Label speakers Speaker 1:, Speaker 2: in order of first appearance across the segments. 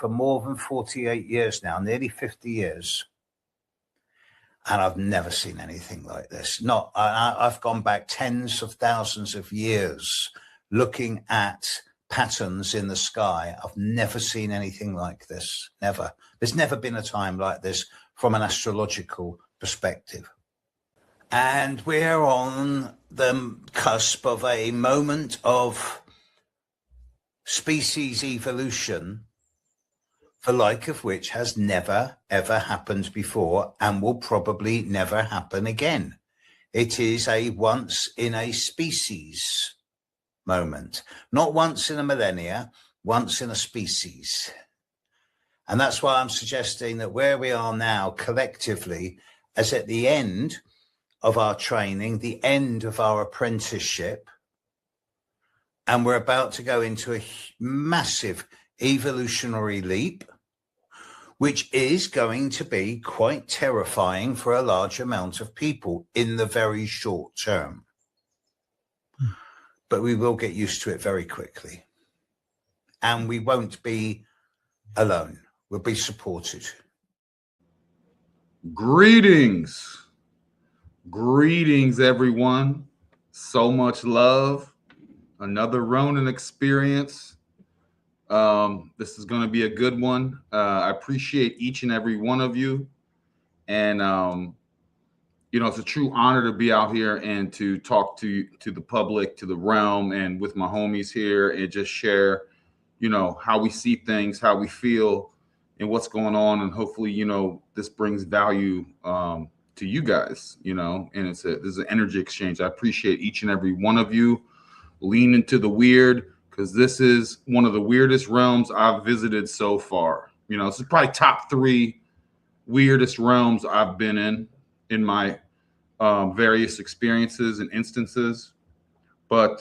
Speaker 1: for more than 48 years now, nearly 50 years. And I've never seen anything like this. I've gone back tens of thousands of years looking at patterns in the sky. I've never seen anything like this. Never. There's never been a time like this from an astrological perspective. And we're on the cusp of a moment of species evolution, the like of which has never, ever happened before and will probably never happen again. It is a once in a species moment, not once in a millennia, once in a species. And that's why I'm suggesting that where we are now collectively, as at the end of our training, the end of our apprenticeship, and we're about to go into a massive evolutionary leap, which is going to be quite terrifying for a large amount of people in the very short term. But we will get used to it very quickly. And we won't be alone. We'll be supported.
Speaker 2: Greetings. Greetings, everyone. So much love. Another Ronin experience. This is going to be a good one. I appreciate each and every one of you. And, it's a true honor to be out here and to talk to the public, to the realm, and with my homies here and just share, how we see things, how we feel, and what's going on. And hopefully, this brings value to you guys, and there's an energy exchange. I appreciate each and every one of you. Lean into the weird, because this is one of the weirdest realms I've visited so far. This is probably top 3 weirdest realms I've been in my various experiences and instances. But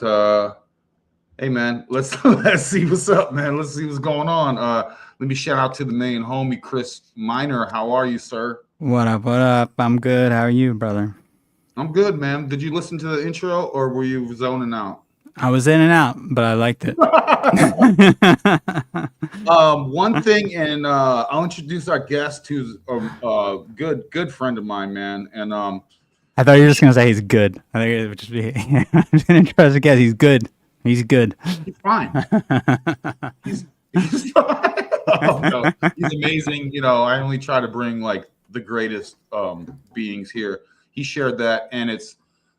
Speaker 2: hey, man, let's see what's up, man. Let's see what's going on. Let me shout out to the main homie, Chris Miner. How are you, sir?
Speaker 3: What up? What up? I'm good. How are you, brother?
Speaker 2: I'm good, man. Did you listen to the intro or were you zoning out?
Speaker 3: I was in and out, but I liked it.
Speaker 2: One thing, and I'll introduce our guest, who's a good friend of mine, man. And
Speaker 3: I thought you were just gonna say he's good. I think it would just be an interesting guess. He's good. He's good.
Speaker 2: He's fine. He's fine. Oh, no. He's amazing. I only try to bring like the greatest beings here. He shared that, and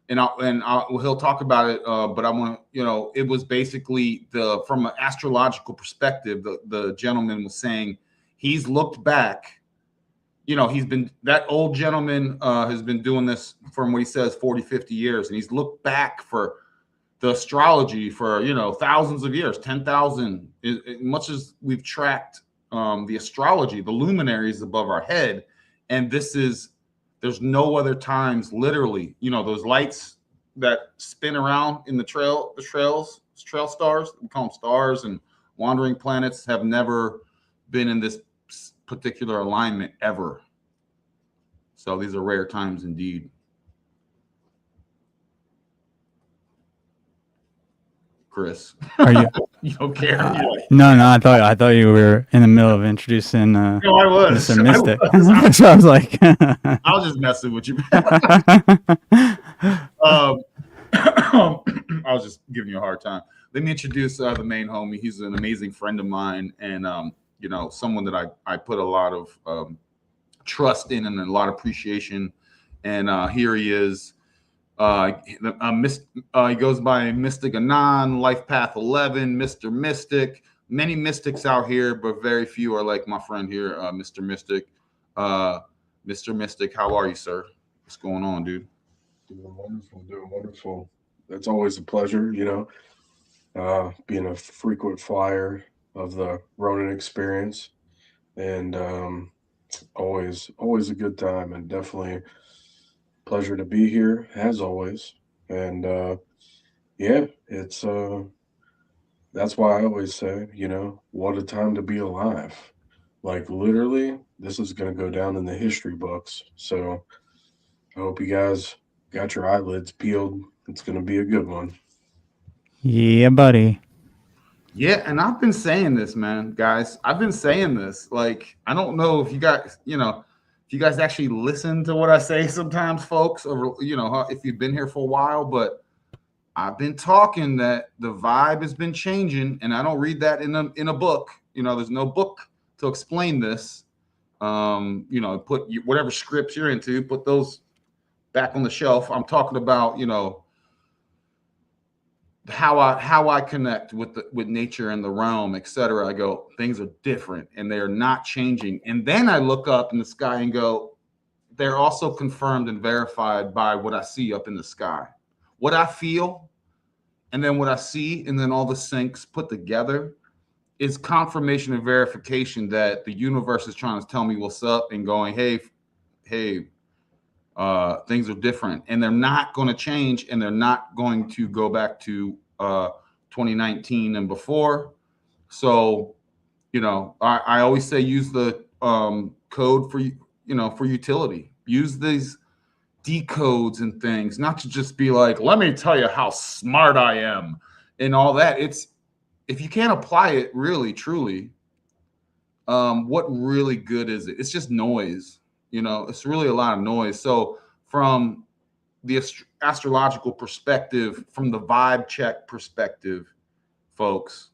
Speaker 2: he'll talk about it. But I want to, it was basically from an astrological perspective, the gentleman was saying he's looked back. That old gentleman has been doing this from what he says 40, 50 years, and he's looked back for the astrology for thousands of years, 10,000. As much as we've tracked the astrology, the luminaries above our head, and there's no other times, literally, those lights that spin around in the trail stars, we call them stars, and wandering planets have never been in this particular alignment ever. So these are rare times indeed. Chris,
Speaker 3: Are you?
Speaker 2: You don't care?
Speaker 3: No. I thought you were in the middle of introducing.
Speaker 2: No, I was.
Speaker 3: Mr. Mystic. So I was like,
Speaker 2: I was just messing with you. I was just giving you a hard time. Let me introduce the main homie. He's an amazing friend of mine, and someone that I put a lot of trust in and a lot of appreciation. And here he is. He goes by Mystic Anon, Life Path 11, Mr. Mystic. Many mystics out here, but very few are like my friend here, Mr. Mystic. Mr. Mystic, how are you, sir? What's going on, dude?
Speaker 4: Doing wonderful. That's always a pleasure, being a frequent flyer of the Ronin experience, and always a good time, and definitely pleasure to be here as always. And it's that's why I always say, what a time to be alive. Like literally, this is going to go down in the history books. So I hope you guys got your eyelids peeled. It's going to be a good one.
Speaker 3: Yeah, buddy.
Speaker 2: Yeah, and I've been saying this, man, guys. I've been saying this. Like, I don't know if you guys, if you guys actually listen to what I say sometimes, folks, or if you've been here for a while, but I've been talking that the vibe has been changing, and I don't read that in a book. There's no book to explain this. Put whatever scripts you're into, put those back on the shelf. I'm talking about, how I connect with nature and the realm, etc. I go, things are different and they're not changing. And then I look up in the sky and go, they're also confirmed and verified by what I see up in the sky, what I feel, and then what I see, and then all the syncs put together is confirmation and verification that the universe is trying to tell me what's up and going, hey, things are different, and they're not going to change, and they're not going to go back to 2019 and before. So, I always say use the code for utility. Use these decodes and things, not to just be like, let me tell you how smart I am and all that. It's if you can't apply it really, truly, what really good is it? It's just noise. It's really a lot of noise. So from the astrological perspective, from the vibe check perspective, folks,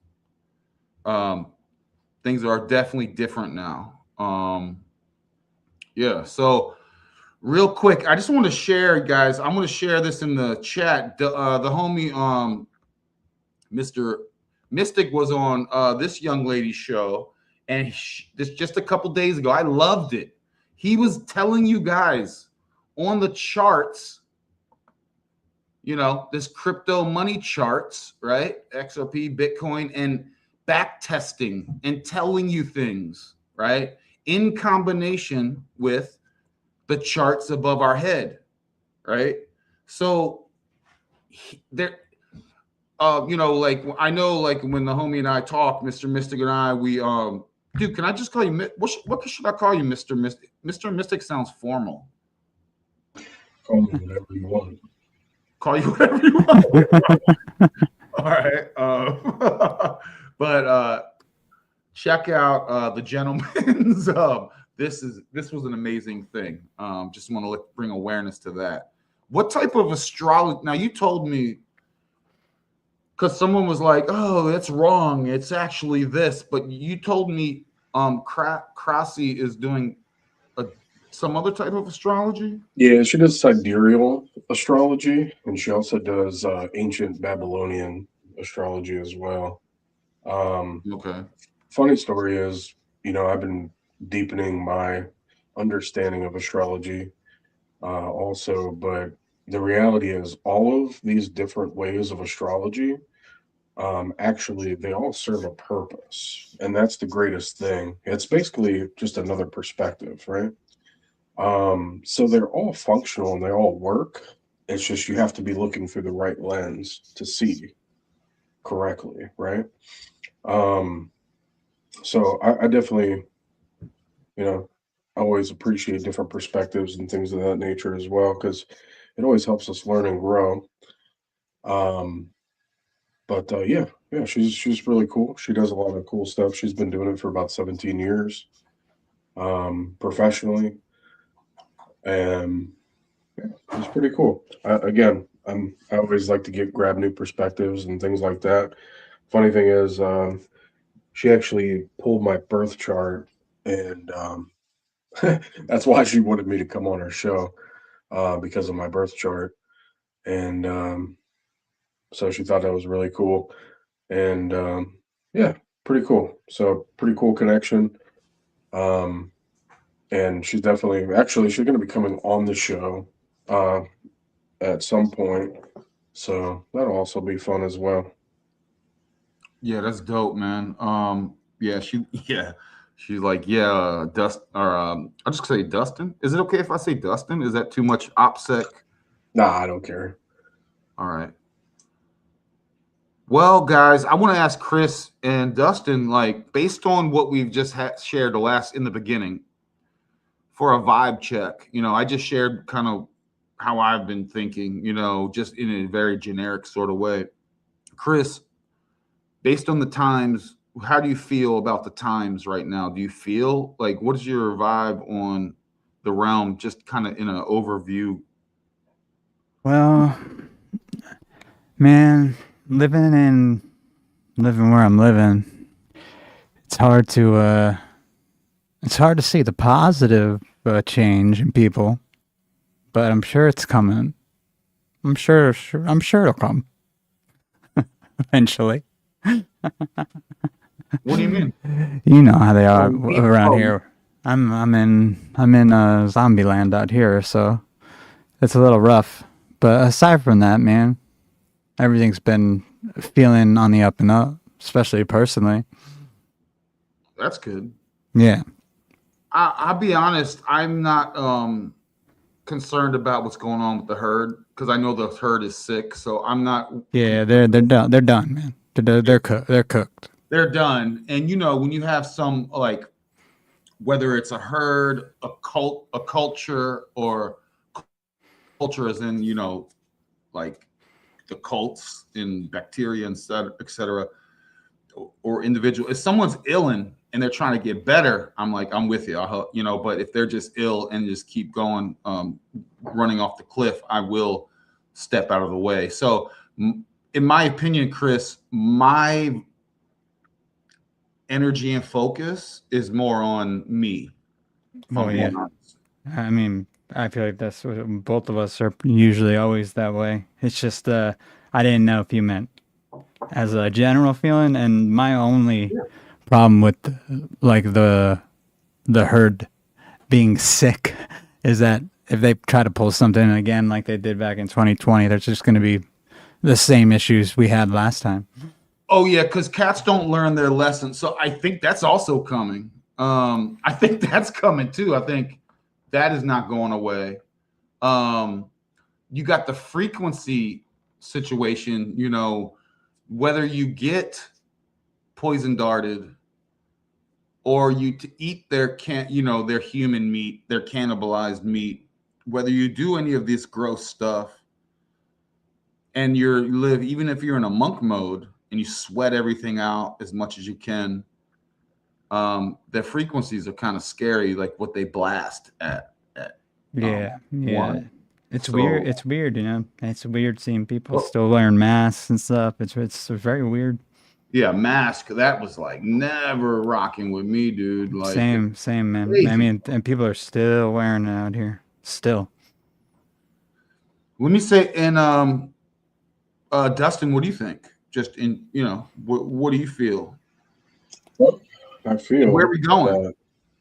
Speaker 2: things are definitely different now. Yeah. So real quick, I just want to share, guys. I'm going to share this in the chat. The homie, Mr. Mystic was on this young lady's show, and this just a couple days ago. I loved it. He was telling you guys on the charts, this crypto money charts, right? XRP, Bitcoin, and back testing and telling you things, right? In combination with the charts above our head, right? So there, like I know, like when the homie and I talk, Mr. Mystic and I, we dude, can I just call you what should I call you, Mr. Mystic? Mr. Mystic sounds formal.
Speaker 4: Call me whatever you want.
Speaker 2: Call you whatever you want. All right. But check out the gentleman's this was an amazing thing. Just want to bring awareness to that. What type of astrology? Now you told me, because someone was like, "Oh, that's wrong. It's actually this." But you told me, Krasi is doing some other type of astrology.
Speaker 4: Yeah, she does sidereal astrology, and she also does ancient Babylonian astrology as well.
Speaker 2: Okay.
Speaker 4: Funny story is, I've been deepening my understanding of astrology also, but the reality is all of these different ways of astrology, actually, they all serve a purpose. And that's the greatest thing. It's basically just another perspective, right? So they're all functional and they all work. It's just you have to be looking through the right lens to see correctly, right? So I definitely, always appreciate different perspectives and things of that nature as well, because it always helps us learn and grow. But yeah, she's really cool. She does a lot of cool stuff. She's been doing it for about 17 years, professionally, and yeah, it's pretty cool. Again, I always like to grab new perspectives and things like that. Funny thing is, she actually pulled my birth chart, and that's why she wanted me to come on her show, because of my birth chart, and so she thought that was really cool, and yeah, pretty cool. So pretty cool connection. And she's definitely she's going to be coming on the show at some point, so that'll also be fun as well.
Speaker 2: Yeah, that's dope, man. Yeah, she's like, yeah, Dust, or I'll just say Dustin. Is it okay if I say Dustin? Is that too much OPSEC?
Speaker 4: Nah, I don't care.
Speaker 2: All right. Well, guys, I want to ask Chris and Dustin, like, based on what we've just shared in the beginning, for a vibe check. I just shared kind of how I've been thinking, just in a very generic sort of way. Chris, based on the times, how do you feel about the times right now? Do you feel like, what is your vibe on the realm, just kind of in an overview?
Speaker 3: Well, man, living where I'm living, it's hard to see the positive change in people, but I'm sure it's coming. I'm sure it'll come eventually.
Speaker 2: What do you mean?
Speaker 3: You know how they are
Speaker 2: Oh,
Speaker 3: around
Speaker 2: oh,
Speaker 3: here. I'm in zombie land out here, so it's a little rough. But aside from that, man, everything's been feeling on the up and up, especially personally.
Speaker 2: that's good.
Speaker 3: Yeah.
Speaker 2: I'll be honest, I'm not concerned about what's going on with the herd because I know the herd is sick. So I'm not.
Speaker 3: Yeah, they're done. They're done, man. They're cooked.
Speaker 2: They're done. And when you have some, like, whether it's a herd, a culture, or culture as in, like the cults in bacteria and et cetera, or individual. If someone's ill and they're trying to get better, I'm like, I'm with you. But if they're just ill and just keep going, running off the cliff, I will step out of the way. So in my opinion, Chris, my energy and focus is more on me.
Speaker 3: Oh yeah. I mean, I feel like that's what both of us are usually always that way. It's just I didn't know if you meant as a general feeling, and my only problem with like the herd being sick is that if they try to pull something again like they did back in 2020, there's just going to be the same issues we had last time.
Speaker 2: Oh yeah, because cats don't learn their lesson. So I think that's also coming. I think that's coming too. I think that is not going away. You got the frequency situation, whether you get poison darted or you to eat their their human meat, their cannibalized meat, whether you do any of this gross stuff and you live, even if you're in a monk mode and you sweat everything out as much as you can, their frequencies are kind of scary, like what they blast at.
Speaker 3: Yeah.
Speaker 2: One.
Speaker 3: It's weird. It's weird, It's weird seeing people still wearing masks and stuff. It's very weird.
Speaker 2: Yeah, mask. That was like never rocking with me, dude. Like
Speaker 3: same, man.
Speaker 2: Crazy.
Speaker 3: I mean, and people are still wearing it out here. Still.
Speaker 2: Let me say, and Dustin, what do you think? Just in, what do you feel?
Speaker 4: Well, I feel
Speaker 2: where are we going?
Speaker 4: that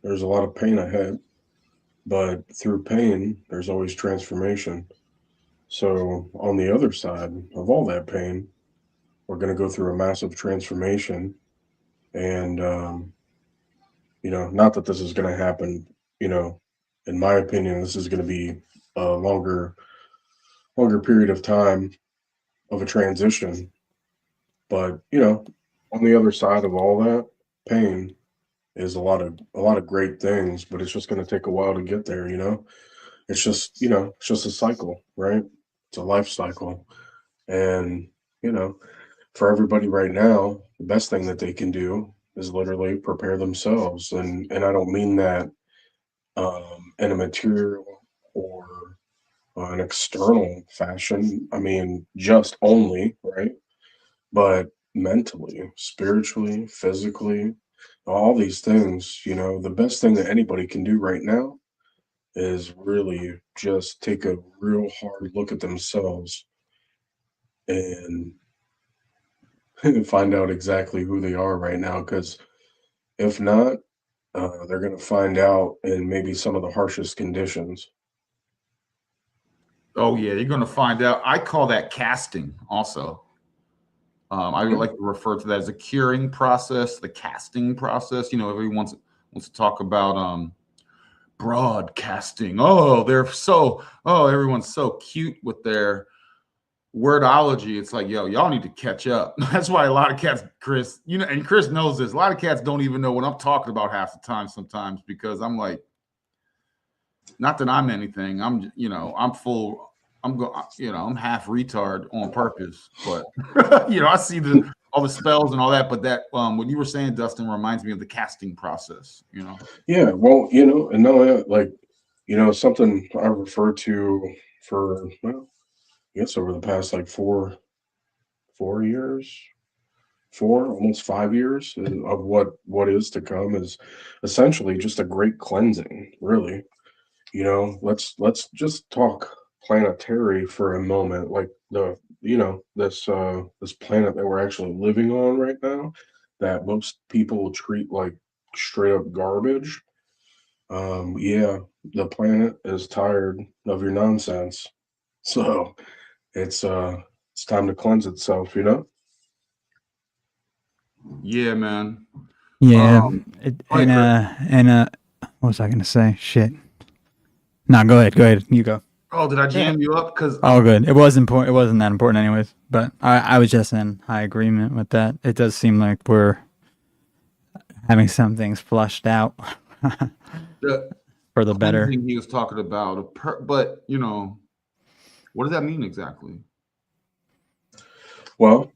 Speaker 4: there's a lot of pain ahead, but through pain, there's always transformation. So on the other side of all that pain, we're going to go through a massive transformation. And, not that this is going to happen, in my opinion, this is going to be a longer period of time of a transition. But, on the other side of all that pain is a lot of great things, but it's just going to take a while to get there. It's just, it's just a cycle, right? It's a life cycle. And, for everybody right now, the best thing that they can do is literally prepare themselves. And I don't mean that in a material or an external fashion. I mean, just only, right? But mentally, spiritually, physically, all these things, the best thing that anybody can do right now is really just take a real hard look at themselves and find out exactly who they are right now. Because if not, they're going to find out in maybe some of the harshest conditions.
Speaker 2: Oh yeah, you're going to find out. I call that casting also. I would like to refer to that as a curing process, the casting process. Everyone wants to talk about broadcasting. Everyone's so cute with their wordology. It's like, y'all need to catch up. That's why a lot of cats, Chris, and Chris knows this, a lot of cats don't even know what I'm talking about half the time sometimes, because I'm like, not that I'm anything. I'm I'm half retard on purpose, but I see all the spells and all that. But that what you were saying, Dustin, reminds me of the casting process. You know.
Speaker 4: Yeah, well, and no, like, something I refer to for, well, I guess over the past like 4 years, almost 5 years of what is to come is essentially just a great cleansing, really. Let's just talk planetary for a moment, like this planet that we're actually living on right now, that most people treat like straight up garbage. Yeah, the planet is tired of your nonsense. So it's time to cleanse itself.
Speaker 2: Yeah, man.
Speaker 3: Yeah.
Speaker 2: Like,
Speaker 3: What was I gonna say? Shit. No, go ahead. You go.
Speaker 2: oh, did I jam you up? Because
Speaker 3: Oh, good. It was important. It wasn't that important, anyways. But I was just in high agreement with that. It does seem like we're having some things flushed out for the better.
Speaker 2: He was talking about, but what does that mean exactly?
Speaker 4: Well,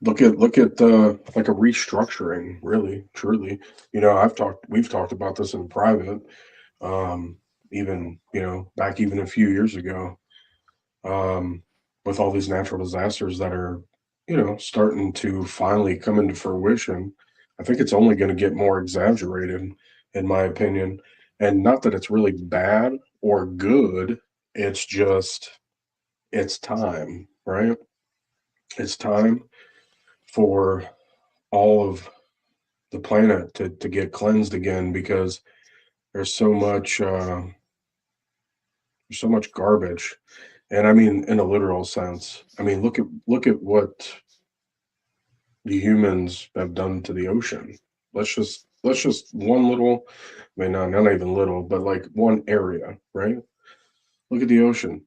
Speaker 4: look at like a restructuring, really, truly. We've talked about this in private, even back even a few years ago, with all these natural disasters that are starting to finally come into fruition. I think it's only going to get more exaggerated, in my opinion. And not that it's really bad or good, it's just it's time, right? It's time for all of the planet to get cleansed again, because there's so much garbage. And I mean, in a literal sense, I mean, look at what the humans have done to the ocean. Let's just one little, I mean, not even little, but like one area, right? Look at the ocean.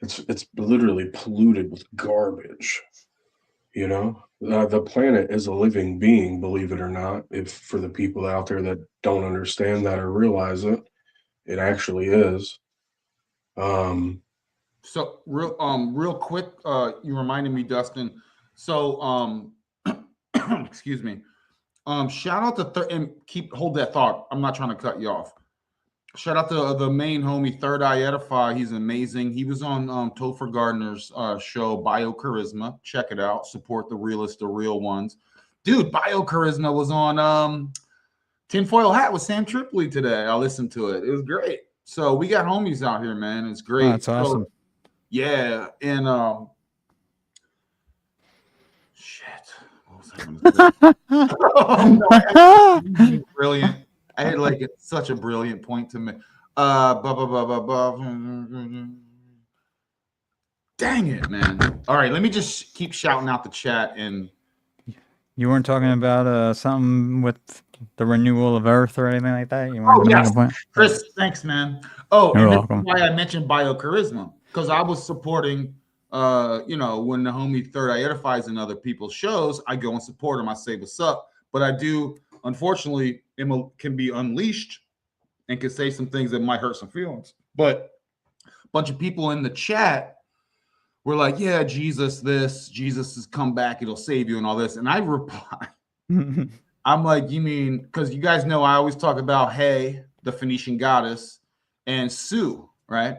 Speaker 4: It's literally polluted with garbage. The planet is a living being, believe it or not. If for the people out there that don't understand that or realize it, it actually is.
Speaker 2: So real quick, you reminded me, Dustin. So excuse me. Shout out to and hold that thought. I'm not trying to cut you off. Shout out to the main homie, Third Eye Edify. He's amazing. He was on Topher Gardner's show, Biocharisma. Check it out. Support the realest, the real ones. Dude, Biocharisma was on Tinfoil Hat with Sam Tripoli today. I listened to it. It was great. So we got homies out here, man. It's great.
Speaker 3: Oh, that's awesome.
Speaker 2: So, yeah. And shit. What was I going to say? Brilliant. I had like such a brilliant point to make. Dang it, man. All right, let me just keep shouting out the chat. And
Speaker 3: you weren't talking about something with the renewal of Earth or anything like that? You
Speaker 2: oh,
Speaker 3: weren't
Speaker 2: yes.
Speaker 3: point?
Speaker 2: Chris, thanks, man. Oh,
Speaker 3: you're
Speaker 2: and
Speaker 3: welcome.
Speaker 2: That's why I mentioned Biocharisma, because I was supporting when the homie Third Eye Edifies in other people's shows, I go and support them. I say what's up. But I do, unfortunately, can be unleashed and can say some things that might hurt some feelings. But a bunch of people in the chat were like, yeah, Jesus has come back, it'll save you and all this. And I reply, I'm like, you mean, because you guys know I always talk about Hey, the Phoenician goddess, and Sue, right?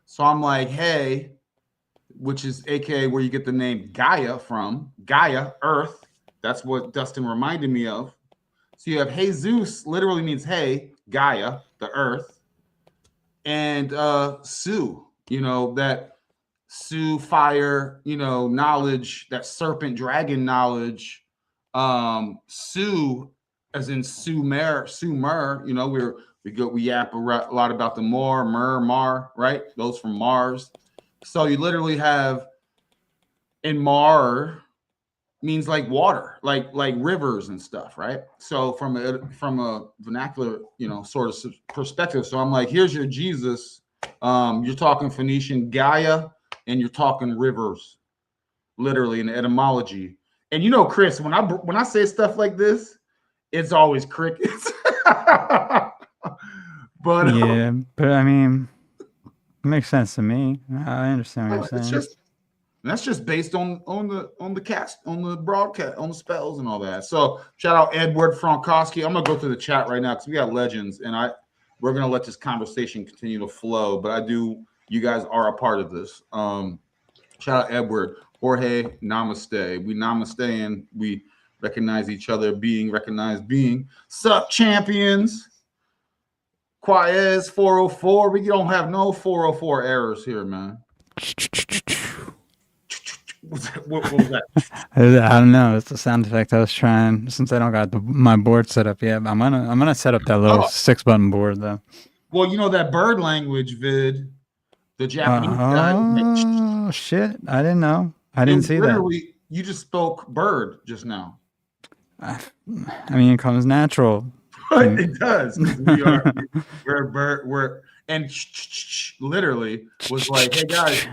Speaker 2: So I'm like, Hey, which is aka where you get the name Gaia from, Gaia, Earth. That's what Dustin reminded me of. So you have Jesus, literally means hey, Gaia, the earth, and Sue, that Sue fire, knowledge, that serpent dragon knowledge. Sue, as in Sumer, we yap a lot about the Mar, right? Those from Mars. So you literally have in Mar means like water, like rivers and stuff, right? So from a vernacular, sort of perspective. So I'm like, here's your Jesus. You're talking Phoenician Gaia, and you're talking rivers, literally in etymology. And Chris, when I say stuff like this, it's always crickets. But
Speaker 3: yeah, but I mean, it makes sense to me. I understand what you're saying.
Speaker 2: And that's just based on the cast, on the broadcast, on the spells and all that. So shout out Edward Frankowski. I'm gonna go through the chat right now because we got legends, and we're gonna let this conversation continue to flow. But you guys are a part of this. Shout out Edward, Jorge, namaste. We namaste and we recognize each other being recognized being. Sup, champions? Quaez 404. We don't have no 404 errors here, man. What was that?
Speaker 3: I don't know. It's the sound effect I was trying. Since I don't got my board set up yet, I'm gonna set up that little 6-button board though.
Speaker 2: Well, you know that bird language vid, the Japanese guy.
Speaker 3: Oh shit! I didn't know. I didn't see that.
Speaker 2: You just spoke bird just now.
Speaker 3: I mean, it comes natural.
Speaker 2: It does. We're and literally was like, hey guys,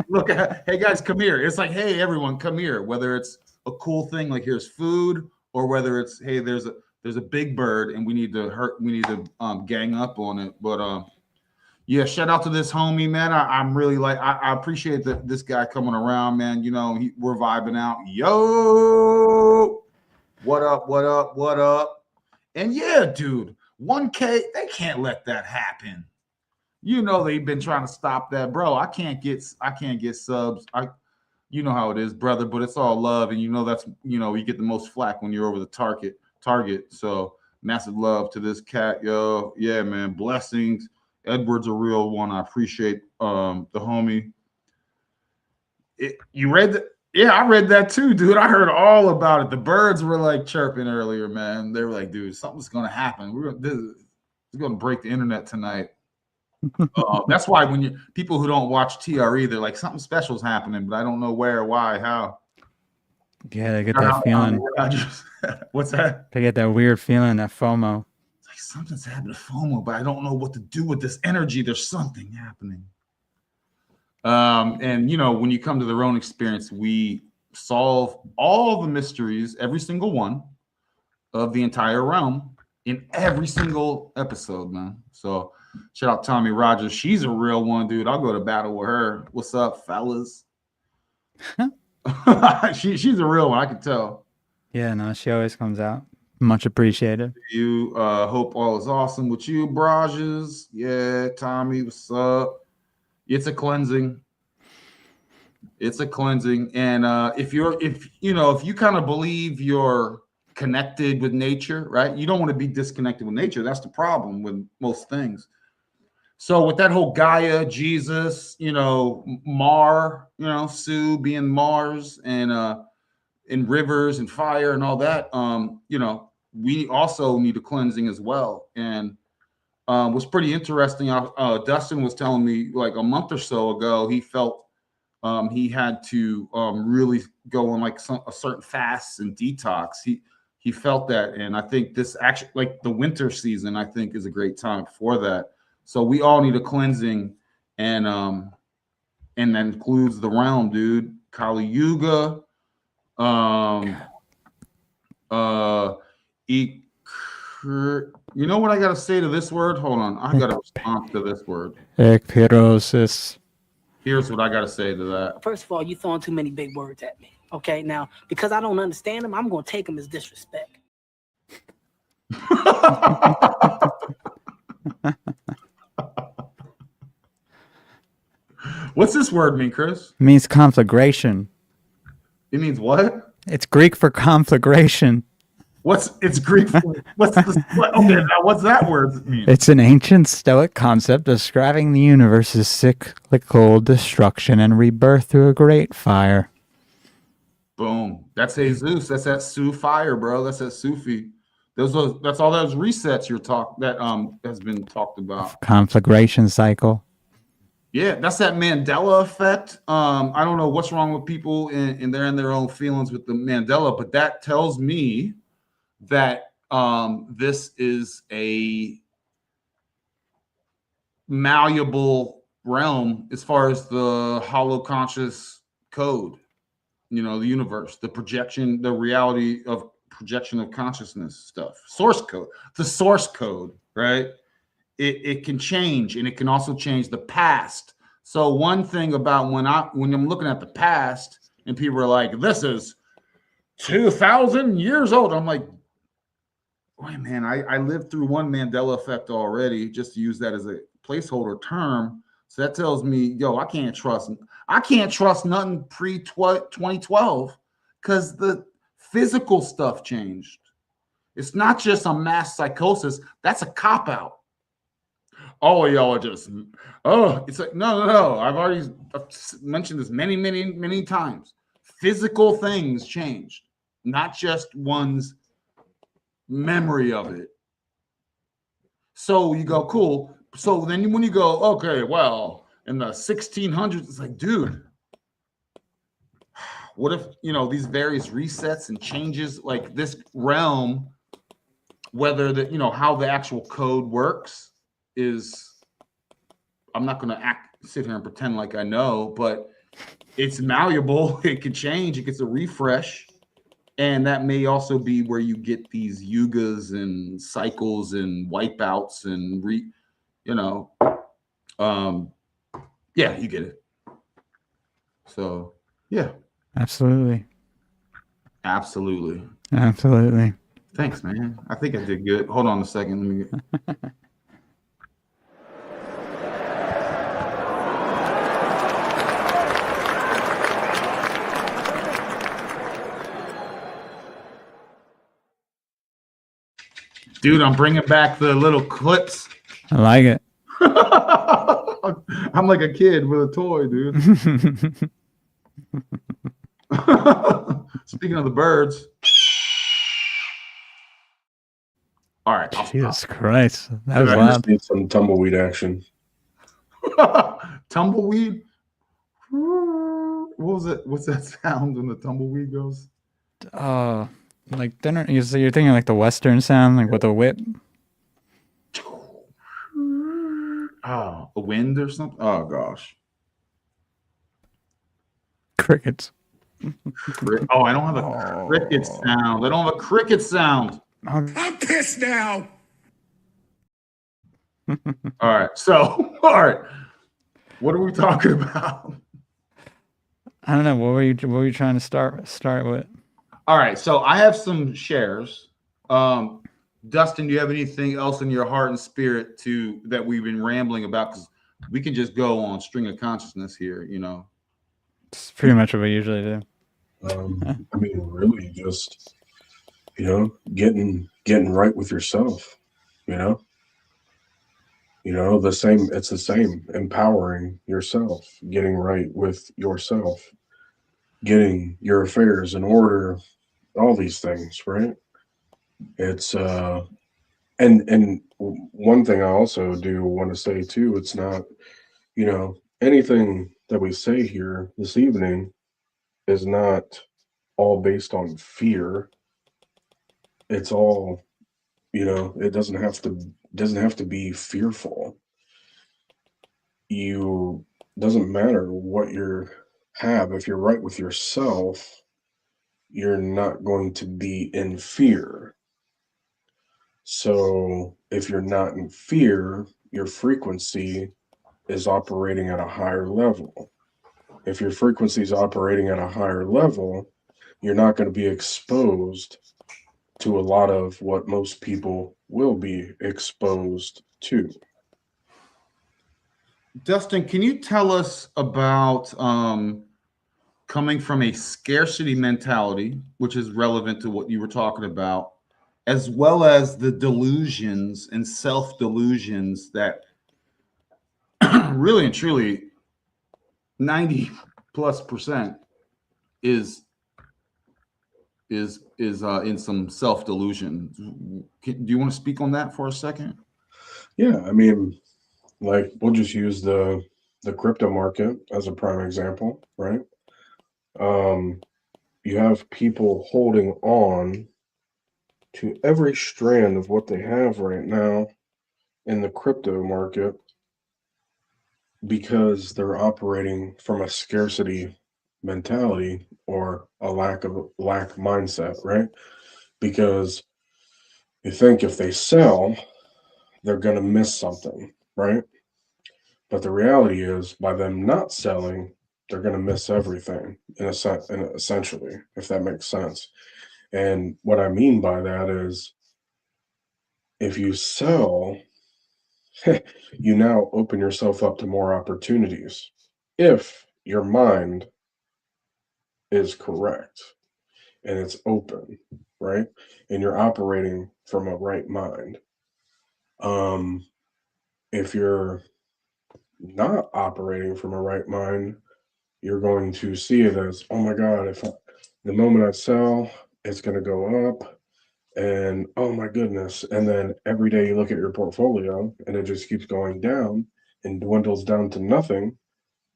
Speaker 2: look at, hey guys, come here. It's like, hey everyone, come here. Whether it's a cool thing like here's food, or whether it's hey there's a big bird and we need to gang up on it. But yeah, shout out to this homie, man. I'm really like I appreciate this guy coming around, man. You know, we're vibing out. Yo, what up? What up? What up? And yeah, dude, 1K, they can't let that happen. You know they've been trying to stop that, bro. I can't get subs. You know how it is, brother, but it's all love, and you know that's you get the most flack when you're over the target. So massive love to this cat, yo. Yeah, man. Blessings. Edward's a real one. I appreciate the homie. You read that? Yeah, I read that too, dude. I heard all about it. The birds were like chirping earlier, man. They were like, dude, something's gonna happen. This is gonna break the internet tonight. That's why when people who don't watch TRE, they're like, something special's happening, but I don't know where, why, how.
Speaker 3: Yeah, they get that feeling.
Speaker 2: What's that?
Speaker 3: They get that weird feeling, that FOMO.
Speaker 2: It's like something's happening to FOMO, but I don't know what to do with this energy. There's something happening. And when you come to the Ronin experience, we solve all the mysteries, every single one of the entire realm in every single episode, man. So shout out Tommy Rogers. She's a real one, dude. I'll go to battle with her. What's up, fellas? She's a real one, I can tell.
Speaker 3: Yeah, no, she always comes out. Much appreciated.
Speaker 2: You hope all is awesome with you, Brages. Yeah, Tommy, what's up? It's a cleansing. It's a cleansing. And if you kind of believe you're connected with nature, right? You don't want to be disconnected with nature. That's the problem with most things. So with that whole Gaia, Jesus, Mar, Sue being Mars, and rivers and fire and all that, we also need a cleansing as well. And was pretty interesting. Dustin was telling me like a month or so ago, he felt he had to really go on like a certain fast and detox. He felt that, and I think this actually, like the winter season, I think is a great time for that. So we all need a cleansing, and that includes the realm, dude. Kali Yuga, you know what I got to say to this word? Hold on. I got to respond to this word.
Speaker 3: Ekpirosis.
Speaker 2: Here's what I got to say to that.
Speaker 5: First of all, you throwing too many big words at me. Okay, now, because I don't understand them, I'm going to take them as disrespect.
Speaker 2: What's this word mean, Chris?
Speaker 3: It means conflagration.
Speaker 2: It means what?
Speaker 3: It's Greek for conflagration.
Speaker 2: It's Greek for, okay, now what's that word mean?
Speaker 3: It's an ancient Stoic concept describing the universe's cyclical destruction and rebirth through a great fire.
Speaker 2: Boom. That's Jesus. That's that Su fire, bro. That's that Sufi. That's all those resets that has been talked about.
Speaker 3: Conflagration cycle.
Speaker 2: Yeah, that's that Mandela effect. I don't know what's wrong with people and they're in their own feelings with the Mandela, but that tells me that this is a malleable realm as far as the hollow conscious code, the universe, the projection, the reality of projection of consciousness stuff, source code, the source code, right? It can change, and it can also change the past, So one thing about when I'm looking at the past and people are like, this is 2,000 years old. I'm like, wait, man, I lived through one Mandela effect already, just to use that as a placeholder term. So that tells me, yo, I can't trust nothing pre-2012 because the physical stuff changed. It's not just a mass psychosis. That's a cop-out. Oh, y'all are just, it's like, no. I've mentioned this many times. Physical things changed, not just one's memory of it. So you go, cool. So then when you go, okay, well, in the 1600s, it's like, dude, what if, these various resets and changes, like this realm, whether how the actual code works is, I'm not going to sit here and pretend like I know, but it's malleable. It can change. It gets a refresh. And that may also be where you get these yugas and cycles and wipeouts and yeah, you get it. So yeah.
Speaker 3: Absolutely.
Speaker 2: Thanks, man. I think I did good. Hold on a second. Let me Dude, I'm bringing back the little clips.
Speaker 3: I like it.
Speaker 2: I'm like a kid with a toy, dude. Speaking of the birds. All right.
Speaker 3: Jesus Christ. That was
Speaker 4: I
Speaker 3: loud.
Speaker 4: just need some tumbleweed action.
Speaker 2: Tumbleweed? What was it? What's that sound when the tumbleweed goes?
Speaker 3: Like dinner. You're thinking like the Western sound, like with a whip.
Speaker 2: Oh, a wind or something? Oh gosh.
Speaker 3: Crickets.
Speaker 2: Oh, I don't have a cricket sound. I don't have a cricket sound.
Speaker 1: I'm pissed now.
Speaker 2: All right. So, all right. What are we talking about?
Speaker 3: I don't know. What were you trying to start with?
Speaker 2: All right. So I have some shares. Dustin, do you have anything else in your heart and spirit that we've been rambling about? Because we can just go on string of consciousness here,
Speaker 3: It's pretty much what we usually do.
Speaker 4: I mean, really just, getting right with yourself, it's the same, empowering yourself, getting right with yourself, getting your affairs in order, all these things, right? It's, and one thing I also do want to say too, it's not, anything that we say here this evening is not all based on fear. It's all, it doesn't have to be fearful. Doesn't matter what if you're right with yourself, you're not going to be in fear. So if you're not in fear, your frequency is operating at a higher level. If your frequency is operating at a higher level, you're not going to be exposed to a lot of what most people will be exposed to.
Speaker 2: Dustin, can you tell us about coming from a scarcity mentality, which is relevant to what you were talking about, as well as the delusions and self-delusions that really and truly 90+% is in some self-delusion. Do you want to speak on that for a second?
Speaker 4: Yeah, I mean, like we'll just use the crypto market as a prime example, right? You have people holding on to every strand of what they have right now in the crypto market because they're operating from a scarcity mentality or a lack mindset, right? Because you think if they sell, they're going to miss something, right? But the reality is, by them not selling, they're going to miss everything essentially, if that makes sense. And what I mean by that is, if you sell, you now open yourself up to more opportunities if your mind is correct and it's open, right? And you're operating from a right mind. If you're not operating from a right mind, you're going to see it as, oh my God, the moment I sell, it's going to go up. And oh my goodness. And then every day you look at your portfolio and it just keeps going down and dwindles down to nothing.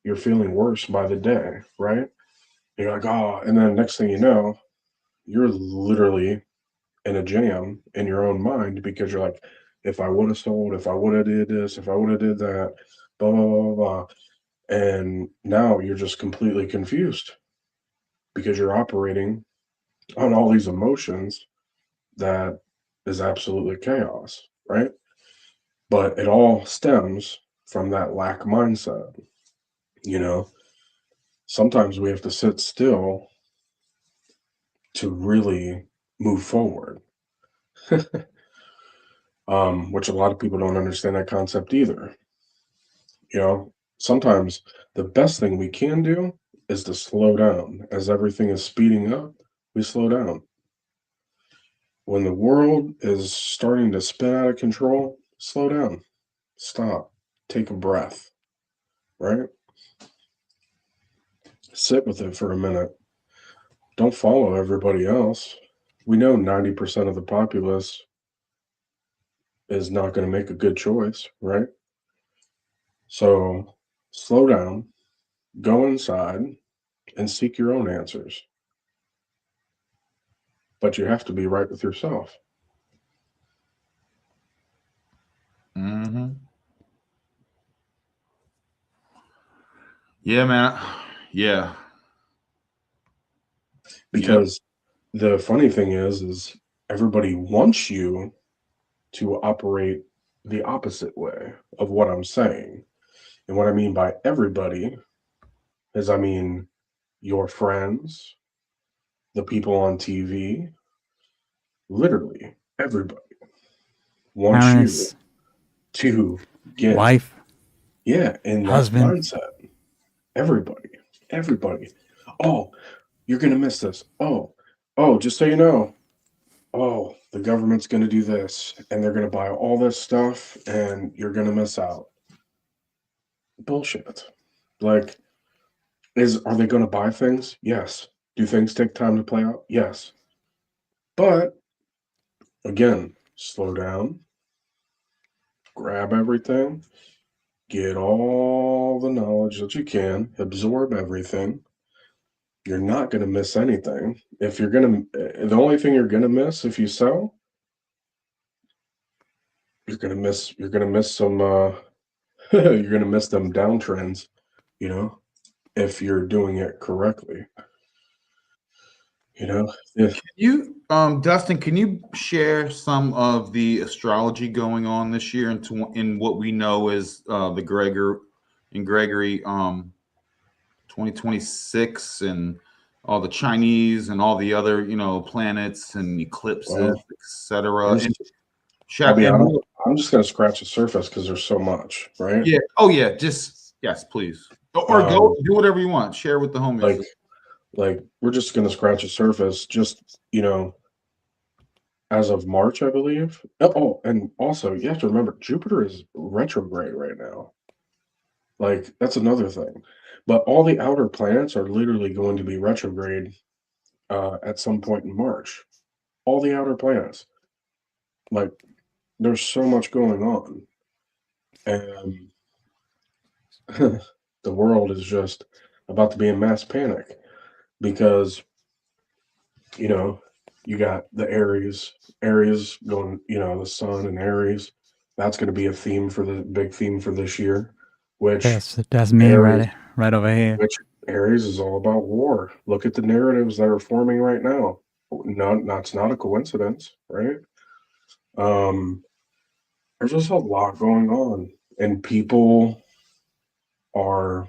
Speaker 4: You're feeling worse by the day, right? You're like, oh, and then next thing you know, you're literally in a jam in your own mind because you're like, if I would have sold, if I would have did this, if I would have did that, blah, blah, blah, blah. And now you're just completely confused because you're operating on all these emotions that is absolutely chaos, right? But it all stems from that lack mindset. You know, sometimes we have to sit still to really move forward, which a lot of people don't understand that concept either. You know, sometimes the best thing we can do is to slow down. As everything is speeding up, we slow down. When the world is starting to spin out of control, slow down, stop, take a breath, right? Sit with it for a minute. Don't follow everybody else. We know 90% of the populace is not going to make a good choice, right? So slow down, go inside, and seek your own answers. But you have to be right with yourself.
Speaker 2: Mm-hmm. Yeah, man. Yeah.
Speaker 4: Because the funny thing is everybody wants you to operate the opposite way of what I'm saying. And what I mean by everybody is, I mean your friends, the people on TV, literally everybody wants you
Speaker 3: Parents,
Speaker 4: to get,
Speaker 3: wife,
Speaker 4: in that
Speaker 3: husband.
Speaker 4: mindset. Everybody. Oh, you're going to miss this. Oh, just so you know, oh, the government's going to do this and they're going to buy all this stuff and you're going to miss out. Bullshit. Like, are they going to buy things? Yes. Do things take time to play out? Yes. But again, slow down, grab everything, get all the knowledge that you can, absorb everything. You're not going to miss anything. If you're going to, the only thing you're going to miss if you sell, you're going to miss some, you're going to miss them downtrends, you know, if you're doing it correctly. You know, if
Speaker 2: You, Dustin, can you share some of the astrology going on this year in what we know as the Gregory 2026 and all the Chinese and all the other, planets and eclipses, etc.
Speaker 4: I'm
Speaker 2: And
Speaker 4: just, I'll be
Speaker 2: and
Speaker 4: honest, I'm just going to scratch the surface because there's so much, right?
Speaker 2: yeah, oh yeah, just yes, please, or go do whatever you want. Share with the homies.
Speaker 4: Like we're just going to scratch the surface. Just as of March, I believe. Oh, and also you have to remember Jupiter is retrograde right now. Like that's another thing. But all the outer planets are literally going to be retrograde at some point in March. All the outer planets. Like there's so much going on. And the world is just about to be in mass panic because, you got the Aries going, the sun and Aries. That's going to be a big theme for this year, which
Speaker 3: That's me
Speaker 4: Aries,
Speaker 3: right over here.
Speaker 4: which Aries is all about war. Look at the narratives that are forming right now. It's not a coincidence, right? There's just a lot going on, and people are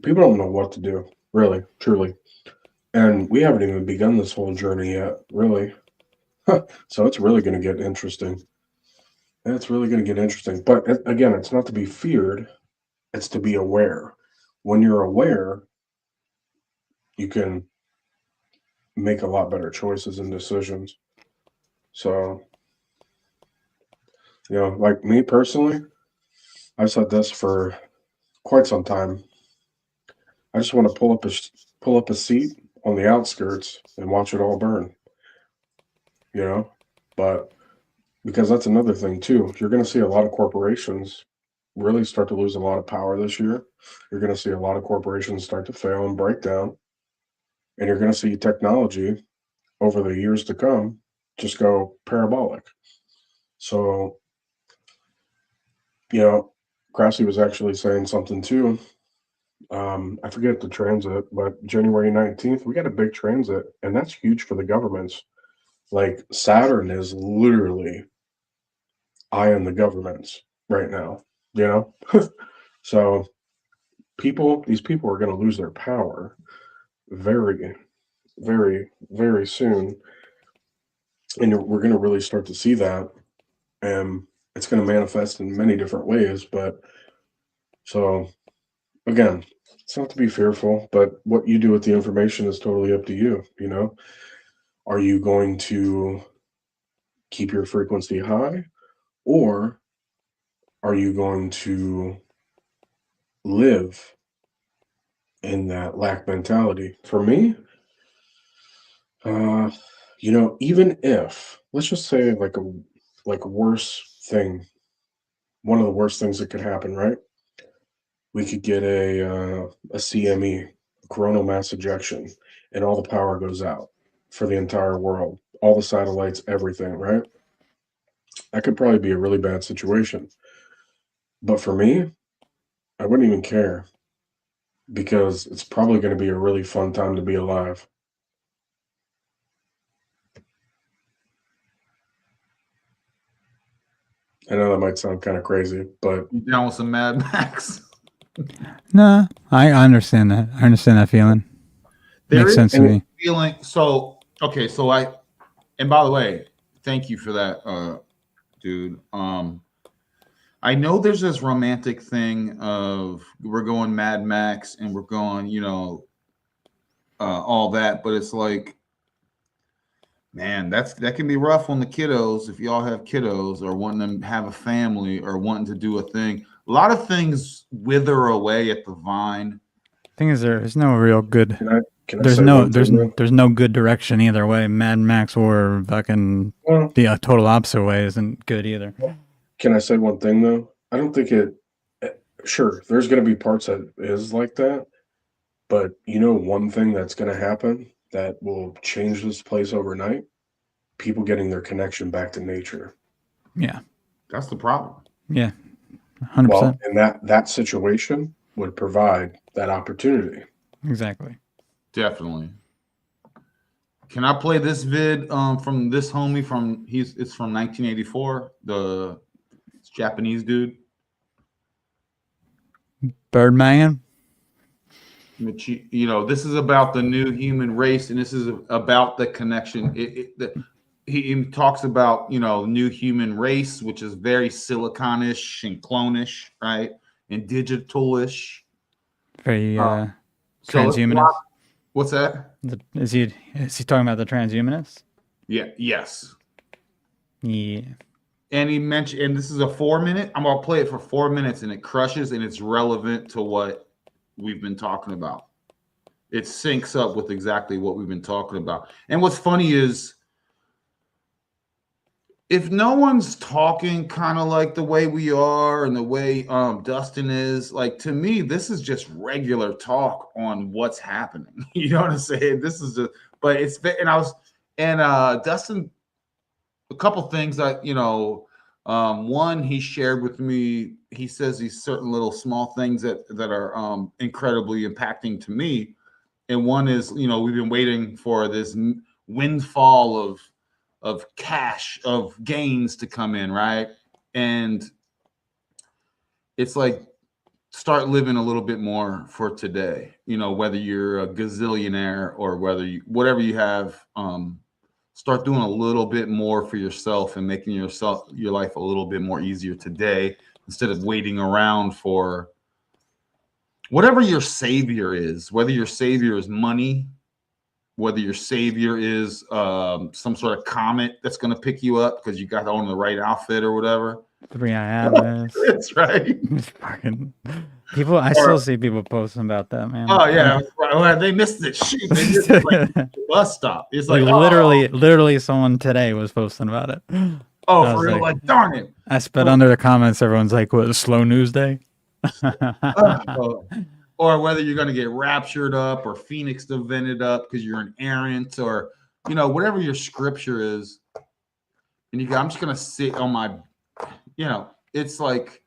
Speaker 4: people don't know what to do, really, truly. And we haven't even begun this whole journey yet, really. So it's really going to get interesting. It's really going to get interesting. But again, it's not to be feared, it's to be aware. When you're aware, you can make a lot better choices and decisions. So, like me personally, I've said this for quite some time. I just want to pull up a seat on the outskirts and watch it all burn. But because that's another thing too. You're going to see a lot of corporations really start to lose a lot of power this year. You're going to see a lot of corporations start to fail and break down, and you're going to see technology over the years to come just go parabolic. So, Crassie was actually saying something too. I forget the transit, but January 19th, we got a big transit, and that's huge for the governments. Like Saturn is literally eyeing the governments right now, So these people are going to lose their power very, very, very soon. And we're going to really start to see that. And it's going to manifest in many different ways. But so, again, it's not to be fearful, but what you do with the information is totally up to you. Are you going to keep your frequency high, or are you going to live in that lack mentality? For me, even if, let's just say, like a worse thing, one of the worst things that could happen, right? We could get a CME, coronal mass ejection, and all the power goes out for the entire world, all the satellites, everything, right? That could probably be a really bad situation. But for me, I wouldn't even care, because it's probably going to be a really fun time to be alive. I know that might sound kind of crazy, but
Speaker 2: You down with some Mad Max?
Speaker 3: No, I understand that. I understand that feeling. Makes sense to me.
Speaker 2: Feeling so okay. So and by the way, thank you for that, dude. I know there's this romantic thing of we're going Mad Max and we're going, all that, but it's like, man, that can be rough on the kiddos if y'all have kiddos or wanting them to have a family or wanting to do a thing. A lot of things wither away at the vine.
Speaker 3: Thing is, there's no real good.
Speaker 4: Can I
Speaker 3: there's
Speaker 4: say
Speaker 3: no
Speaker 4: one thing,
Speaker 3: there's no good direction either way. Mad Max or fucking the total opposite way isn't good either.
Speaker 4: Can I say one thing though? I don't think sure, there's going to be parts that is like that, but one thing that's going to happen that will change this place overnight? People getting their connection back to nature.
Speaker 3: Yeah.
Speaker 2: That's the problem.
Speaker 3: Yeah. 100%.
Speaker 4: Well, and that situation would provide that opportunity.
Speaker 3: Exactly.
Speaker 2: Definitely. Can I play this vid from this homie it's from 1984, the Japanese dude?
Speaker 3: Birdman.
Speaker 2: This is about the new human race, and this is about the connection. He talks about, new human race, which is very siliconish and clonish, right? And digitalish.
Speaker 3: Very transhumanist.
Speaker 2: What's that?
Speaker 3: Is he talking about the transhumanists?
Speaker 2: Yeah. Yes.
Speaker 3: Yeah.
Speaker 2: And he mentioned, and this is a 4-minute. I'm gonna play it for 4 minutes, and it crushes, and it's relevant to what we've been talking about. It syncs up with exactly what we've been talking about. And what's funny is, if no one's talking kind of like the way we are and the way Dustin is, like, to me, this is just regular talk on what's happening. You know what I'm saying? This is just, but it's, and Dustin, a couple things that, one, he shared with me, he says these certain little small things that are incredibly impacting to me. And one is, we've been waiting for this windfall of cash, of gains to come in, right? And it's like start living a little bit more for today. You know, whether you're a gazillionaire or whether you, whatever you have, start doing a little bit more for yourself and making your life a little bit more easier today instead of waiting around for whatever your savior is, whether your savior is money, whether your savior is some sort of comet that's going to pick you up because you got on the right outfit or whatever.
Speaker 3: 3 I have this.
Speaker 2: That's right.
Speaker 3: It's fucking people. I still see people posting about that, man.
Speaker 2: Oh yeah, well, they missed it. Shoot, they missed it, like the bus stop. It's like
Speaker 3: literally, someone today was posting about it.
Speaker 2: Oh, for real? Like, darn it!
Speaker 3: I sped under the comments. Everyone's like, "What? Slow news day?"
Speaker 2: Or whether you're going to get raptured up or Phoenix divined up because you're an errant, or you know, whatever your scripture is, and you go, I'm just going to sit on my, you know, it's like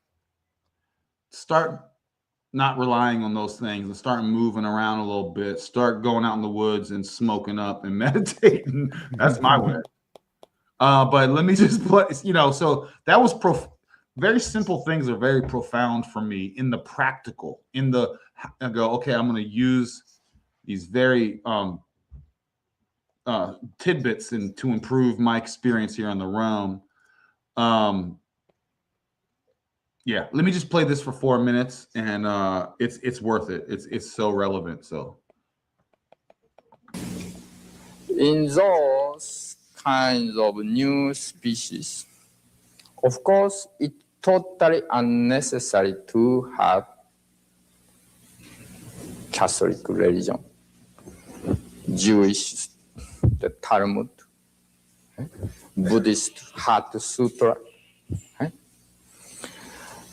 Speaker 2: start not relying on those things and start moving around a little bit. Start going out in the woods and smoking up and meditating. That's my way. But let me just put, you know, so that was very simple things are very profound for me in the practical, in the, I go, okay, I'm going to use these very tidbits and to improve my experience here on the realm. Yeah, let me just play this for 4 minutes, and it's worth it. It's so relevant. So,
Speaker 6: in those kinds of new species, of course, it's totally unnecessary to have Catholic religion, Jewish, the Talmud, Buddhist Heart Sutra,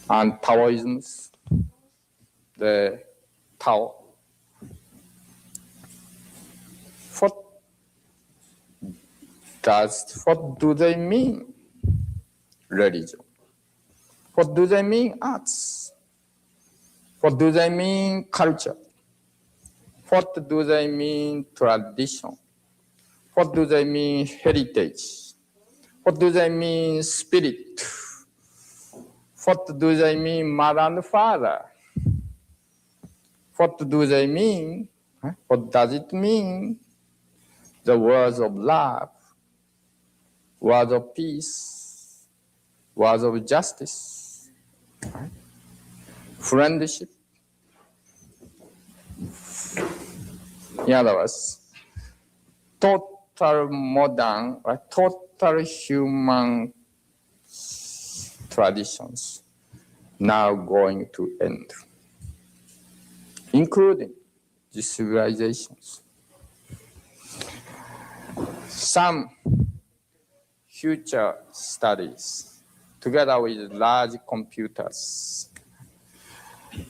Speaker 6: and Taoism, the Tao. What do they mean? Religion. What do they mean? Arts. What do they mean? Culture. What do they mean? Tradition. What do they mean? Heritage. What do they mean? Spirit. What do they mean? Mother and father. What do they mean? What does it mean? The words of love, words of peace, words of justice, friendship. In other words, total modern, total human traditions now going to end, including the civilizations. Some future studies, together with large computers,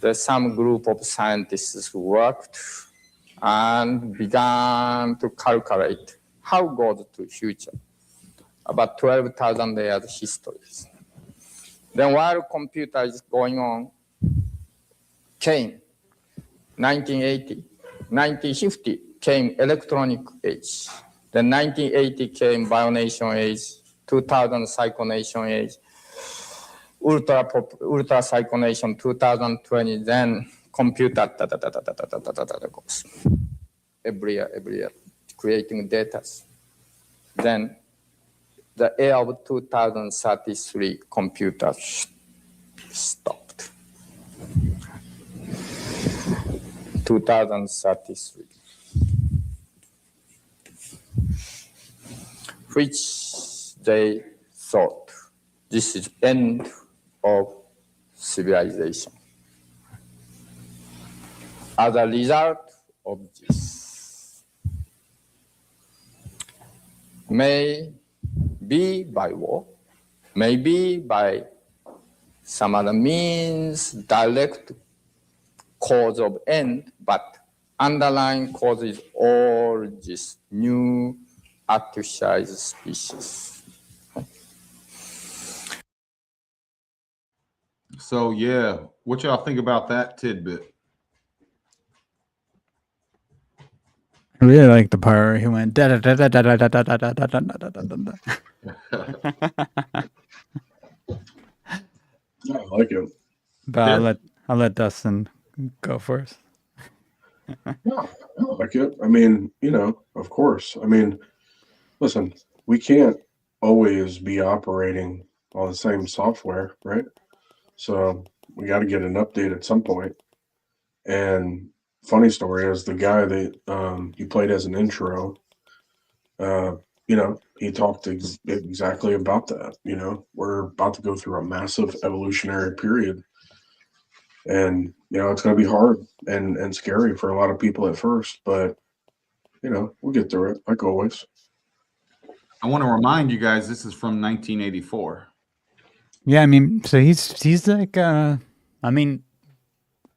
Speaker 6: there's some group of scientists who worked and began to calculate how goes to future, about 12,000 years histories. Then while computer is going on, came 1980, 1950 came electronic age. Then 1980 came bionation age, 2000 cyclonation age, ultra cyclonation 2020, then computer goes every year, creating data. Then the year of 2033, computer stopped. 2033. Which they thought this is end of civilization. As a result of this, may be by war, maybe by some other means, direct cause of end, but underlying cause is all this new artificial species.
Speaker 2: So yeah, what y'all think about that tidbit?
Speaker 3: I really like the part where he went da da da da da da da da da da da da da da.
Speaker 4: Yeah, I like it.
Speaker 3: But I'll let Dustin go first.
Speaker 4: No, I like it. I mean, of course. I mean, listen, we can't always be operating on the same software, right? So we got to get an update at some point. And funny story is the guy that you played as an intro, he talked exactly about that. We're about to go through a massive evolutionary period. And, it's going to be hard and scary for a lot of people at first, but, we'll get through it, like always.
Speaker 2: I want to remind you guys, this is from 1984.
Speaker 3: Yeah, I mean, so he's like, I mean,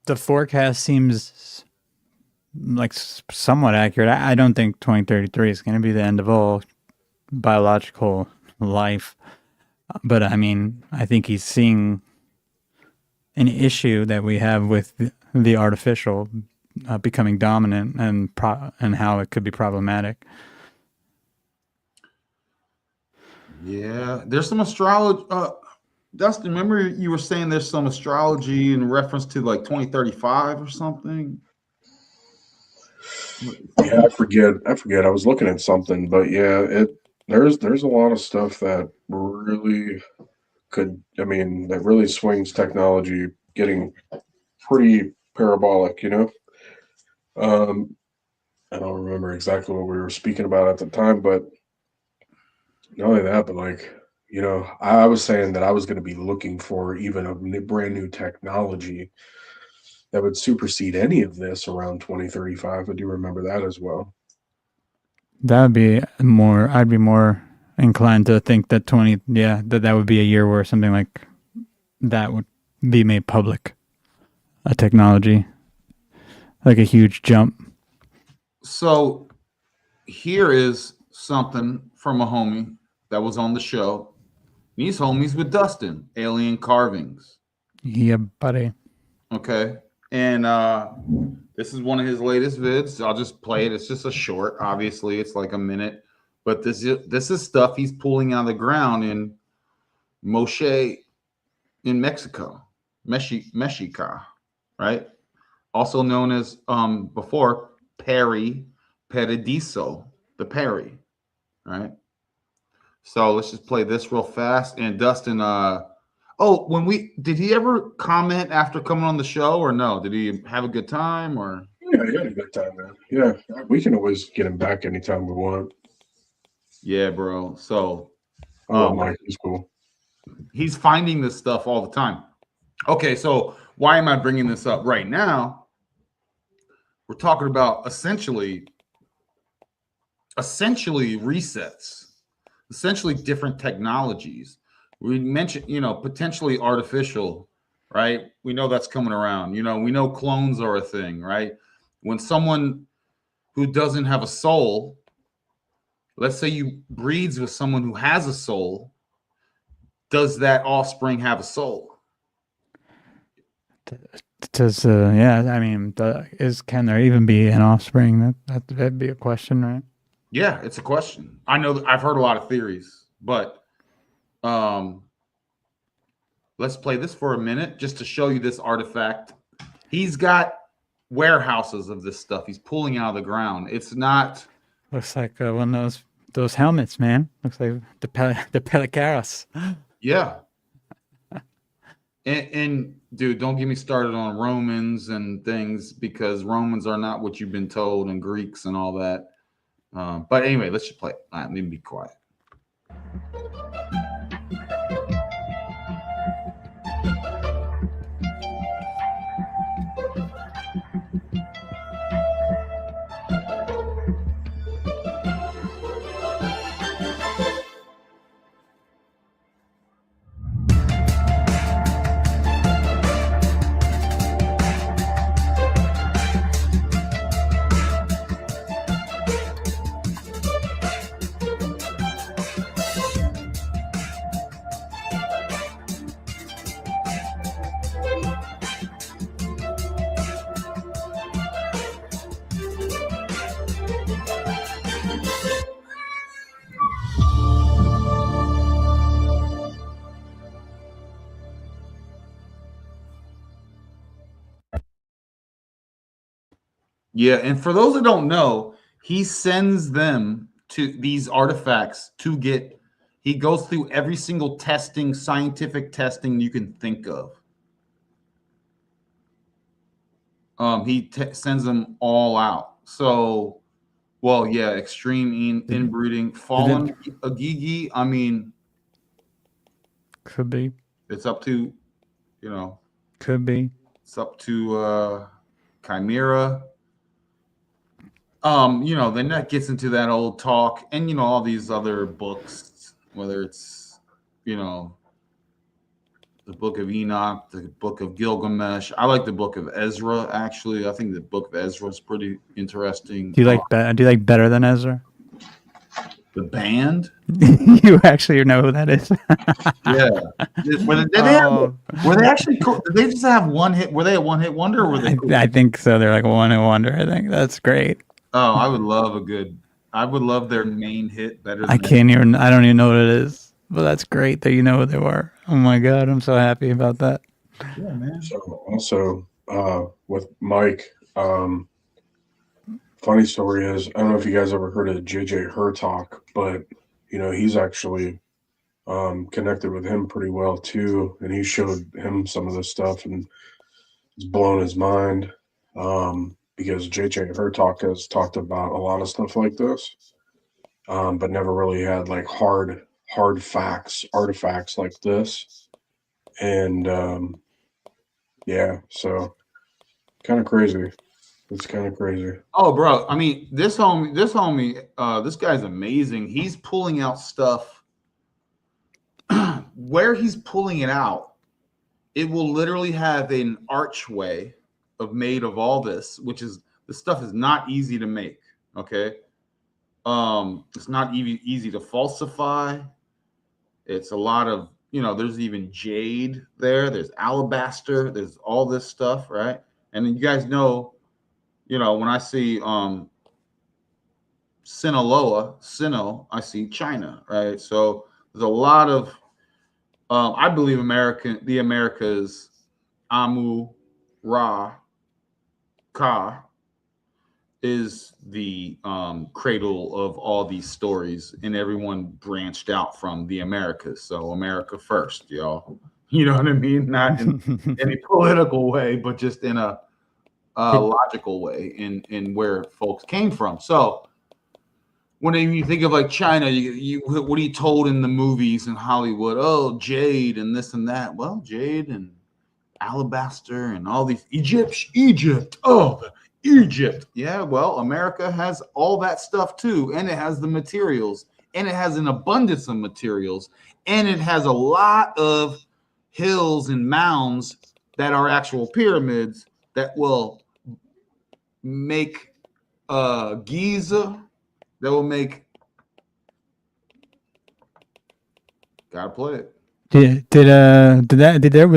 Speaker 3: the forecast seems like somewhat accurate. I don't think 2033 is going to be the end of all biological life, but I mean, I think he's seeing an issue that we have with the artificial becoming dominant and how it could be problematic.
Speaker 2: Yeah, there's some astrology. Dustin, remember you were saying there's some astrology in reference to like 2035 or something?
Speaker 4: Yeah, I forget. I was looking at something, but yeah, there's a lot of stuff that really that really swings technology getting pretty parabolic, I don't remember exactly what we were speaking about at the time, but not only that, but I was saying that I was going to be looking for even a brand new technology that would supersede any of this around 2035. I do remember that as well.
Speaker 3: That would be more, I'd be more inclined to think that that would be a year where something like that would be made public. A technology, like a huge jump.
Speaker 2: So here is something from a homie that was on the show. These homies with Dustin, Alien Carvings.
Speaker 3: Yeah, buddy.
Speaker 2: Okay. And this is one of his latest vids. I'll just play it. It's just a short. Obviously, it's like a minute. But this is stuff he's pulling out of the ground in Moshe in Mexico. Mexica, right? Also known as before Perry Paradiso, the Perry, right? So let's just play this real fast. And Dustin, did he ever comment after coming on the show or no? Did he have a good time or?
Speaker 4: Yeah, he had a good time, man. Yeah, we can always get him back anytime we want.
Speaker 2: Yeah, bro. So,
Speaker 4: Mike, he's cool.
Speaker 2: He's finding this stuff all the time. Okay, so why am I bringing this up right now? We're talking about essentially resets, essentially different technologies. We mentioned, potentially artificial, right? We know that's coming around. We know clones are a thing, right? When someone who doesn't have a soul, let's say you breeds with someone who has a soul, does that offspring have a soul?
Speaker 3: I mean, can there even be an offspring? That'd be a question, right?
Speaker 2: Yeah, it's a question. I know I've heard a lot of theories, but let's play this for a minute just to show you this artifact. He's got warehouses of this stuff. He's pulling out of the ground. It's not.
Speaker 3: Looks like one of those helmets, man. Looks like the Pelicaros.
Speaker 2: Yeah. And dude, don't get me started on Romans and things because Romans are not what you've been told and Greeks and all that. But anyway, let's just play it. All right, let me be quiet. Yeah, and for those that don't know, he sends them to these artifacts to get. He goes through every single testing, scientific testing you can think of. He sends them all out. So, well, yeah, extreme inbreeding, fallen agigi. I mean,
Speaker 3: Could be.
Speaker 2: it's up to,
Speaker 3: Could be.
Speaker 2: it's up to Chimera. Then that gets into that old talk, and all these other books, whether it's, the Book of Enoch, the Book of Gilgamesh. I like the Book of Ezra, actually. I think the Book of Ezra is pretty interesting.
Speaker 3: Do you like better than Ezra?
Speaker 2: The band?
Speaker 3: You actually know who that is?
Speaker 2: Yeah. Were they actually cool? Did they just have one hit? Were they a one hit wonder, or were they cool?
Speaker 3: I think so. They're like a one hit wonder. I think that's great.
Speaker 2: Oh, I would love their main hit better than
Speaker 3: I don't even know what it is, but that's great that you know what they were. Oh my God, I'm so happy about that.
Speaker 2: Yeah, man.
Speaker 4: So also with Mike, funny story is, I don't know if you guys ever heard of JJ Hertalk, but he's actually connected with him pretty well too, and he showed him some of this stuff, and it's blown his mind. Because JJ Hertalk has talked about a lot of stuff like this, but never really had like hard artifacts like this. And yeah, so kind of crazy. It's kind of crazy.
Speaker 2: Oh, bro. I mean, this homie, this guy's amazing. He's pulling out stuff. Where he's pulling it out, it will literally have an archway made of all this, which is, the stuff is not easy to make. Okay. It's not easy to falsify. It's a lot of, there's even jade there. There's alabaster. There's all this stuff. Right. And then you guys know, when I see, Sinaloa, I see China. Right. So there's a lot of, I believe the Americas, Amu Ra Ka is the cradle of all these stories, and everyone branched out from the Americas. So America first, y'all. You know what I mean? Not in any political way, but just in a logical way in where folks came from. So when you think of like China, you what are you told in the movies in Hollywood? Oh, jade and this and that. Well, jade and alabaster and all these Egypt. Oh, Egypt. Yeah, well, America has all that stuff too, and it has the materials, and it has an abundance of materials, and it has a lot of hills and mounds that are actual pyramids that will make Giza, that will make. Gotta play it.
Speaker 3: Was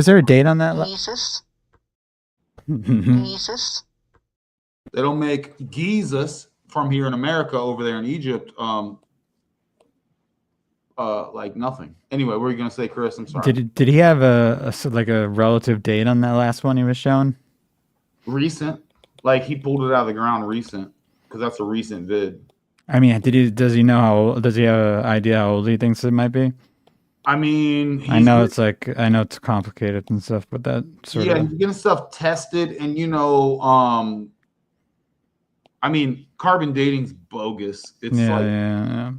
Speaker 3: there a date on that?
Speaker 7: Jesus.
Speaker 2: They don't make Gizas from here in America over there in Egypt, like nothing. Anyway, what were you gonna say, Chris? I'm sorry.
Speaker 3: Did he have a relative date on that last one he was showing?
Speaker 2: Recent, like he pulled it out of the ground recent, because that's a recent vid.
Speaker 3: I mean, does he know how old? Does he have an idea how old he thinks it might be?
Speaker 2: I mean,
Speaker 3: I know it's complicated and stuff, but that sort of.
Speaker 2: He's getting stuff tested, and I mean, carbon dating's bogus. It's
Speaker 3: yeah.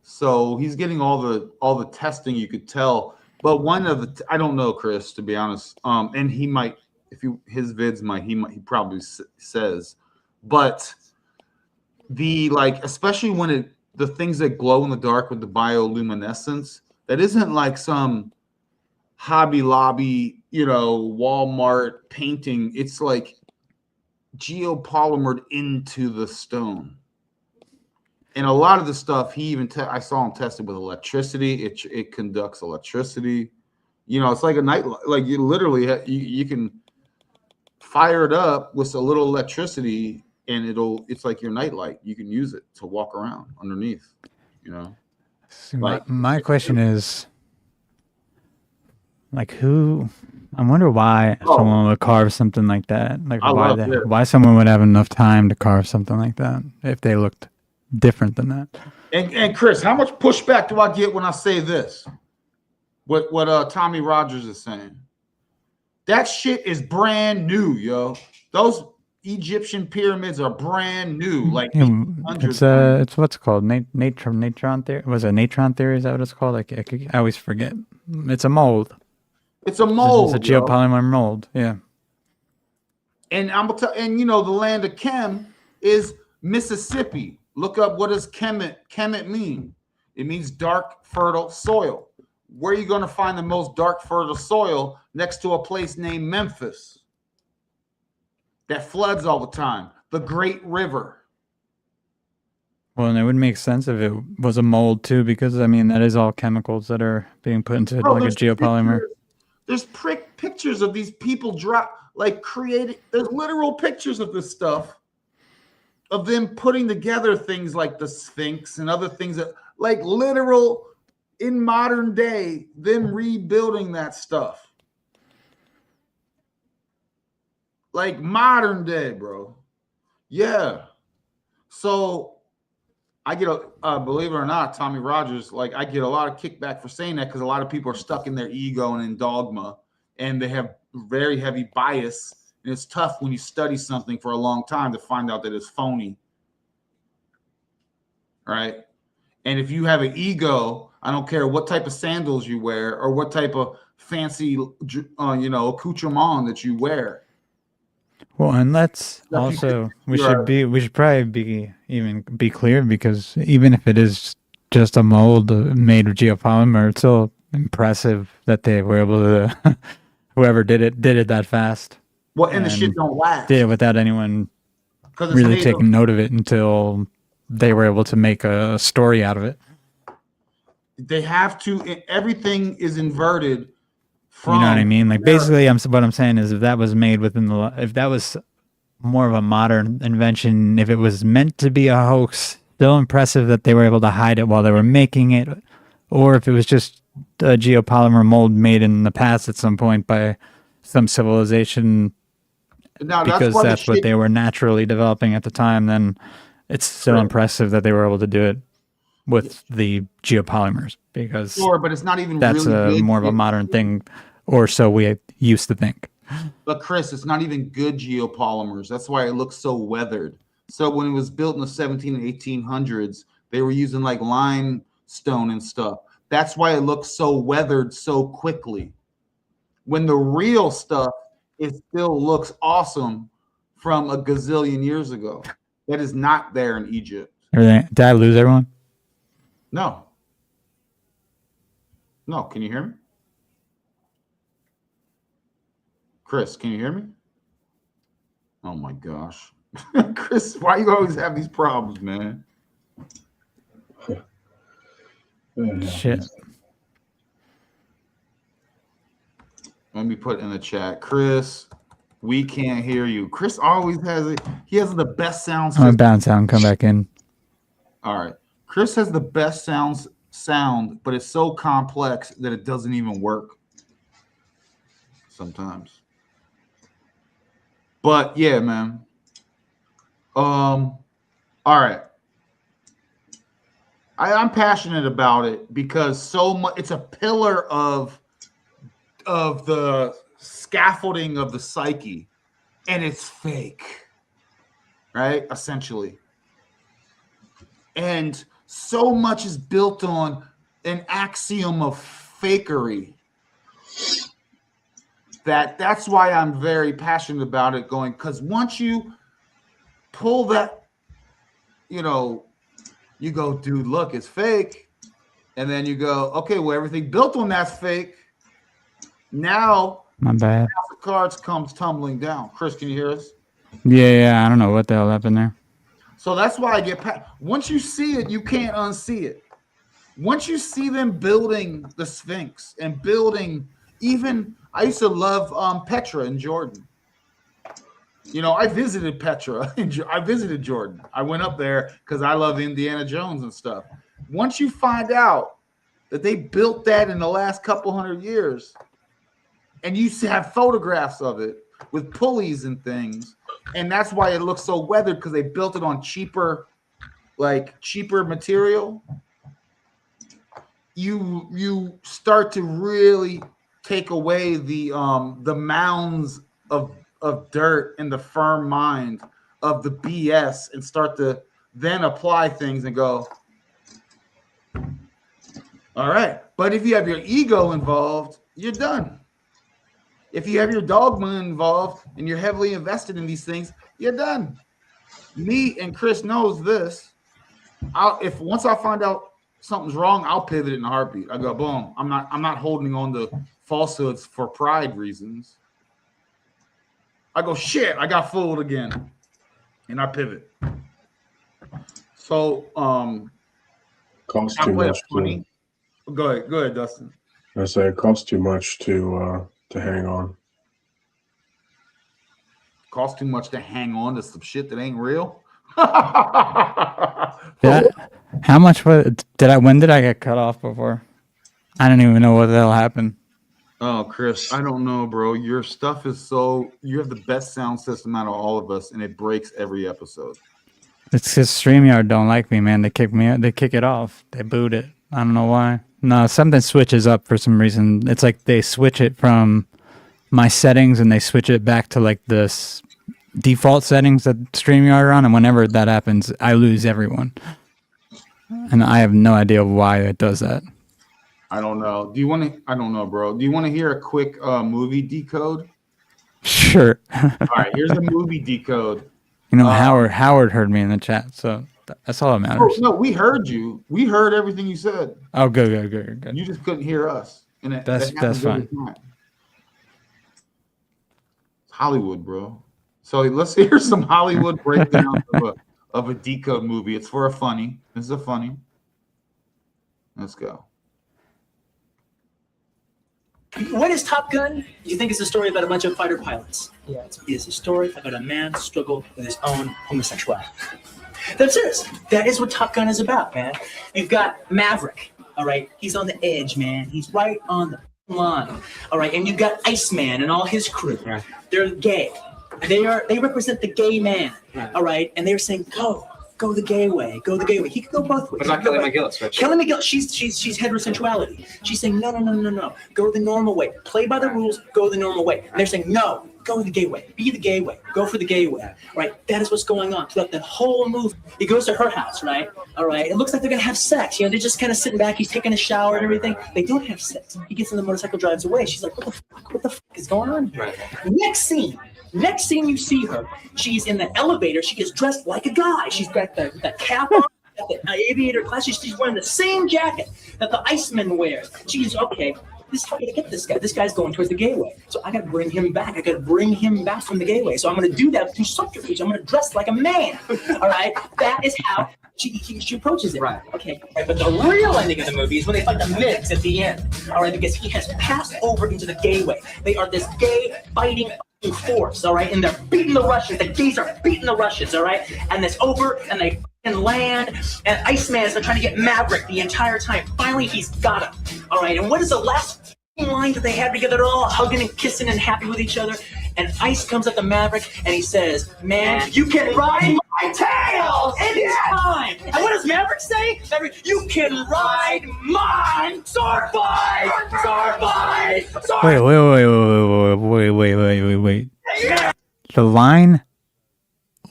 Speaker 2: So he's getting all the testing you could tell, but one of the I don't know, Chris, to be honest. And he might, his vids might, he probably says, but especially when the things that glow in the dark with the bioluminescence, that isn't like some Hobby Lobby, Walmart painting. It's like geopolymered into the stone. And a lot of the stuff I saw him tested with electricity. It conducts electricity. It's like a night, like you literally you can fire it up with a little electricity, and it's like your nightlight. You can use it to walk around underneath.
Speaker 3: So my question is, like, who I wonder why
Speaker 2: Oh.
Speaker 3: someone would carve something like that. Like
Speaker 2: I love this.
Speaker 3: why someone would have enough time to carve something like that if they looked different than that.
Speaker 2: And Chris, how much pushback do I get when I say this? What Tommy Rogers is saying? That shit is brand new, yo. Those Egyptian pyramids are brand new. Like
Speaker 3: it's what's called natron theory. Was it natron theory? Is that what it's called? Like I always forget. It's a mold.
Speaker 2: It's a mold.
Speaker 3: It's a geopolymer mold. Yeah.
Speaker 2: And I'm gonna tell, and you know the land of Chem is Mississippi. Look up what does Kemet mean? It means dark, fertile soil. Where are you going to find the most dark, fertile soil? Next to a place named Memphis that floods all the time. The Great River.
Speaker 3: Well, and it would make sense if it was a mold too, because I mean that is all chemicals that are being put into like a geopolymer.
Speaker 2: There's pictures of these people created. There's literal pictures of this stuff, of them putting together things like the Sphinx and other things that, like, literal in modern day, them rebuilding that stuff. Like modern day, bro. Yeah. So I get believe it or not, Tommy Rogers, like I get a lot of kickback for saying that because a lot of people are stuck in their ego and in dogma, and they have very heavy bias. And it's tough when you study something for a long time to find out that it's phony. Right? And if you have an ego, I don't care what type of sandals you wear or what type of fancy, accoutrement that you wear.
Speaker 3: Well, and let's also, we should probably be clear, because even if it is just a mold made of geopolymer, it's still impressive that they were able to, whoever did it that fast.
Speaker 2: Well, and the shit don't last.
Speaker 3: Did it without anyone really taking note of it until they were able to make a story out of it.
Speaker 2: They have to. Everything is inverted.
Speaker 3: You know what I mean? Like basically, what I'm saying is, if that was made if that was more of a modern invention, if it was meant to be a hoax, still impressive that they were able to hide it while they were making it, or if it was just a geopolymer mold made in the past at some point by some civilization, because that's what they were naturally developing at the time, then it's still impressive that they were able to do it with the geopolymers, because
Speaker 2: but it's not even
Speaker 3: that's
Speaker 2: really
Speaker 3: more of a modern thing, or so we used to think.
Speaker 2: But Chris, it's not even good geopolymers. That's why it looks so weathered. So when it was built in the 17 and 1800s, they were using like limestone and stuff. That's why it looks so weathered so quickly. When the real stuff, it still looks awesome from a gazillion years ago. That is not there in Egypt.
Speaker 3: Did I lose everyone?
Speaker 2: No. No, can you hear me? Chris, can you hear me? Oh my gosh. Chris, why you always have these problems, man?
Speaker 3: Shit.
Speaker 2: Let me put in the chat. Chris, we can't hear you. Chris always has it. He has the best sound system.
Speaker 3: I'm bounce out and come back in.
Speaker 2: All right. Chris has the best sound, but it's so complex that it doesn't even work sometimes. But yeah, man. All right. I'm passionate about it because so much. It's a pillar of the scaffolding of the psyche, and it's fake, right? Essentially. And so much is built on an axiom of fakery that's why I'm very passionate about it, going, because once you pull that, you go, dude, look, it's fake. And then you go, okay, well, everything built on that's fake. Now,
Speaker 3: my bad.
Speaker 2: The cards comes tumbling down. Chris, can you hear us?
Speaker 3: Yeah, I don't know what the hell happened there.
Speaker 2: So that's why I get once you see it, you can't unsee it. Once you see them building the Sphinx and building, even I used to love Petra in Jordan. I visited Petra. I visited Jordan. I went up there because I love Indiana Jones and stuff. Once you find out that they built that in the last couple hundred years, and you have photographs of it with pulleys and things, and that's why it looks so weathered, because they built it on cheaper material. You start to really take away the mounds of dirt in the firm mind of the BS, and start to then apply things and go, all right. But if you have your ego involved, you're done. If you have your dogma involved and you're heavily invested in these things, you're done. Me and Chris knows this. Once I find out something's wrong, I'll pivot in a heartbeat. I go, boom. I'm not holding on to falsehoods for pride reasons. I go, shit, I got fooled again. And I pivot. So
Speaker 4: Costs too much.
Speaker 2: Go ahead, Dustin.
Speaker 4: I say it costs too much to hang on.
Speaker 2: Costs too much to hang on to some shit that ain't real.
Speaker 3: How much when did I get cut off before? I don't even know what the hell happened.
Speaker 2: Oh, Chris, I don't know, bro. Your stuff is you have the best sound system out of all of us, and it breaks every episode.
Speaker 3: It's because StreamYard don't like me, man. They kick me out. They kick it off. They boot it. I don't know why. No, something switches up for some reason. It's like they switch it from my settings and they switch it back to like the default settings that StreamYard are on. And whenever that happens, I lose everyone. And I have no idea why it does that.
Speaker 2: I don't know. I don't know, bro. Do you want to hear a quick movie decode?
Speaker 3: Sure.
Speaker 2: All right, here's the movie decode.
Speaker 3: You know, Howard heard me in the chat, so that's all that matters.
Speaker 2: No, we heard you. We heard everything you said.
Speaker 3: Oh, good.
Speaker 2: You just couldn't hear us. And
Speaker 3: that's fine.
Speaker 2: It's Hollywood, bro. So let's hear some Hollywood breakdown of a decode movie. It's for a funny. This is a funny. Let's go.
Speaker 7: What is Top Gun? You think it's a story about a bunch of fighter pilots? Yeah, it's a story about a man's struggle with his own homosexuality. That's serious. That is what Top Gun is about, man. You've got Maverick, all right? He's on the edge, man. He's right on the line, all right? And you've got Iceman and all his crew. Right. They're gay. They represent the gay man, right. All right? And they're saying, go the gay way, go the gay way. He could go both ways.
Speaker 8: But not Kelly McGillis, right?
Speaker 7: Kelly McGillis, she's heterosexuality. She's saying, no. Go the normal way. Play by the rules, go the normal way. And they're saying, no, go the gay way. Be the gay way. Go for the gay way. Right? That is what's going on throughout the whole movie. He goes to her house, right? All right. It looks like they're going to have sex. You know, they're just kind of sitting back. He's taking a shower and everything. They don't have sex. He gets in the motorcycle, drives away. She's like, what the fuck is going on here? Right. Next scene you see her, she's in the elevator. She gets dressed like a guy. She's got the cap on, got the aviator glasses. She's wearing the same jacket that the Iceman wears. She's okay. This is how I gotta get this guy. This guy's going towards the gay way. So I gotta bring him back. I gotta bring him back from the gay way. So I'm gonna do that through subterfuge. I'm gonna dress like a man. All right. That is how she approaches it. Right. Okay. Right. But the real ending of the movie is when they fight the Migs at the end. All right. Because he has passed over into the gay way. They are this gay fighting force, all right, and they're beating the Russians. The gays are beating the Russians, all right, and it's over, and they land, and Iceman's been trying to get Maverick the entire time. Finally, he's got him, all right. And what is the last line that they had together? They're all hugging and kissing and happy with each other. And Ice comes up to Maverick, and he says, "Man, you can ride my tail anytime." And what does Maverick say? Maverick, "You can ride mine, sword fight, sword fight, sword."
Speaker 3: Wait.
Speaker 7: Yeah.
Speaker 3: The line?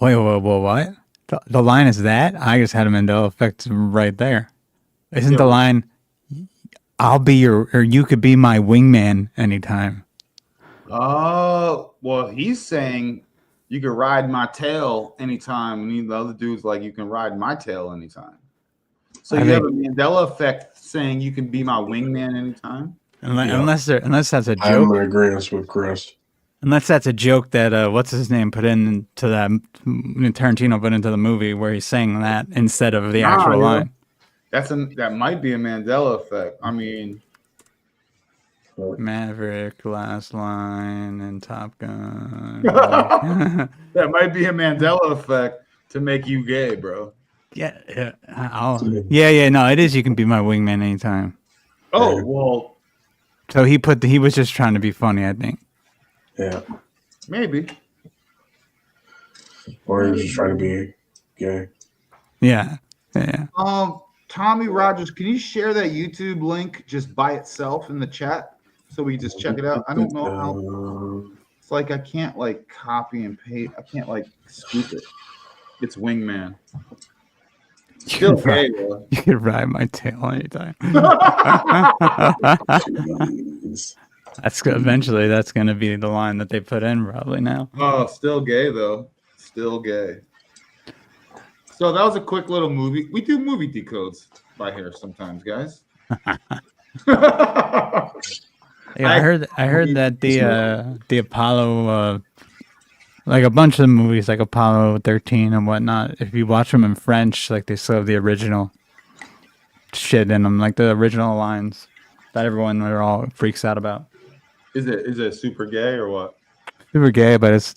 Speaker 3: Wait, what? The line is that? I just had a Mandela effect right there. Isn't the line, "I'll be you could be my wingman anytime"?
Speaker 2: Oh, well, he's saying you can ride my tail anytime. And the other dude's like, you can ride my tail anytime. So you have a Mandela effect saying you can be my wingman anytime?
Speaker 3: Unless that's a joke.
Speaker 4: I'm in agreement with Chris.
Speaker 3: Unless that's a joke that what's his name put into that Tarantino put into the movie where he's saying that instead of the actual line.
Speaker 2: That might be a Mandela effect. I mean,
Speaker 3: Maverick, last line, and Top Gun.
Speaker 2: that might be a Mandela effect to make you gay, bro.
Speaker 3: Yeah. No, it is. You can be my wingman anytime.
Speaker 2: Oh, well,
Speaker 3: So he was just trying to be funny, I think.
Speaker 4: Yeah.
Speaker 2: Maybe.
Speaker 4: Or he was just trying to be gay.
Speaker 3: Yeah.
Speaker 2: Tommy Rogers, can you share that YouTube link just by itself in the chat so we just check it out? I don't know how. It's like I can't like copy and paste. I can't like scoop it. It's Wingman. Still gay, bro.
Speaker 3: You could ride my tail anytime. Eventually that's gonna be the line that they put in probably now.
Speaker 2: Oh, still gay though. Still gay. So that was a quick little movie. We do movie decodes by here sometimes, guys.
Speaker 3: Yeah, I heard that the Apollo, like a bunch of movies like Apollo 13 and whatnot, if you watch them in French, like they still have the original shit in them, like the original lines that everyone all freaks out about.
Speaker 2: Is it super gay or what?
Speaker 3: Super gay, but it's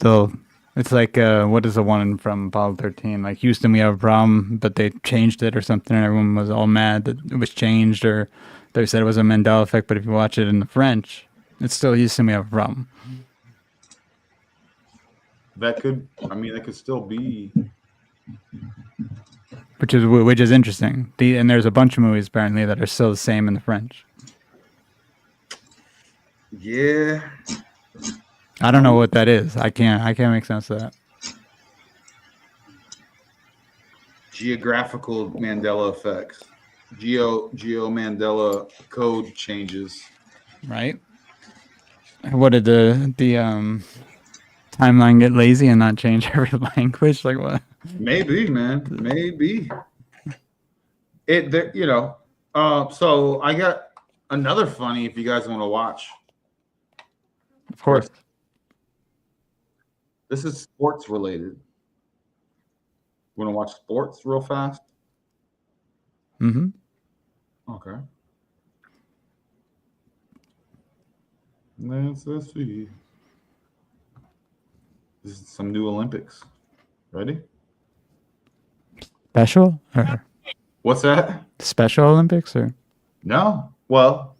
Speaker 3: like what is the one from Apollo 13? Like Houston, we have a problem, but they changed it or something, and everyone was all mad that it was changed, or they said it was a Mandela effect. But if you watch it in the French, it's still Houston, we have a problem.
Speaker 2: That could still be.
Speaker 3: Which is interesting. And there's a bunch of movies apparently that are still the same in the French.
Speaker 2: Yeah.
Speaker 3: I don't know what that is. I can't make sense of that.
Speaker 2: Geographical Mandela effects. Geo Mandela code changes.
Speaker 3: Right? What did the timeline get lazy and not change every language? Like what?
Speaker 2: Maybe, man. Maybe. So I got another funny if you guys want to watch.
Speaker 3: Of course.
Speaker 2: This is sports related. Want to watch sports real fast?
Speaker 3: Mm-hmm.
Speaker 2: Okay. Let's see. This is some new Olympics. Ready?
Speaker 3: Special? Or
Speaker 2: What's that?
Speaker 3: Special Olympics or?
Speaker 2: No. Well,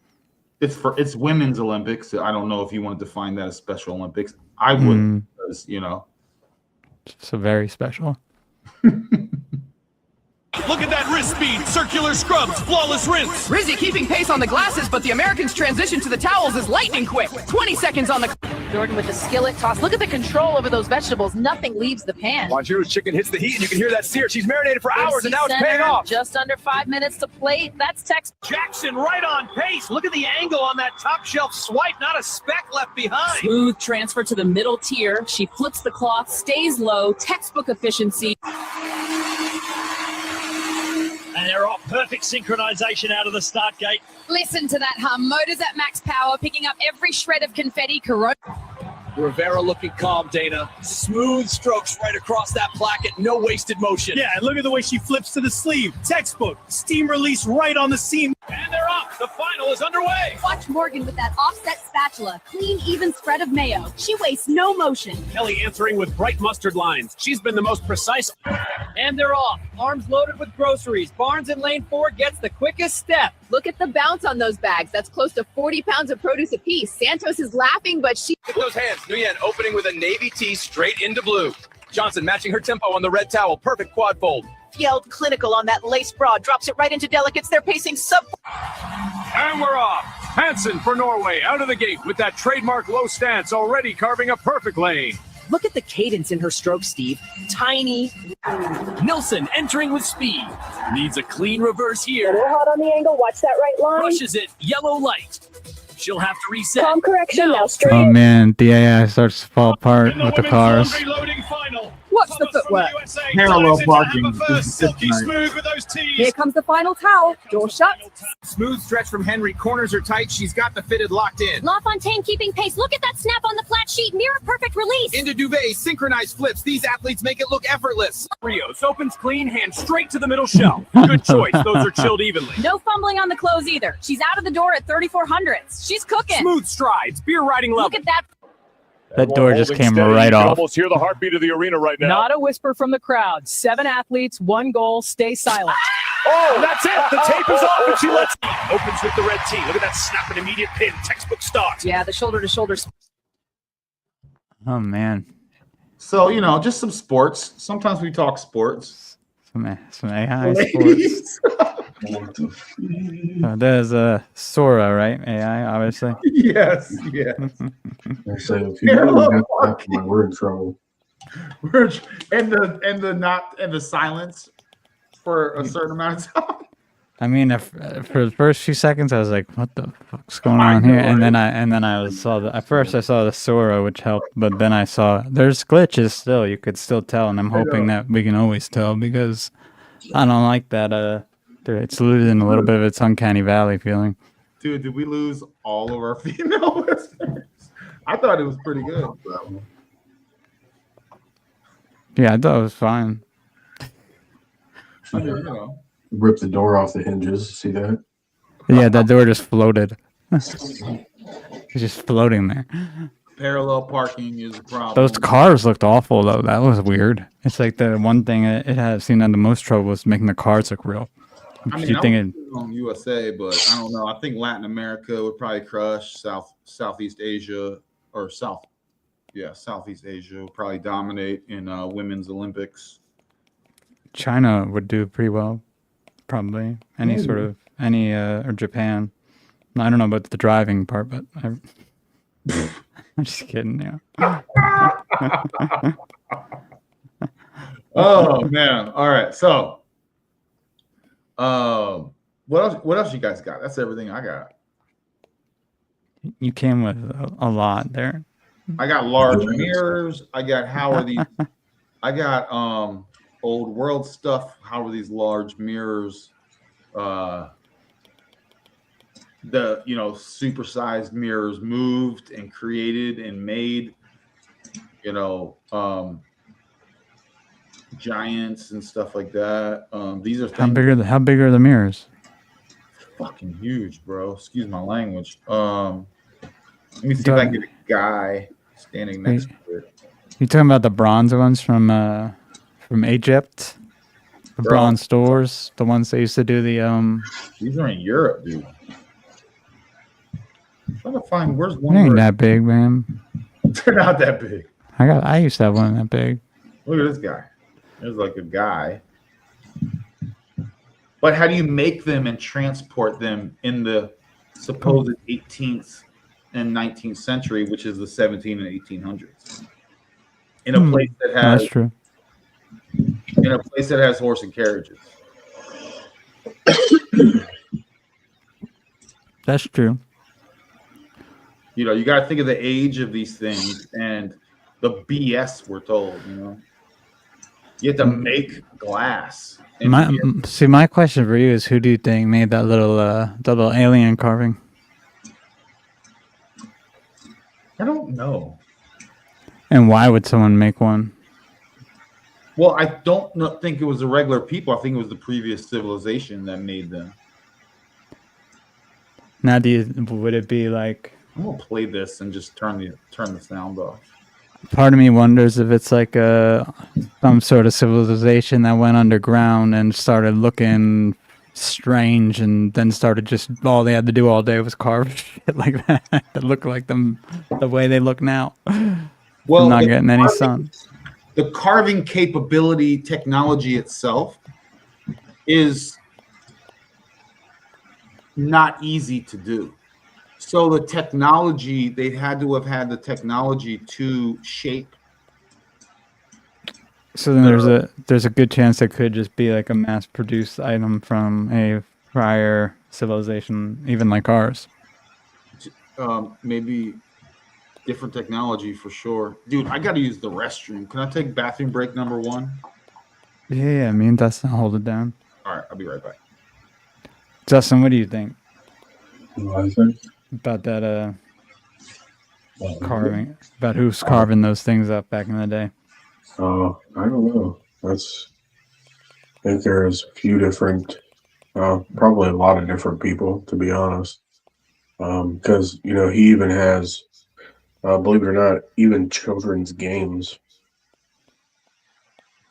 Speaker 2: it's women's Olympics. I don't know if you want to define that as Special Olympics. I would, because
Speaker 3: So very special.
Speaker 8: Look at that wrist speed, circular scrubs, flawless rinse.
Speaker 9: Rizzy keeping pace on the glasses, but the Americans' transition to the towels is lightning quick. 20 seconds on the...
Speaker 10: Jordan with the skillet toss. Look at the control over those vegetables. Nothing leaves the pan.
Speaker 8: Wanjiru's chicken hits the heat and you can hear that sear. She's marinated for hours and now it's paying off.
Speaker 10: Just under 5 minutes to plate. That's text.
Speaker 8: Jackson right on pace. Look at the angle on that top shelf swipe. Not a speck left behind.
Speaker 10: Smooth transfer to the middle tier. She flips the cloth, stays low, textbook efficiency.
Speaker 8: And they're off. Perfect synchronization out of the start gate.
Speaker 9: Listen to that hum. Motors at max power, picking up every shred of confetti.
Speaker 8: Rivera looking calm, Dana. Smooth strokes right across that placket. No wasted motion. Yeah, and look at the way she flips to the sleeve. Textbook. Steam release right on the seam. And they're up. The final is underway.
Speaker 9: Watch Morgan with that offset spatula. Clean, even spread of mayo. She wastes no motion.
Speaker 8: Kelly answering with bright mustard lines. She's been the most precise. And they're off. Arms loaded with groceries. Barnes in lane 4 gets the quickest step.
Speaker 9: Look at the bounce on those bags. That's close to 40 pounds of produce apiece. Santos is laughing, but she...
Speaker 8: Look at those hands. Nguyen opening with a navy tee straight into blue. Johnson matching her tempo on the red towel. Perfect quad fold.
Speaker 10: Yelled clinical on that lace bra. Drops it right into delicates. They're pacing sub...
Speaker 8: And we're off. Hansen for Norway out of the gate with that trademark low stance, already carving a perfect lane.
Speaker 10: Look at the cadence in her stroke, Steve. Tiny.
Speaker 8: Nilsson entering with speed. Needs a clean reverse here.
Speaker 11: They're hot on the angle. Watch that right line.
Speaker 8: Brushes it. Yellow light. She'll have to reset.
Speaker 11: Calm correction. Now straight.
Speaker 3: Oh man, the AI starts to fall apart with the cars.
Speaker 10: What's the footwork?
Speaker 2: Parallel parking.
Speaker 8: Silky smooth with those tees.
Speaker 10: Here comes the final towel. Door shut.
Speaker 8: Smooth stretch from Henry. Corners are tight. She's got the fitted locked in.
Speaker 9: LaFontaine keeping pace. Look at that snap on the flat sheet. Mirror perfect release.
Speaker 8: Into Duvet. Synchronized flips. These athletes make it look effortless. Rios opens clean. Hand straight to the middle shelf. Good choice. Those are chilled evenly.
Speaker 10: No fumbling on the close either. She's out of the door at 3400ths. She's cooking.
Speaker 8: Smooth strides. Beer riding level.
Speaker 10: Look at that.
Speaker 3: That door just came right off.
Speaker 8: Almost hear the heartbeat of the arena right now.
Speaker 10: Not a whisper from the crowd. 7 athletes, 1 goal. Stay silent.
Speaker 8: Oh, and that's it. The tape is off, and she lets opens with the red tee. Look at that snap and immediate pin. Textbook start.
Speaker 10: Yeah, the shoulder to shoulder.
Speaker 3: Oh man.
Speaker 2: So, you know, just some sports. Sometimes we talk sports.
Speaker 3: Some AI sports. There's Sora, right? AI, obviously.
Speaker 2: Yes, yes.
Speaker 4: They say if you really have to, we're in trouble.
Speaker 2: And the silence for a certain amount of time.
Speaker 3: I mean, for the first few seconds, I was like, "What the fuck's going on here?" And then I saw at first I saw the Sora, which helped, but then I saw there's glitches still. You could still tell, and I'm hoping that we can always tell because I don't like that. It's losing a little bit of its uncanny valley feeling.
Speaker 2: Dude, did we lose all of our female listeners? I thought it was pretty good.
Speaker 3: Yeah, I thought it was fine.
Speaker 2: I mean, you know.
Speaker 4: Rip the door off the hinges. See that?
Speaker 3: Yeah, that door just floated. It's just floating there.
Speaker 2: Parallel parking is a problem.
Speaker 3: Those cars looked awful though. That was weird. It's like the one thing it has seen the most trouble was making the cars look real.
Speaker 2: I mean, I was on USA, but I don't know. I think Latin America would probably crush. Southeast Asia or Southeast Asia would probably dominate in women's Olympics.
Speaker 3: China would do pretty well. Probably or Japan. I don't know about the driving part, but I'm just kidding. Yeah.
Speaker 2: Oh man! All right. So, what else you guys got? That's everything I got.
Speaker 3: You came with a lot there.
Speaker 2: I got large mirrors. I got how are these? I got old world stuff. How are these large mirrors? The supersized mirrors moved and created and made. Giants and stuff like that. These are things.
Speaker 3: How big are the mirrors?
Speaker 2: Fucking huge, bro. Excuse my language. Let me see if I can get a guy standing next to it.
Speaker 3: You talking about the bronze ones from Egypt? The bronze doors, the ones they used to do the
Speaker 2: These are in Europe, dude. I'm trying to find where's one.
Speaker 3: They ain't that big, man.
Speaker 2: They're not that big.
Speaker 3: I used to have one that big.
Speaker 2: Look at this guy. There's like a guy. But how do you make them and transport them in the supposed 18th and 19th century, which is the 17 and 1800s? In a place that has
Speaker 3: that's true.
Speaker 2: In a place that has horse and carriages.
Speaker 3: That's true.
Speaker 2: You got to think of the age of these things and the BS we're told. You have to make glass.
Speaker 3: My question for you is, who do you think made that little alien carving?
Speaker 2: I don't know.
Speaker 3: And why would someone make one?
Speaker 2: Well, I don't think it was the regular people. I think it was the previous civilization that made them.
Speaker 3: Now, would it be like?
Speaker 2: I'm gonna play this and just turn the sound off.
Speaker 3: Part of me wonders if it's like some sort of civilization that went underground and started looking strange, and then started just all they had to do all day was carve shit like that that look like them the way they look now. Well, not getting any sun.
Speaker 2: The carving capability technology itself is not easy to do. So the technology, they had to have had the technology to shape.
Speaker 3: So then there's a good chance it could just be like a mass-produced item from a prior civilization, even like ours.
Speaker 2: Maybe different technology for sure. Dude, I got to use the restroom. Can I take bathroom break number 1?
Speaker 3: Yeah, me and Dustin hold it down.
Speaker 2: All right, I'll be right back.
Speaker 3: Dustin, what do you think?
Speaker 4: What do I think?
Speaker 3: About that carving, about who's carving those things up back in the day.
Speaker 4: I don't know. I think there's a few different, probably a lot of different people, to be honest. Because, he even has, believe it or not, even children's games,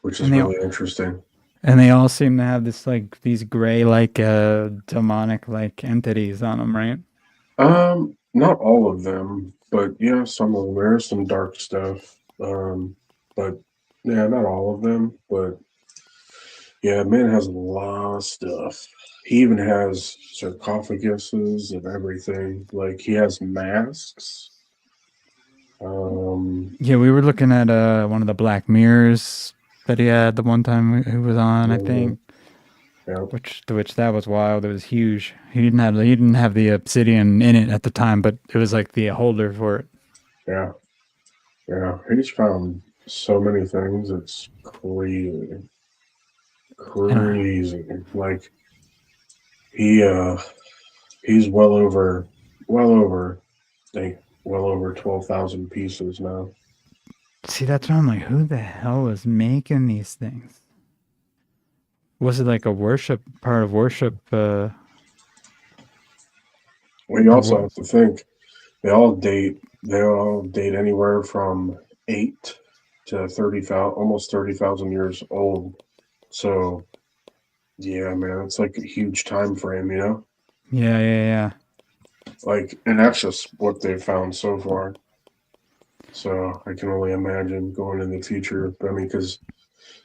Speaker 4: which is really interesting.
Speaker 3: And they all seem to have this like these gray like demonic like entities on them, right?
Speaker 4: Not all of them, but yeah, some of them. There's some dark stuff. But yeah, not all of them. But yeah, man has a lot of stuff. He even has sarcophaguses and everything. Like he has masks.
Speaker 3: Yeah, we were looking at one of the Black Mirrors that he had the one time he was on, I think.
Speaker 4: Yeah.
Speaker 3: Which that was wild. It was huge. He didn't have the obsidian in it at the time, but it was like the holder for it.
Speaker 4: Yeah. Yeah. He's found so many things. It's crazy. Crazy. Like he's well over 12,000 pieces now.
Speaker 3: See, that's why I'm like, who the hell was making these things? Was it like a part of worship?
Speaker 4: Well, you also have to think they all date anywhere from 8 to 30,000, almost 30,000 years old. So, yeah, man, it's like a huge time frame, you know?
Speaker 3: Yeah.
Speaker 4: Like, and that's just what they've found so far. So I can only imagine going in the future. I mean, because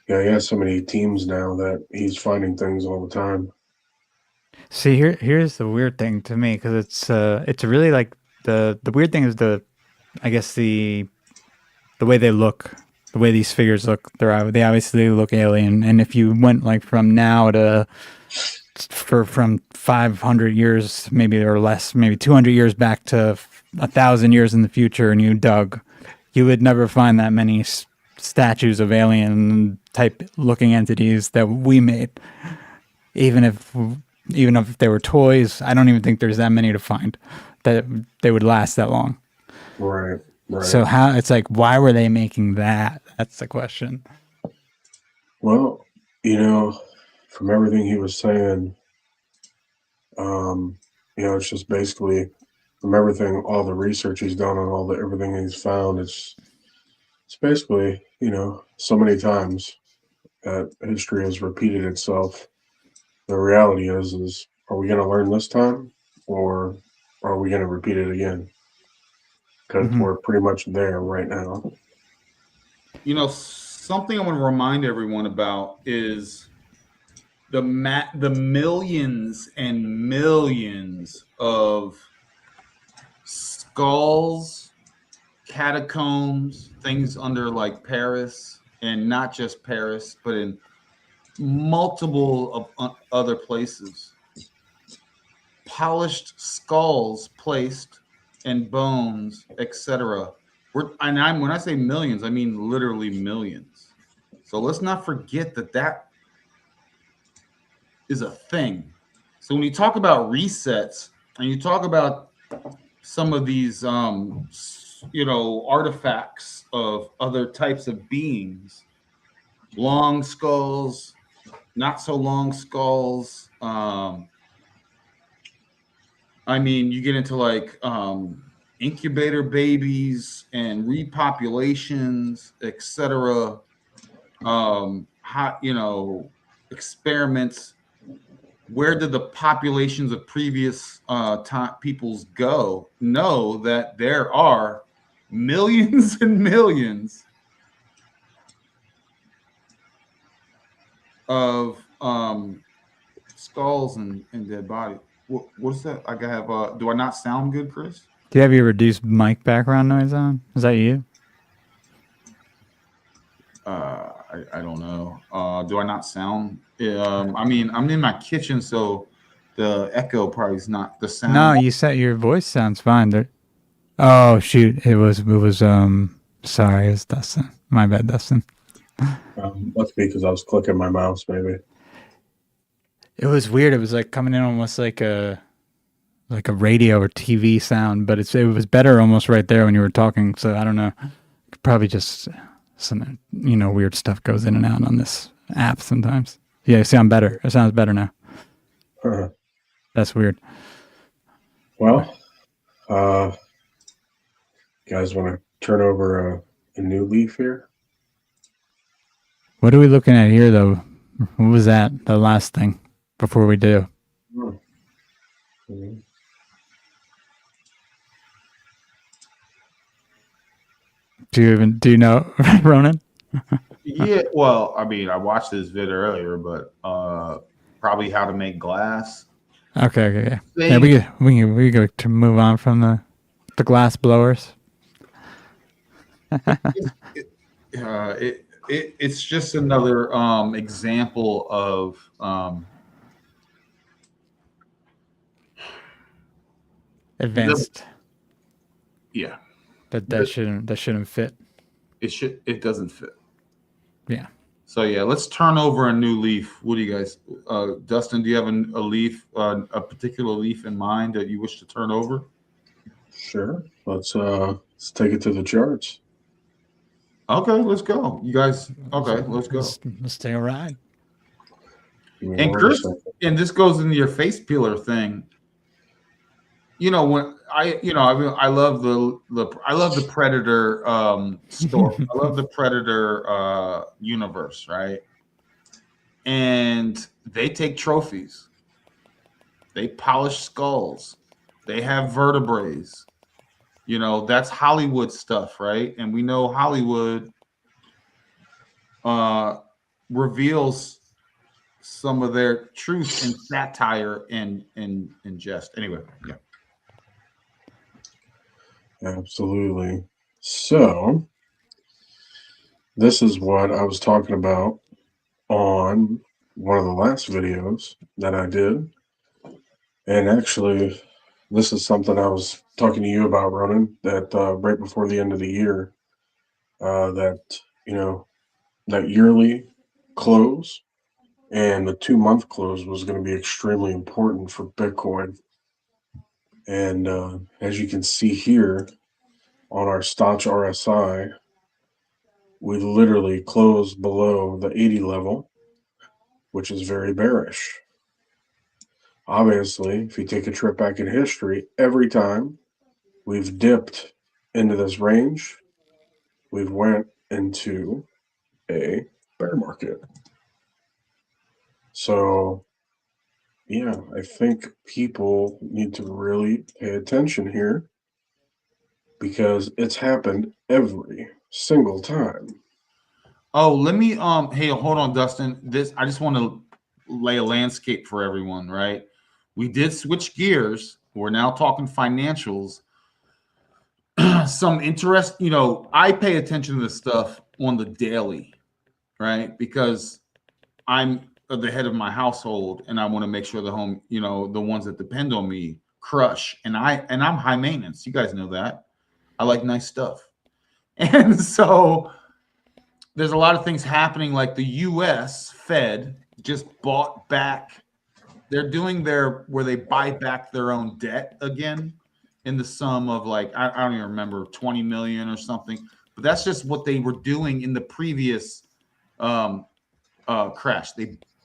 Speaker 4: he has so many teams now that he's finding things all the time.
Speaker 3: See, here's the weird thing to me, because it's really like the weird thing is I guess the way they look, the way these figures look. They obviously look alien, and if you went like from now to from 500 years maybe or less, maybe 200 years back to 1,000 years in the future, and you dug, you would never find that many statues of alien type looking entities that we made. Even if they were toys, I don't even think there's that many to find that they would last that long.
Speaker 4: Right.
Speaker 3: So it's like, why were they making that? That's the question.
Speaker 4: Well, from everything he was saying, it's just basically from everything, all the research he's done and everything he's found, it's basically, so many times that history has repeated itself. The reality is are we going to learn this time, or are we going to repeat it again? Because we're pretty much there right now.
Speaker 2: Something I want to remind everyone about is the millions and millions of skulls, catacombs, things under like Paris, and not just Paris, but in multiple of other places. Polished skulls placed and bones, etc. When I say millions, I mean literally millions. So let's not forget that is a thing. So when you talk about resets and you talk about some of these artifacts of other types of beings, long skulls, not so long skulls, you get into like incubator babies and repopulations, etc. Experiments. Where did the populations of previous peoples go? Know that there are millions and millions of skulls and dead bodies. What's that? I have. Do I not sound good, Chris?
Speaker 3: Do you have your reduced mic background noise on? Is that you?
Speaker 2: I don't know. Do I not sound? I'm in my kitchen, so the echo probably is not the sound.
Speaker 3: No, you said your voice sounds fine. Oh shoot! It was. Sorry, it was Dustin. My bad, Dustin.
Speaker 4: Must be because I was clicking my mouse, maybe.
Speaker 3: It was weird. It was like coming in almost like a radio or TV sound, but it was better almost right there when you were talking. So I don't know. Probably just some weird stuff goes in and out on this app sometimes. Yeah, you sound better. It sounds better now. That's weird.
Speaker 4: Well, you guys want to turn over a new leaf here?
Speaker 3: What are we looking at here, though? What was that? The last thing before we do.
Speaker 4: Mhm.
Speaker 3: Do you know Ronin?
Speaker 2: Yeah, well, I mean, I watched this vid earlier, but probably how to make glass.
Speaker 3: Okay. Yeah, we go to move on from the glass blowers.
Speaker 2: It's just another example of
Speaker 3: Advanced.
Speaker 2: Yeah.
Speaker 3: That shouldn't fit.
Speaker 2: It doesn't fit.
Speaker 3: Yeah.
Speaker 2: So yeah, let's turn over a new leaf. What do you guys, Dustin? Do you have a leaf, a particular leaf in mind that you wish to turn over?
Speaker 4: Sure. Let's take it to the charts.
Speaker 2: Okay, let's go. You guys. Okay, let's go.
Speaker 3: Let's take a ride.
Speaker 2: And Chris, and this goes into your face peeler thing. You know, when I love the Predator story. I love the Predator universe, right? And they take trophies. They polish skulls. They have vertebrae. You know, that's Hollywood stuff, right? And we know Hollywood reveals some of their truth in satire and jest. Anyway, yeah.
Speaker 4: Absolutely. So this is what I was talking about on one of the last videos that I did. And actually, this is something I was talking to you about, Ronin, that right before the end of the year, that, you know, that yearly close and the 2-month close was going to be extremely important for Bitcoin. And as you can see here on our Stotch RSI, we literally closed below the 80 level, which is very bearish. Obviously, if you take a trip back in history, every time we've dipped into this range, we've went into a bear market. So, yeah, I think people need to really pay attention here because it's happened every single time.
Speaker 2: Oh, let me hey, hold on, Dustin. I just want to lay a landscape for everyone, right? We did switch gears. We're now talking financials. Some interest, you know, I pay attention to this stuff on the daily, right? Because I'm the head of my household and I want to make sure the home, you know, the ones that depend on me crush. And I'm high maintenance. You guys know that. I like nice stuff. And so there's a lot of things happening, like the US Fed just bought back. They're doing where they buy back their own debt again in the sum of like, I don't even remember, 20 million or something. But that's just what they were doing in the previous crash.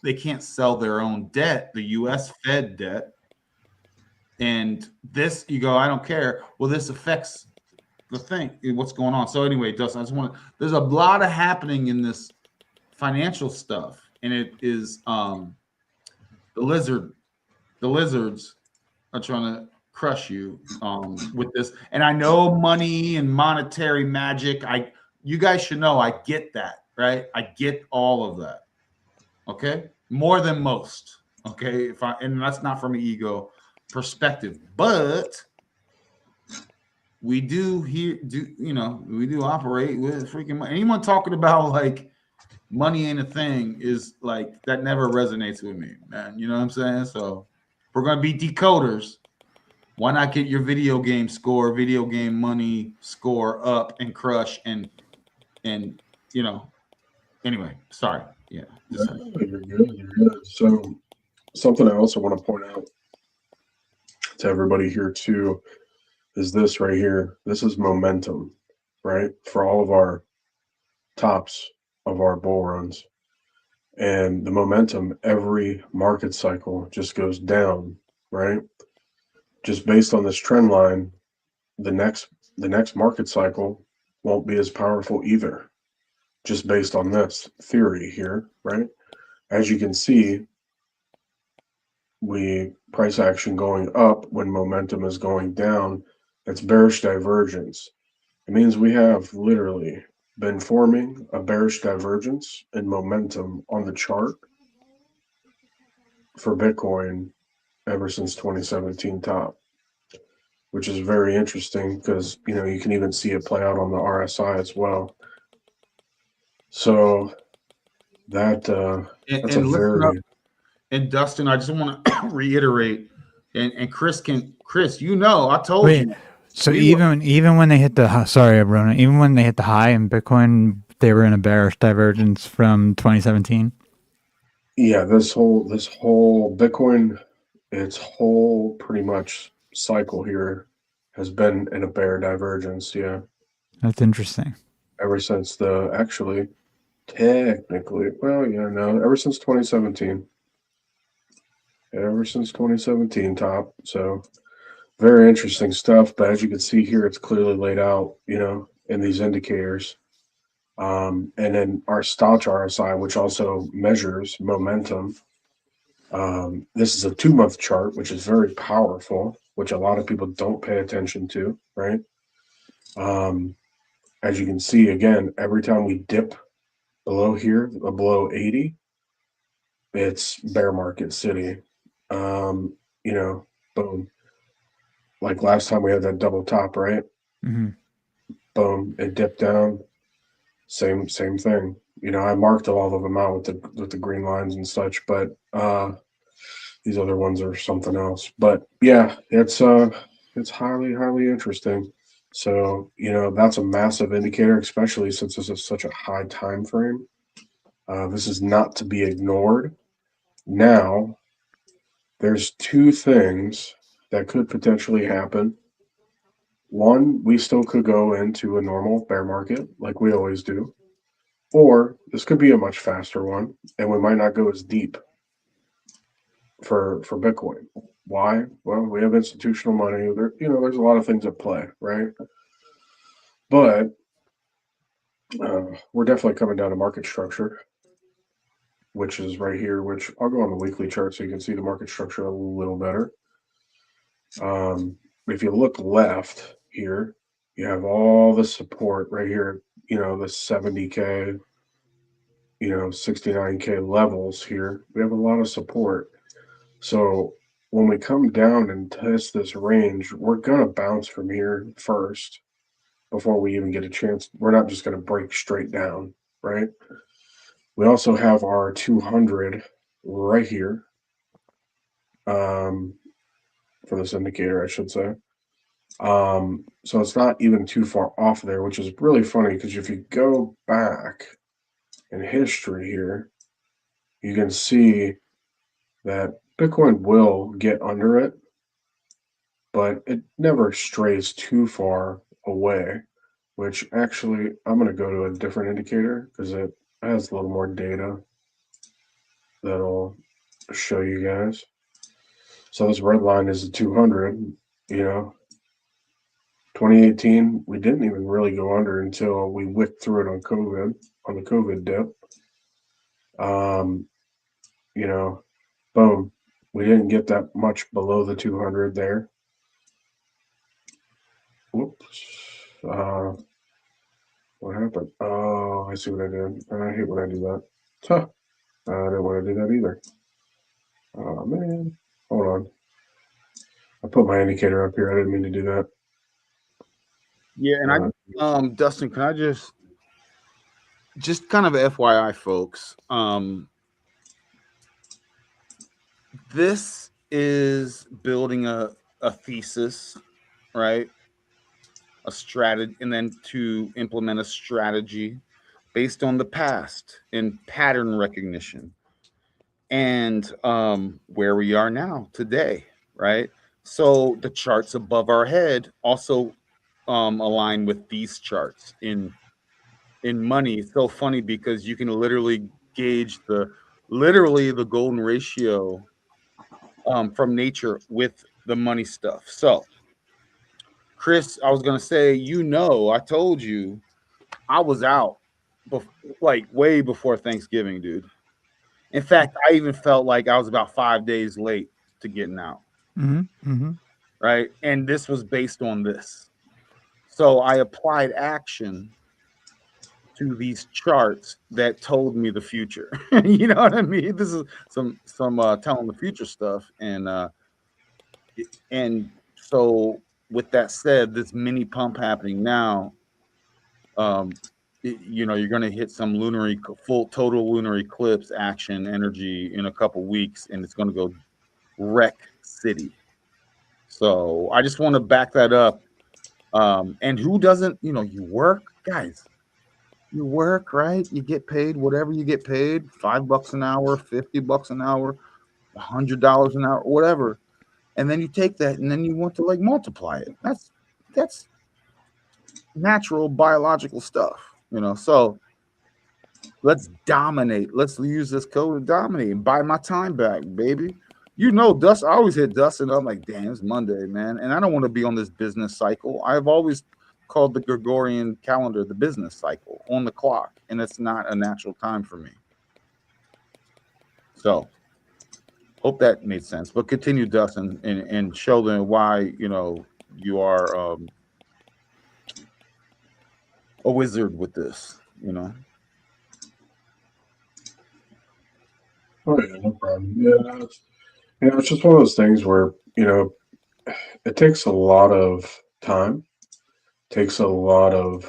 Speaker 2: They can't sell their own debt, the US Fed debt. And this, you go, I don't care. Well, this affects the thing, what's going on. So anyway, Dustin, there's a lot of happening in this financial stuff. And it is the lizards are trying to crush you with this. And I know money and monetary magic. You guys should know I get that, right? I get all of that. Okay, more than most. Okay, and that's not from an ego perspective, but we do we do operate with freaking money. Anyone talking about like money ain't a thing is like, that never resonates with me, man. You know what I'm saying? So if we're gonna be decoders, why not get your video game score, video game money score up and crush and you know. Anyway, sorry. Yeah.
Speaker 4: You're good. So something I also want to point out to everybody here too is this right here. This is momentum, right? For all of our tops of our bull runs. And the momentum every market cycle just goes down, right? Just based on this trend line, the next market cycle won't be as powerful either. Just based on this theory here, right? as you can see, we price action going up when momentum is going down. That's bearish divergence. It means we have literally been forming a bearish divergence in momentum on the chart for Bitcoin ever since 2017 top, which is very interesting because, you know, you can even see it play out on the RSI as well. So that's a very...
Speaker 2: And Dustin, I just want to reiterate, and Chris, you know, I told you.
Speaker 3: So even when they hit the Ronin, even when they hit the high in Bitcoin, they were in a bearish divergence from 2017.
Speaker 4: Yeah, this whole Bitcoin, its whole pretty much cycle here has been in a bear divergence. Yeah,
Speaker 3: that's interesting.
Speaker 4: Ever since ever since 2017. Ever since 2017 top. So very interesting stuff. But as you can see here, it's clearly laid out, you know, in these indicators. And then our Stotch RSI, which also measures momentum. This is a 2-month chart, which is very powerful, which a lot of people don't pay attention to, right? As you can see, again, every time we dip below here, below 80, it's bear market city. You know, boom. Like last time we had that double top, right?
Speaker 3: Mm-hmm.
Speaker 4: Boom, it dipped down. Same thing. You know, I marked all of them out with the green lines and such, but these other ones are something else. But yeah, it's highly, highly interesting. So, you know, that's a massive indicator, especially since this is such a high time frame. This is not to be ignored. Now, there's 2 things that could potentially happen. One, we still could go into a normal bear market like we always do. Or this could be a much faster one, and we might not go as deep for Bitcoin. Why? Well, we have institutional money. There's a lot of things at play, right? But we're definitely coming down to market structure, which is right here, which I'll go on the weekly chart so you can see the market structure a little better. If you look left here, you have all the support right here, you know, the 70K, you know, 69K levels here. We have a lot of support. So when we come down and test this range, we're going to bounce from here first before we even get a chance. We're not just going to break straight down, right? We also have our 200 right here for this indicator, I should say. So it's not even too far off there, which is really funny because if you go back in history here, you can see that Bitcoin will get under it, but it never strays too far away, which actually I'm going to go to a different indicator because it has a little more data that'll show you guys. So this red line is the 200, you know. 2018, we didn't even really go under until we wicked through it on the COVID dip. You know, boom. We didn't get that much below the 200 there. Whoops. What happened? Oh, I see what I did. I hate when I do that. Huh. I didn't want to do that either. Oh, man. Hold on. I put my indicator up here. I didn't mean to do that.
Speaker 2: Yeah, and Dustin, can I just kind of FYI, folks, this is building a thesis, right? A strategy, and then to implement a strategy based on the past in pattern recognition and where we are now today, right? So the charts above our head also align with these charts in money. It's so funny because you can literally gauge the golden ratio from nature with the money stuff. So Chris, I was gonna say, you know, I told you I was out like way before Thanksgiving, dude. In fact, I even felt like I was about 5 days late to getting out. Right. And this was based on this. So I applied action to these charts that told me the future. You know what I mean? This is some telling the future stuff. And so with that said, this mini pump happening now, you know, you're going to hit some full total lunar eclipse action energy in a couple weeks, and it's going to go wreck city. So I just want to back that up. And who doesn't, you know, you work, guys, you work, right? You get paid whatever you get paid, $5 an hour, $50 an hour, $100 an hour, whatever. And then you take that and then you want to like multiply it. That's natural biological stuff, you know. So let's dominate. Let's use this code to dominate and buy my time back, baby. You know, I always hit Dustin. I'm like, damn, it's Monday, man. And I don't want to be on this business cycle. I've always called the Gregorian calendar the business cycle on the clock, and it's not a natural time for me. So hope that made sense. But continue, Dustin, and show them why, you know, you are a wizard with this, you know.
Speaker 4: Oh yeah, no problem. Yeah, it's just one of those things where, you know, it takes a lot of time. Takes a lot of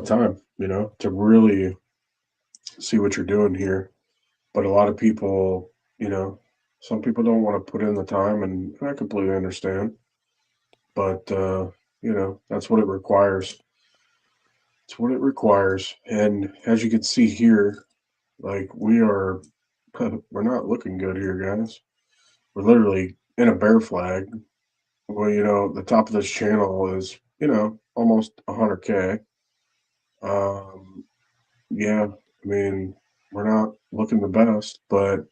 Speaker 4: time, you know, to really see what you're doing here. But a lot of people, you know, some people don't want to put in the time, and I completely understand. But you know, that's what it requires. It's what it requires. And as you can see here, like we're not looking good here, guys. We're literally in a bear flag. Well, you know, the top of this channel is, you know, almost 100K. Yeah, I mean, we're not looking the best, but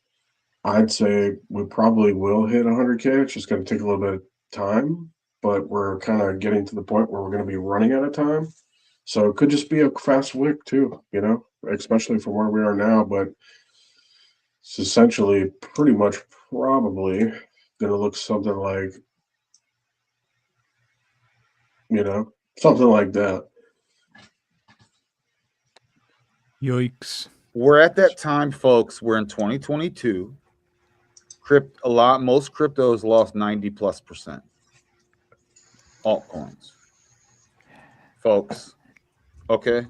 Speaker 4: I'd say we probably will hit 100K. It's just going to take a little bit of time, but we're kind of getting to the point where we're going to be running out of time. So it could just be a fast wick too, you know, especially from where we are now. But it's essentially pretty much probably going to look something like, you know, something like that.
Speaker 3: Yikes.
Speaker 2: We're at that time, folks. We're in 2022. Most cryptos lost 90+%. Altcoins, folks. Okay.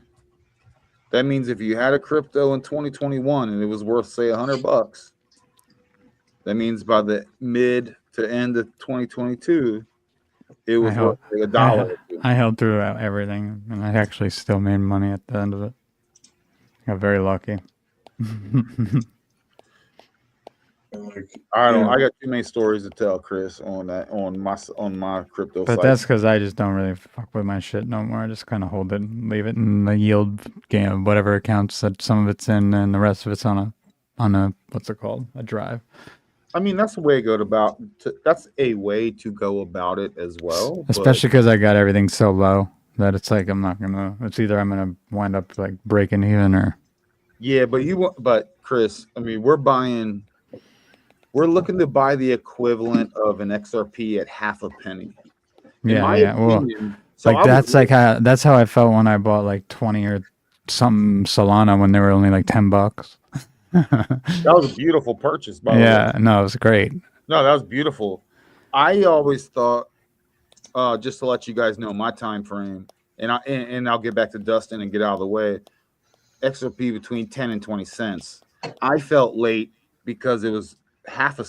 Speaker 2: That means if you had a crypto in 2021 and it was worth, say, $100, that means by the mid to end of 2022, it was worth $1.
Speaker 3: I held through everything, and I actually still made money at the end of it. Got very lucky.
Speaker 2: I got too many stories to tell, Chris, on my crypto
Speaker 3: But
Speaker 2: site.
Speaker 3: that's because I just don't really fuck with my shit no more. I just kind of hold it and leave it in the yield game of whatever accounts that some of it's in, and the rest of it's on a what's it called, a drive.
Speaker 2: I mean, that's a way to go about it as well.
Speaker 3: Especially because I got everything so low that it's like it's either I'm gonna wind up like breaking even or.
Speaker 2: Yeah, but Chris, I mean, we're looking to buy the equivalent of an XRP at half a penny.
Speaker 3: Opinion, well, that's how I felt when I bought like 20 or something Solana when they were only like $10.
Speaker 2: That was a beautiful purchase, by the way.
Speaker 3: Yeah, no, it was great.
Speaker 2: No, that was beautiful. I always thought, just to let you guys know my time frame, and I'll get back to Dustin and get out of the way. XRP between 10 and 20 cents. I felt late because it was half a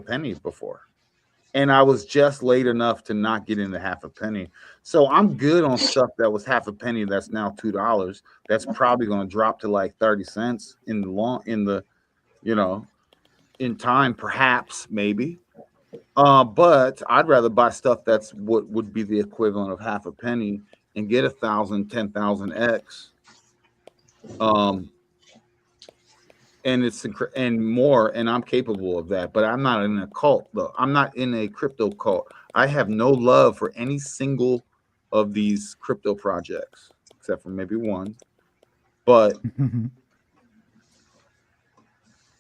Speaker 2: penny before, and I was just late enough to not get into half a penny. So I'm good on stuff that was half a penny that's now $2. That's probably going to drop to like 30 cents in time, perhaps, maybe. But I'd rather buy stuff that's what would be the equivalent of half a penny and get 1,000, 10,000x. And more, and I'm capable of that, but I'm not in a cult though. I'm not in a crypto cult. I have no love for any single of these crypto projects, except for maybe one. But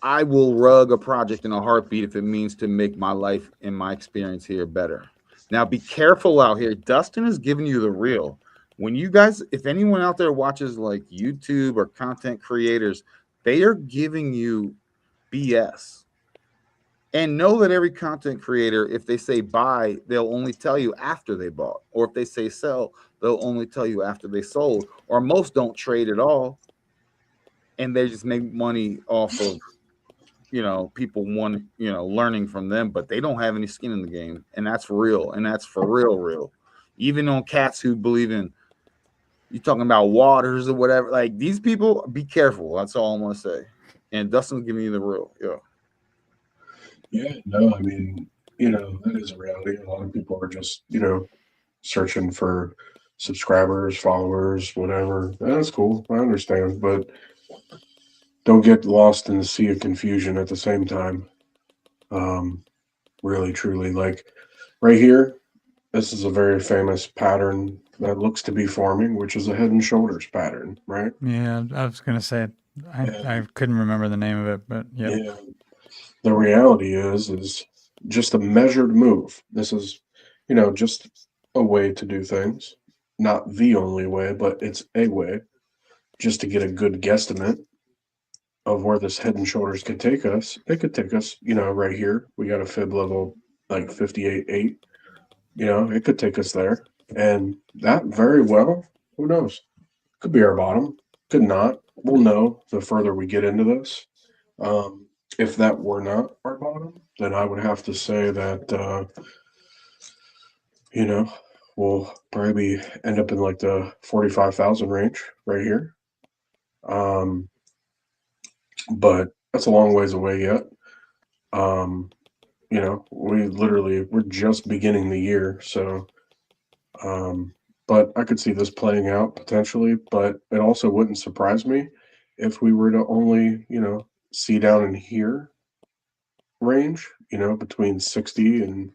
Speaker 2: I will rug a project in a heartbeat if it means to make my life and my experience here better. Now, be careful out here. Dustin is giving you the real. When you guys, if anyone out there watches like YouTube or content creators, they are giving you BS. And know that every content creator, if they say buy, they'll only tell you after they bought. Or if they say sell, they'll only tell you after they sold. Or most don't trade at all. And they just make money off of, people learning from them, but they don't have any skin in the game. And that's real. And that's for real. Even on cats who believe in, you're talking about waters or whatever. Like, these people, be careful. That's all I'm going to say. And Dustin's giving you the real.
Speaker 4: Yeah, no, I mean, that is a reality. A lot of people are just, searching for subscribers, followers, whatever. That's cool. I understand, but don't get lost in the sea of confusion at the same time. Really, truly, like right here, this is a very famous pattern that looks to be forming, which is a head and shoulders pattern, right?
Speaker 3: Yeah, I was gonna say I couldn't remember the name of it, but yep.
Speaker 4: Yeah. The reality is just a measured move. This is, just a way to do things. Not the only way, but it's a way just to get a good guesstimate of where this head and shoulders could take us. It could take us, right here. We got a fib level like 58.8. It could take us there. And that very well, who knows? Could be our bottom. Could not. We'll know the further we get into this. If that were not our bottom, then I would have to say that, we'll probably end up in like the 45,000 range right here. But that's a long ways away yet. We're just beginning the year. So, but I could see this playing out potentially, but it also wouldn't surprise me if we were to only, see down in here range, between 60 and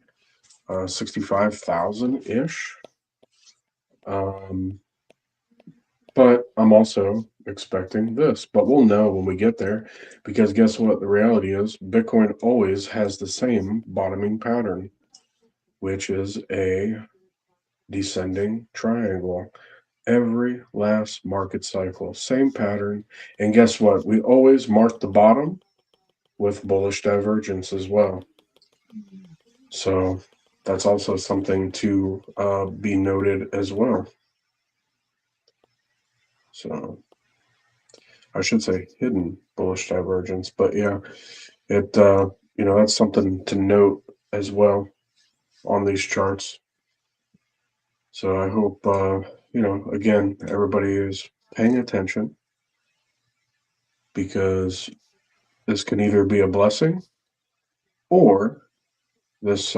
Speaker 4: 65,000 ish. But I'm also expecting this, but we'll know when we get there, because guess what? The reality is Bitcoin always has the same bottoming pattern, which is a descending triangle. Every last market cycle, same pattern. And guess what? We always mark the bottom with bullish divergence as well. So that's also something to be noted as well. So I should say hidden bullish divergence, but yeah, that's something to note as well on these charts. So I hope, again, everybody is paying attention, because this can either be a blessing or this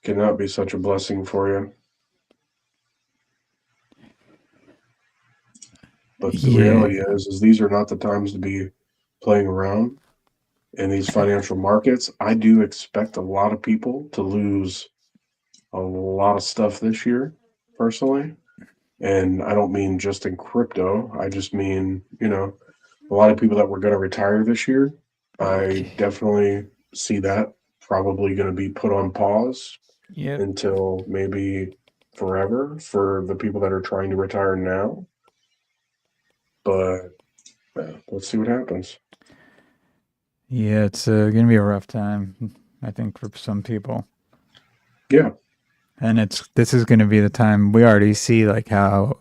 Speaker 4: cannot be such a blessing for you. But the reality is these are not the times to be playing around in these financial markets. I do expect a lot of people to lose a lot of stuff this year, personally. And I don't mean just in crypto. I just mean, a lot of people that were going to retire this year. I definitely see that probably going to be put on pause until maybe forever for the people that are trying to retire now. But let's see what happens.
Speaker 3: Yeah, it's going to be a rough time, I think, for some people.
Speaker 4: Yeah.
Speaker 3: And this is going to be the time we already see, like, how,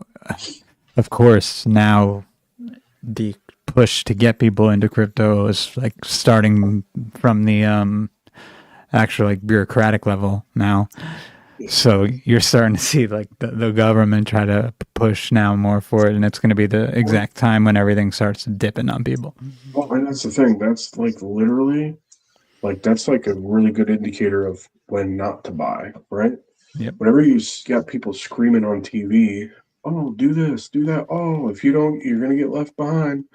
Speaker 3: of course, now the push to get people into crypto is like starting from the actual like bureaucratic level now. So you're starting to see like the government try to push now more for it, and it's going to be the exact time when everything starts dipping on people.
Speaker 4: Well, and that's the thing. That's like literally, like that's like a really good indicator of when not to buy, right?
Speaker 3: Yep.
Speaker 4: Whenever you got people screaming on TV, oh, do this, do that. Oh, if you don't, you're going to get left behind.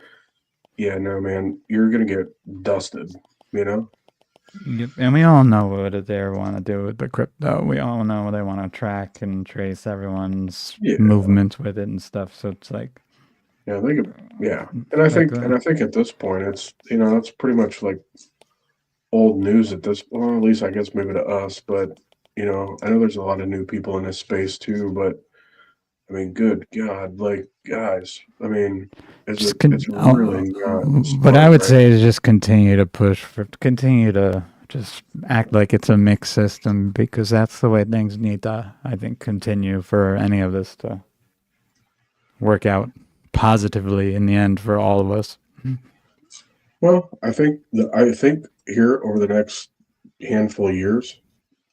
Speaker 4: Yeah, no, man, you're going to get dusted, Yep.
Speaker 3: And we all know what they want to do with the crypto. We all know they want to track and trace everyone's movements with it and stuff. So it's like,
Speaker 4: Yeah, they could, yeah. And I think at this point it's it's pretty much like old news at this, well, at least I guess maybe to us, but I know there's a lot of new people in this space too, but I mean, good God, like guys, I mean, it's really not smart,
Speaker 3: what I would
Speaker 4: right?
Speaker 3: say is just continue to just act like it's a mixed system, because that's the way things need to, I think, continue for any of this to work out positively in the end for all of us.
Speaker 4: Well, I think here over the next handful of years,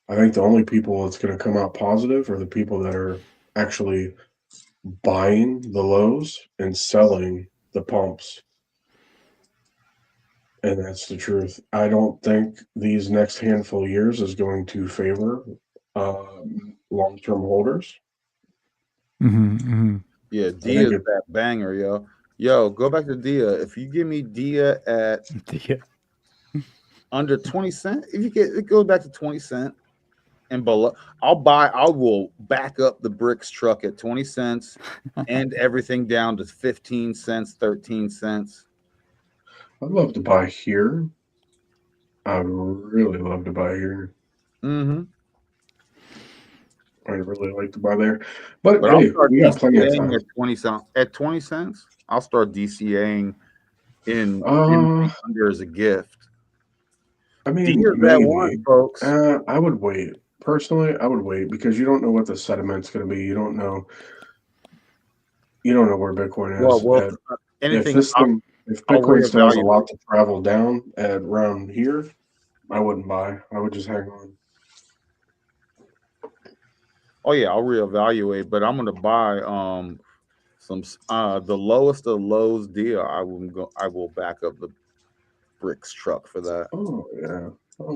Speaker 4: I think the only people that's going to come out positive are the people that are actually buying the lows and selling the pumps. And that's the truth. I don't think these next handful of years is going to favor long-term holders.
Speaker 2: Yeah, Dia is that banger, yo. Yo, go back to Dia. If you give me Dia at under 20 cents, if you get it goes back to 20 cents and below, I will back up the bricks truck at 20 cents and everything down to 15 cents, 13 cents.
Speaker 4: I'd love to buy here. I really love to buy here. I'd really like to buy there. But hey, we got plenty of time.
Speaker 2: At 20 cents, I'll start DCAing in under as a gift.
Speaker 4: I mean, maybe, folks. I would wait. Personally, I would wait because you don't know what the sentiment's going to be. You don't know where Bitcoin is. If Bitcoin still has a lot to travel down at around here, I wouldn't buy. I would just hang on.
Speaker 2: Oh yeah, I'll reevaluate, but I'm gonna buy some the lowest of lows deal. I will back up the bricks truck for that.
Speaker 4: Oh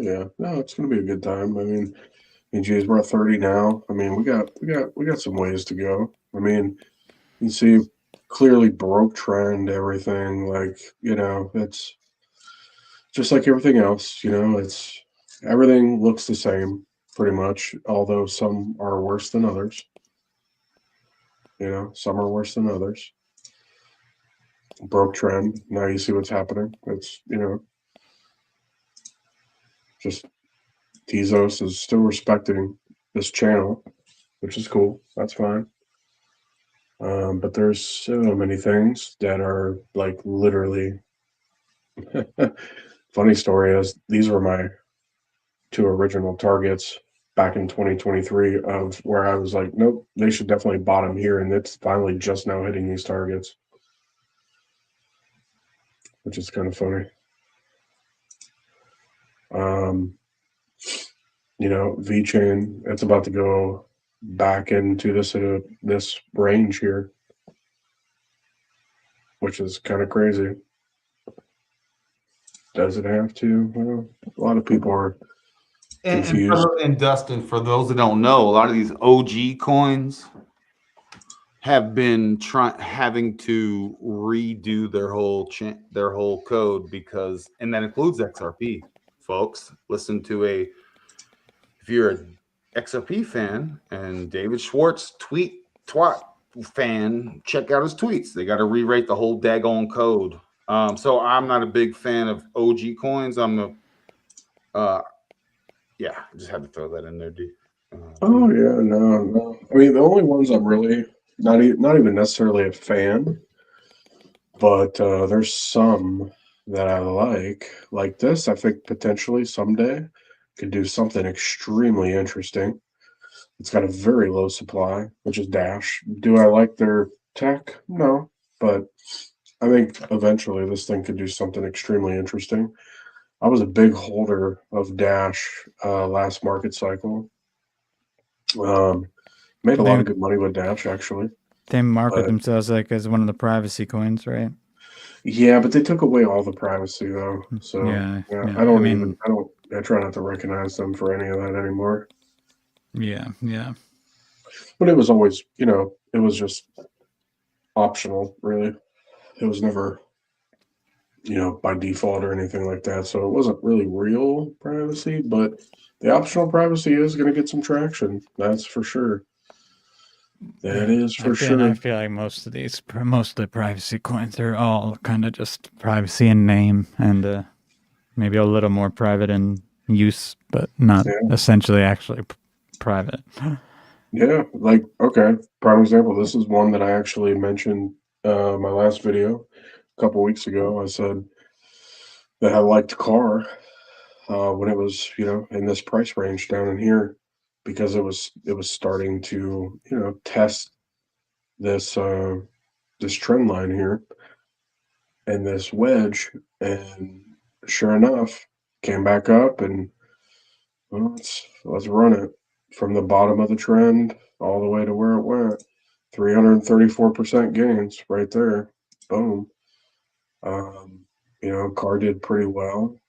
Speaker 4: yeah. No, it's gonna be a good time. I mean, geez, we're at 30 now. I mean, we got some ways to go. I mean, you see clearly broke trend, everything, like, it's just like everything else, it's everything looks the same pretty much, although some are worse than others. Some are worse than others. Broke trend. Now you see what's happening. It's, just Tezos is still respecting this channel, which is cool. That's fine. But there's so many things that are like literally. Funny story is these were my 2 original targets back in 2023 of where I was like, nope, they should definitely bottom here, and it's finally just now hitting these targets, which is kind of funny. VeChain, it's about to go back into this range here, which is kind of crazy. Does it have to? Well, a lot of people are confused.
Speaker 2: And Dustin, for those that don't know, a lot of these OG coins have been having to redo their whole code because, and that includes XRP. Folks, listen to if you're an XRP fan and David Schwartz twat fan, check out his tweets. They got to rewrite the whole daggone code. So I'm not a big fan of OG coins. I just had to throw that in there, dude.
Speaker 4: Oh yeah, no. I mean, the only ones I'm really not even necessarily a fan, but there's some that I like this. I think potentially someday could do something extremely interesting. It's got a very low supply, which is Dash. Do I like their tech? No, but I think eventually this thing could do something extremely interesting. I was a big holder of Dash last market cycle. Made a lot of good money with Dash, actually.
Speaker 3: They market themselves like as one of the privacy coins, right?
Speaker 4: Yeah, but they took away all the privacy though. So
Speaker 3: yeah.
Speaker 4: I try not to recognize them for any of that anymore.
Speaker 3: Yeah.
Speaker 4: But it was always, it was just optional, really. It was never, by default or anything like that. So it wasn't really real privacy, but the optional privacy is going to get some traction. That's for sure. That is for
Speaker 3: I
Speaker 4: sure.
Speaker 3: feel like most of the privacy coins are all kind of just privacy in name and maybe a little more private in use, but not essentially actually private.
Speaker 4: Yeah, like, okay, prime example. This is one that I actually mentioned my last video a couple weeks ago. I said that I liked the car when it was, in this price range down in here, because it was starting to, test this this trend line here and this wedge, and sure enough, came back up, and well, let's run it from the bottom of the trend all the way to where it went. 334% gains right there. Boom. Car did pretty well.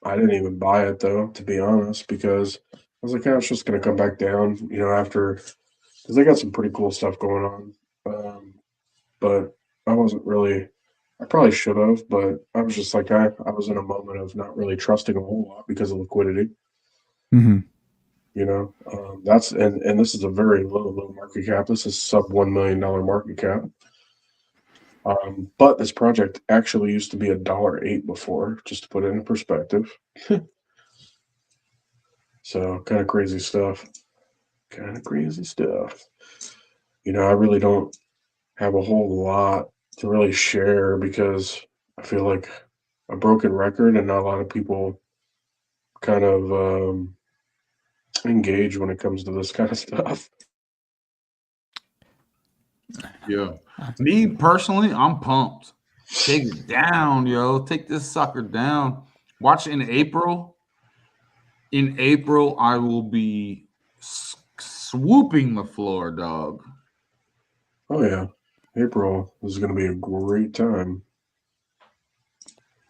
Speaker 4: I didn't even buy it though, to be honest, because I was like, it's just gonna come back down, after, because they got some pretty cool stuff going on. But I wasn't really. I probably should have, but I was just like, I was in a moment of not really trusting a whole lot because of liquidity.
Speaker 3: Mm-hmm.
Speaker 4: That's and this is a very low market cap. This is sub $1 million market cap. But this project actually used to be $1.08 before, just to put it in perspective. So kind of crazy stuff. I really don't have a whole lot to really share because I feel like a broken record and not a lot of people kind of engage when it comes to this kind of stuff.
Speaker 2: Yeah. Me personally, I'm pumped. Take it down, yo. Take this sucker down. Watch in April. In April, I will be swooping the floor, dog.
Speaker 4: Oh, yeah. April is going to be a great time.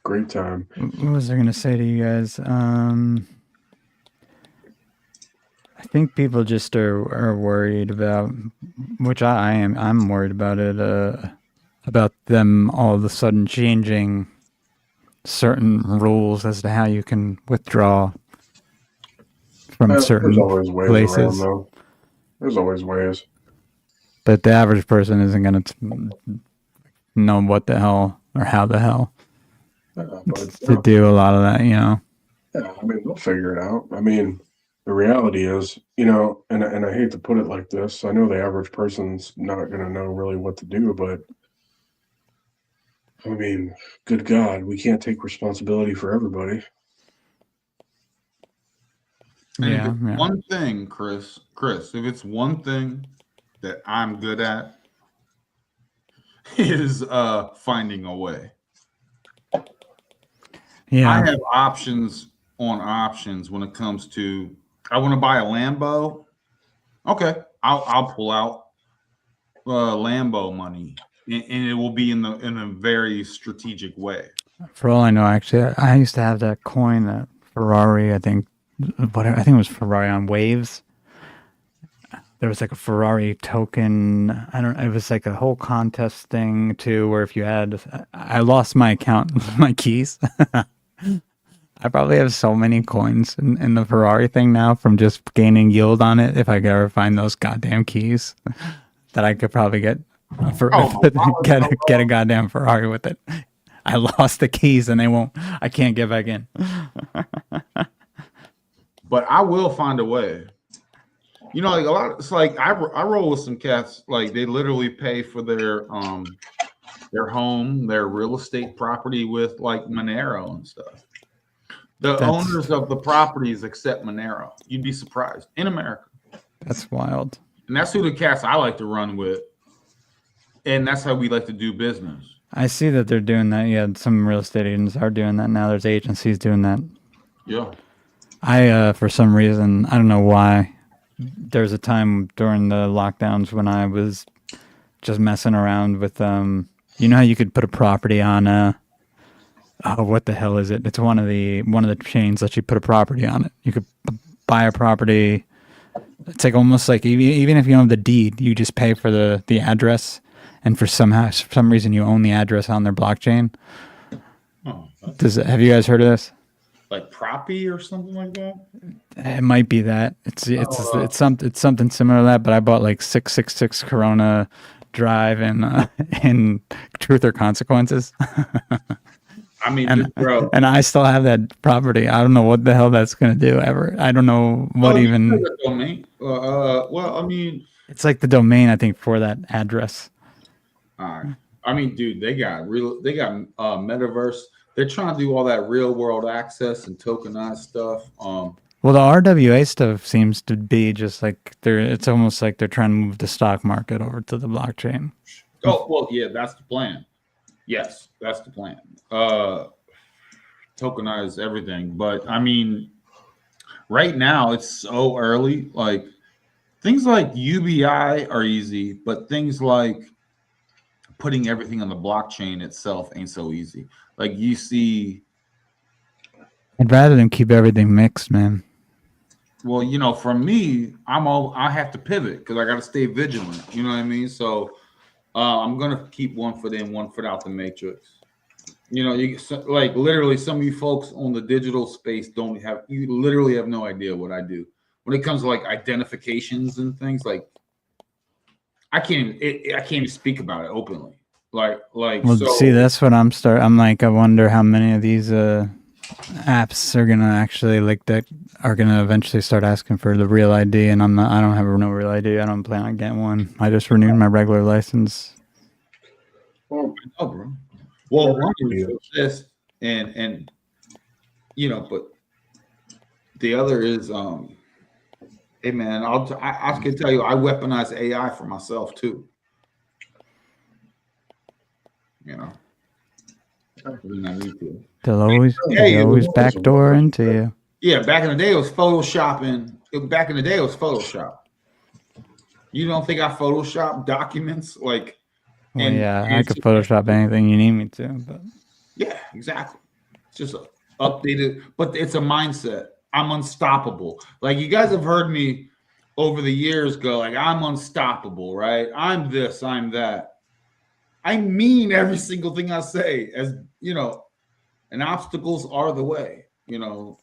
Speaker 4: Great time.
Speaker 3: What was I going to say to you guys? I think people just are worried about, which I am. I'm worried about it. About them all of a sudden changing certain rules as to how you can withdraw from certain
Speaker 4: there's always ways
Speaker 3: places.
Speaker 4: Around, though. There's always ways.
Speaker 3: But the average person isn't going to know what the hell or how the hell to do a lot of that,
Speaker 4: Yeah, I mean, they'll figure it out. I mean, the reality is, and I hate to put it like this. I know the average person's not going to know really what to do, but I mean, good God, we can't take responsibility for everybody.
Speaker 2: And one thing, Chris, if it's one thing that I'm good at is finding a way.
Speaker 3: Yeah.
Speaker 2: I have options on options when it comes to, I want to buy a Lambo. Okay, I'll pull out Lambo money, and it will be in a very strategic way.
Speaker 3: For all I know, actually, I used to have that coin, that Ferrari. I think it was Ferrari on Waves. There was like a Ferrari token. It was like a whole contest thing too, where if you had, I lost my account, my keys. I probably have so many coins in the Ferrari thing now from just gaining yield on it. If I could ever find those goddamn keys, that I could probably get a goddamn Ferrari with it. I lost the keys and I can't get back in.
Speaker 2: But I will find a way. Like a lot. It's like I roll with some cats. Like they literally pay for their home, their real estate property with like Monero and stuff. The owners of the properties accept Monero. You'd be surprised in America.
Speaker 3: That's wild.
Speaker 2: And that's who the cats I like to run with. And that's how we like to do business.
Speaker 3: I see that they're doing that. Yeah, some real estate agents are doing that now. There's agencies doing that.
Speaker 2: Yeah.
Speaker 3: I, for some reason, I don't know why, there was a time during the lockdowns when I was just messing around with, you know how you could put a property on, what the hell is it? It's one of the chains that you put a property on it. You could buy a property. It's like almost like even if you don't have the deed, you just pay for the address, and for some reason you own the address on their blockchain.
Speaker 2: Oh,
Speaker 3: have you guys heard of this?
Speaker 2: like Proppy or something like that.
Speaker 3: It might be that. It's something similar to that, but I bought like 666 Corona Drive and Truth or Consequences.
Speaker 2: I mean,
Speaker 3: and I still have that property. I don't know what the hell that's gonna do ever. I don't know what even.
Speaker 2: Domain. Well, I mean,
Speaker 3: it's like the domain, I think, for that address.
Speaker 2: All right. I mean, dude, they got metaverse. They're trying to do all that real world access and tokenized stuff.
Speaker 3: Well, the RWA stuff seems to be just like it's almost like they're trying to move the stock market over to the blockchain.
Speaker 2: Oh, well, yeah, that's the plan. Yes, that's the plan. Tokenize everything. But I mean, right now it's so early. Like things like UBI are easy, but things like putting everything on the blockchain itself ain't so easy. Like you see,
Speaker 3: I'd rather than keep everything mixed, man.
Speaker 2: Well, you know, for me, I have to pivot because I got to stay vigilant. You know what I mean? So I'm gonna keep one foot in, one foot out the matrix. You know, like literally, some of you folks on the digital space you literally have no idea what I do when it comes to like identifications and things. Like I can't even speak about it openly.
Speaker 3: Well, so, see, that's what I'm like, I wonder how many of these apps are gonna actually are gonna eventually start asking for the real ID, and I don't have no real ID. I don't plan on getting one. I just renewed my regular license.
Speaker 2: Well, no, bro. Well, one is this, and you know, but the other is, hey man, I can tell you, I weaponize AI for myself too. You know,
Speaker 3: they'll always backdoor into you.
Speaker 2: Yeah, back in the day it was photoshopping. Back in the day it was Photoshop. You don't think I Photoshop documents like?
Speaker 3: Well, yeah, I could Photoshop anything you need me to. But
Speaker 2: yeah, exactly. It's just updated, but it's a mindset. I'm unstoppable. Like you guys have heard me over the years go like, I'm unstoppable, right? I'm this, I'm that. I mean every single thing I say, as you know, and obstacles are the way. You know,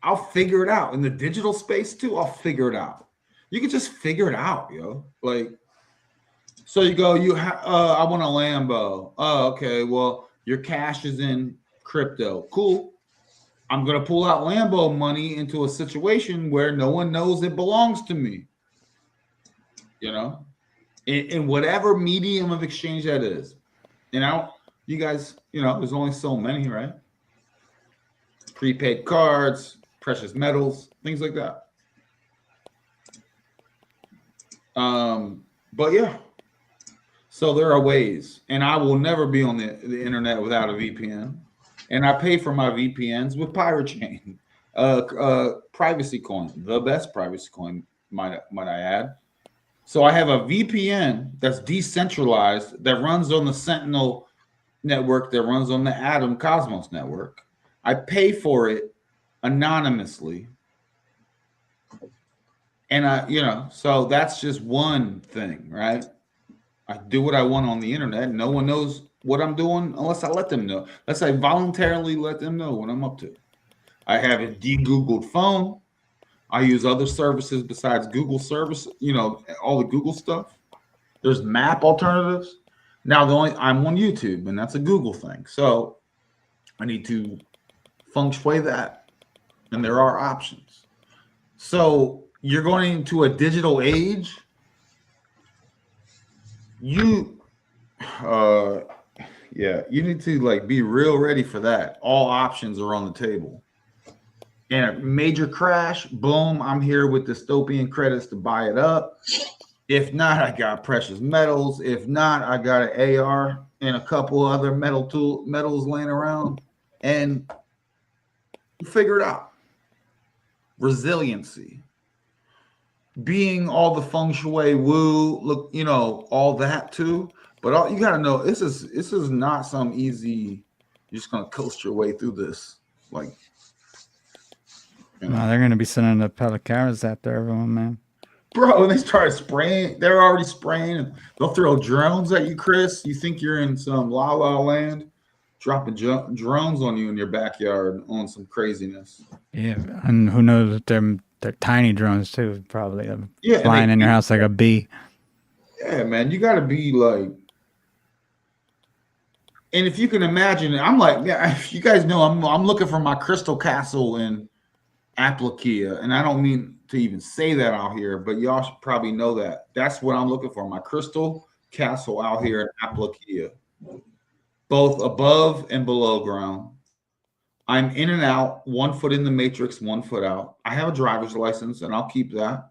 Speaker 2: I'll figure it out in the digital space too. I'll figure it out. You can just figure it out, yo. Like, so you go, I want a Lambo. Oh, okay. Well, your cash is in crypto. Cool. I'm gonna pull out Lambo money into a situation where no one knows it belongs to me. You know. In whatever medium of exchange that is. You know, you guys, you know, there's only so many, right? Prepaid cards, precious metals, things like that. But yeah, so there are ways, and I will never be on the internet without a VPN. And I pay for my VPNs with Pirate Chain, Privacy Coin, the best privacy coin, might I add. So I have a VPN that's decentralized that runs on the Sentinel network, that runs on the Atom Cosmos network. I pay for it anonymously. And you know, so that's just one thing, right? I do what I want on the internet. No one knows what I'm doing unless I let them know. Unless I voluntarily let them know what I'm up to. I have a de-Googled phone. I use other services besides Google service, you know, all the Google stuff. There's map alternatives. Now I'm on YouTube, and that's a Google thing. So I need to feng shui that. And there are options. So you're going into a digital age. You need to like be real ready for that. All options are on the table. And a major crash, boom, I'm here with dystopian credits to buy it up. If not, I got precious metals. If not, I got an AR and a couple other metals laying around. And you figure it out. Resiliency. Being all the feng shui, woo, look, you know, all that too. But all you gotta know, this is not some easy, you're just gonna coast your way through this. Like, you know.
Speaker 3: No, they're gonna be sending the pelicaras after everyone, man.
Speaker 2: Bro, and they started spraying. They're already spraying. And they'll throw drones at you, Chris. You think you're in some la la land. dropping drones on you in your backyard on some craziness.
Speaker 3: Yeah, and who knows? They're tiny drones too, probably flying in your house like a bee.
Speaker 2: Yeah, man, you got to be like. And if you can imagine, I'm like, yeah, you guys know, I'm looking for my crystal castle in Appliquia, and I don't mean to even say that out here, but y'all should probably know that. That's what I'm looking for, my crystal castle out here in Appliquia, both above and below ground. I'm in and out, 1 foot in the matrix, 1 foot out. I have a driver's license, and I'll keep that,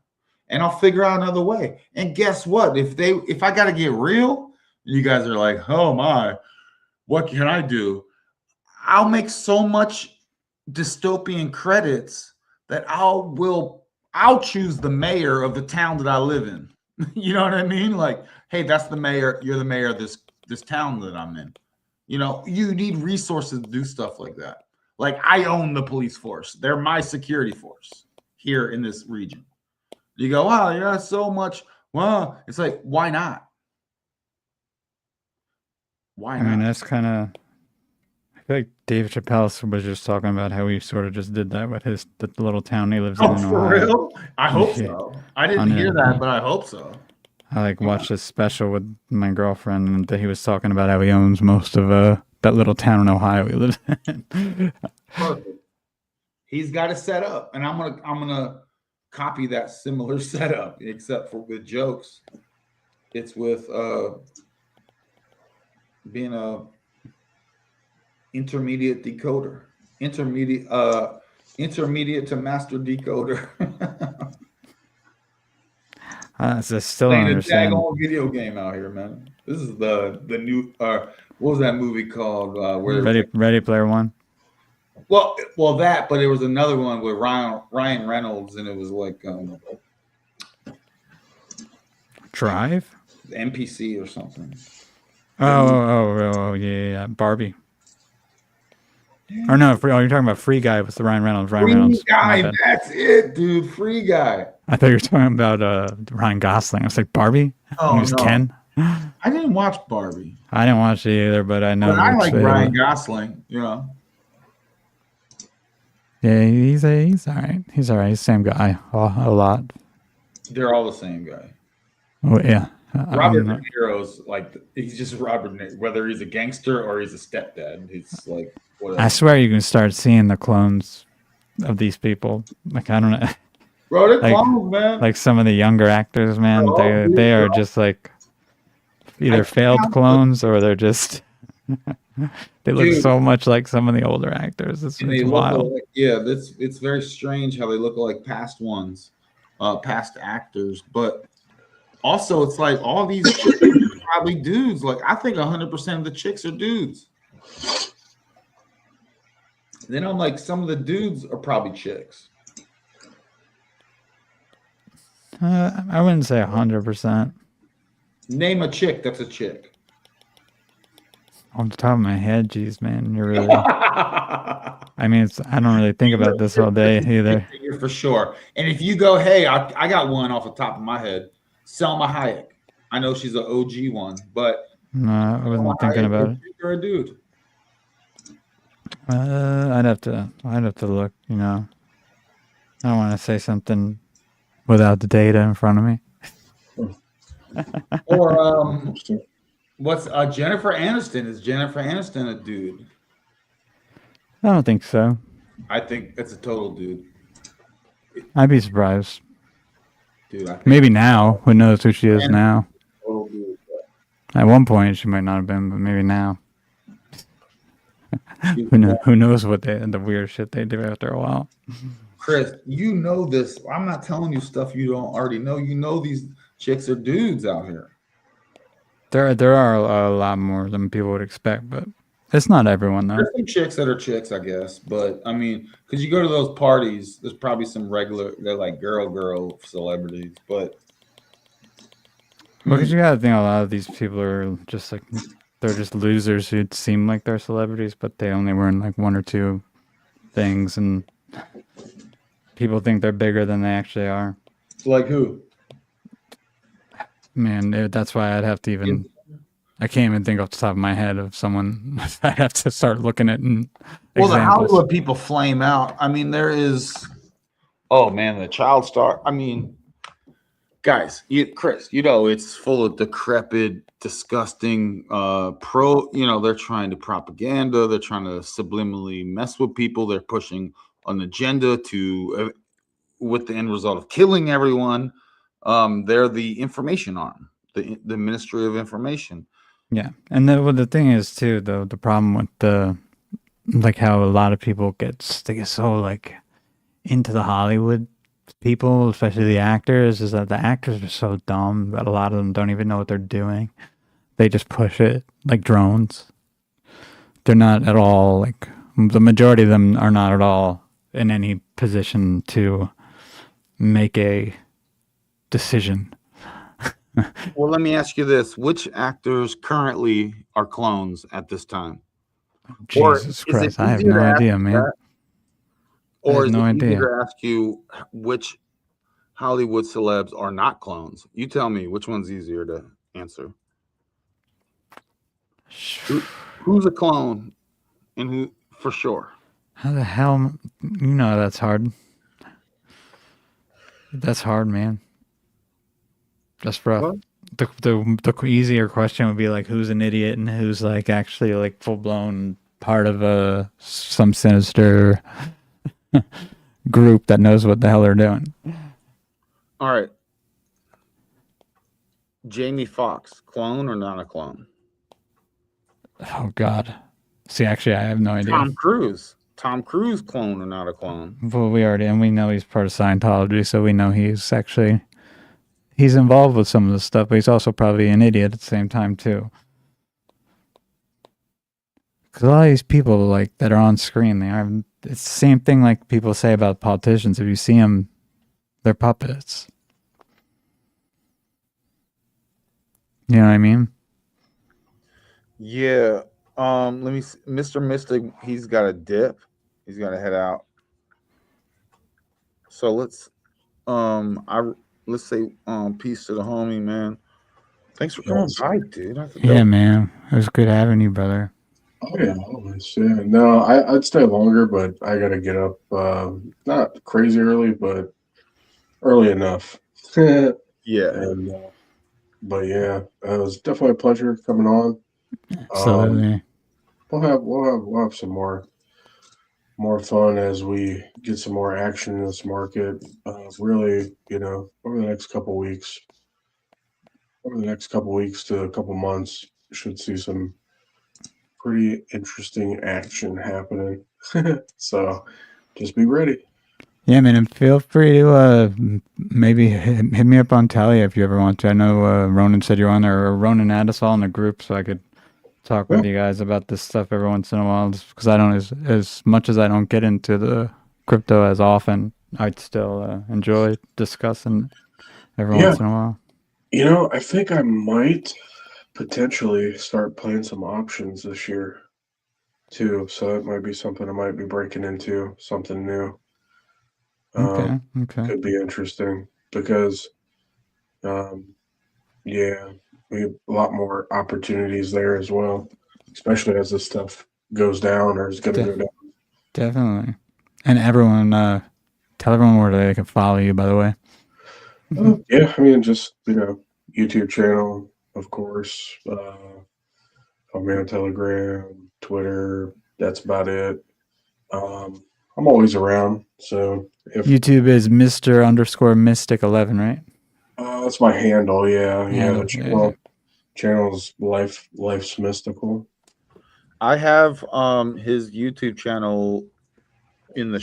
Speaker 2: and I'll figure out another way. And guess what? If I got to get real, you guys are like, oh my, what can I do? I'll make so much dystopian credits that I'll choose the mayor of the town that I live in. You know what I mean? Like, hey, that's the mayor. You're the mayor of this town that I'm in. You know, you need resources to do stuff like that. Like, I own the police force. They're my security force here in this region. You go, wow, yeah, so much. Well, it's like, why not? Why not?
Speaker 3: I mean, that's kind of. I feel like Dave Chappelle was just talking about how he sort of just did that with the little town he lives in.
Speaker 2: Oh, for real? I hope so. I didn't hear that, but I hope so.
Speaker 3: I watched this special with my girlfriend, and he was talking about how he owns most of that little town in Ohio he lives in.
Speaker 2: Perfect. He's got it set up, and I'm gonna copy that similar setup, except for with jokes. It's with being a intermediate decoder, intermediate to master decoder.
Speaker 3: So still don't understand.
Speaker 2: Playing a daggone video game out here, man. This is the new. What was that movie called? Where
Speaker 3: Ready Player One.
Speaker 2: Well, that, but there was another one with Ryan Reynolds, and it was like
Speaker 3: Drive,
Speaker 2: NPC or something.
Speaker 3: Oh, yeah, Barbie. Or no, you're talking about Free Guy with the Ryan Reynolds.
Speaker 2: Free Guy, that's it, dude. Free Guy.
Speaker 3: I thought you were talking about Ryan Gosling. I was like, Barbie?
Speaker 2: Oh,
Speaker 3: no. Ken?
Speaker 2: I didn't watch Barbie.
Speaker 3: I didn't watch it either, but I know.
Speaker 2: But I like Ryan Gosling, you know.
Speaker 3: Yeah, he's all right. He's all right. He's the same guy a lot.
Speaker 2: They're all the same guy.
Speaker 3: Oh, yeah.
Speaker 2: Robert De Niro's like, he's just Robert, whether he's a gangster or he's a stepdad. He's like, whatever.
Speaker 3: I swear you can start seeing the clones of these people. Like, I don't know.
Speaker 2: Bro, they're clones, man.
Speaker 3: Like some of the younger actors, man, they are just like either failed clones or they're just they look so much like some of the older actors. It's wild.
Speaker 2: Like, yeah, it's very strange how they look like past ones, past actors. But also, it's like all these chicks are probably dudes. Like, I think 100% of the chicks are dudes. Then I'm like, some of the dudes are probably chicks.
Speaker 3: I wouldn't say 100%.
Speaker 2: Name a chick that's a chick.
Speaker 3: Off the top of my head, geez, man, you're really. I mean, I don't really think about this all day either.
Speaker 2: For sure. And if you go, hey, I got one off the top of my head, Selma Hayek. I know she's an OG one, but
Speaker 3: no, I wasn't thinking about it.
Speaker 2: You're a dude.
Speaker 3: I'd have to look. You know, I don't want to say something without the data in front of me.
Speaker 2: Or what's Jennifer Aniston? Is Jennifer Aniston a dude?
Speaker 3: I don't think so.
Speaker 2: I think it's a total dude.
Speaker 3: I'd be surprised.
Speaker 2: Dude,
Speaker 3: maybe now. Who knows who she is now?
Speaker 2: Total dude,
Speaker 3: at one point, she might not have been, but maybe now. Who knows what the weird shit they do after a while.
Speaker 2: Chris, you know this. I'm not telling you stuff you don't already know. You know these chicks are dudes out here.
Speaker 3: There are a lot more than people would expect, but it's not everyone though.
Speaker 2: There's some chicks that are chicks, I guess. But I mean, because you go to those parties, there's probably some they're like girl celebrities, but
Speaker 3: because you gotta think a lot of these people are just like they're just losers who seem like they're celebrities, but they only were in like one or two things, and people think they're bigger than they actually are.
Speaker 2: Like who?
Speaker 3: Man, that's why I'd have to I can't even think off the top of my head of someone I have to start looking at.
Speaker 2: Well,
Speaker 3: examples.
Speaker 2: the Hollywood people flame out. I mean, there is. Oh man, the child star. I mean, guys, Chris, it's full of decrepit, disgusting. They're trying to propaganda. They're trying to subliminally mess with people. They're pushing an agenda with the end result of killing everyone. They're the information arm, the Ministry of Information.
Speaker 3: Yeah, and the thing is too, though, the problem with how a lot of people they get so like into the Hollywood people, especially the actors, is that the actors are so dumb that a lot of them don't even know what they're doing. They just push it like drones. They're not at all like the majority of them are not at all in any position to make a decision.
Speaker 2: Well, let me ask you this: which actors currently are clones at this time?
Speaker 3: Jesus Christ, I have no idea, man.
Speaker 2: Or is it easier to ask you which Hollywood celebs are not clones? You tell me which one's easier to answer. Who's a clone and who for sure?
Speaker 3: How the hell? That's hard. That's hard, man. That's rough.
Speaker 2: What?
Speaker 3: The easier question would be like, who's an idiot and who's like actually like full blown part of some sinister group that knows what the hell they're doing.
Speaker 2: All right. Jamie Foxx, clone or not a clone?
Speaker 3: Oh God. See, actually, I have no idea.
Speaker 2: Tom Cruise, clone or not a clone?
Speaker 3: Well, we know he's part of Scientology, so we know he's involved with some of this stuff, but he's also probably an idiot at the same time too. Because a lot of these people like that are on screen, it's the same thing like people say about politicians. If you see them, they're puppets. You know what I mean?
Speaker 2: Yeah. Let me see. Mr. Mystic, he's got a dip. He's got to head out. So let's say peace to the homie, man. Thanks for coming by, dude.
Speaker 3: Yeah, man. It was good having you, brother.
Speaker 4: Oh yeah, always. Yeah. No, I'd stay longer, but I gotta get up not crazy early, but early enough.
Speaker 2: Yeah.
Speaker 4: And but yeah, it was definitely a pleasure coming on.
Speaker 3: Absolutely.
Speaker 4: We'll have some more fun as we get some more action in this market. Really, over the next couple weeks to a couple months, should see some pretty interesting action happening. So just be ready.
Speaker 3: Yeah, man, and feel free to maybe hit me up on Talia if you ever want to. I know Ronin said you're on there, or Ronin add us all in the group so I could talk with you guys about this stuff every once in a while, just because I don't, as much as I don't get into the crypto as often, I'd still enjoy discussing every once in a while.
Speaker 4: I think I might potentially start playing some options this year too. So it might be something I might be breaking into, something new.
Speaker 3: Okay.
Speaker 4: Could be interesting because, we have a lot more opportunities there as well, especially as this stuff goes down or is going to go down.
Speaker 3: Definitely. And everyone, tell everyone where they can follow you, by the way.
Speaker 4: Yeah, I mean, just, YouTube channel, of course. I'm on Telegram, Twitter. That's about it. I'm always around. So if
Speaker 3: YouTube is Mr._Mystic11, right?
Speaker 4: That's my handle. Yeah. The channel's Life's Mystical.
Speaker 2: I have his YouTube channel in the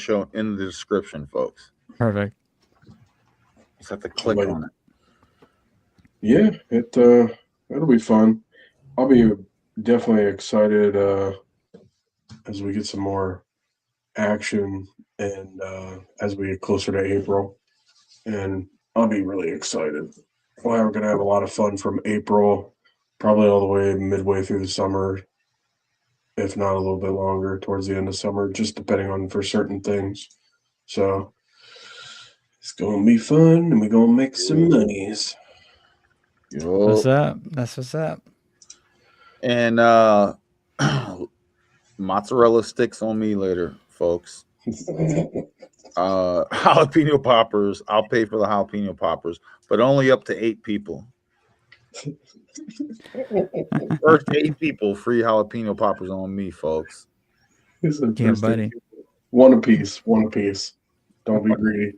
Speaker 2: description, folks.
Speaker 3: Perfect.
Speaker 2: You just have to click on it.
Speaker 4: Yeah, it'll be fun. I'll be definitely excited as we get some more action and as we get closer to April, and I'll be really excited. We're going to have a lot of fun from April, probably all the way midway through the summer, if not a little bit longer towards the end of summer, just depending on for certain things. So it's going to be fun, and we're going to make some monies.
Speaker 3: What's up? That's what's up.
Speaker 2: And mozzarella sticks on me later, folks. Jalapeno poppers. I'll pay for the jalapeno poppers, but only up to 8 people. First 8 people, free jalapeno poppers on me, folks.
Speaker 3: Yeah, buddy.
Speaker 4: One apiece. One apiece. Don't be greedy.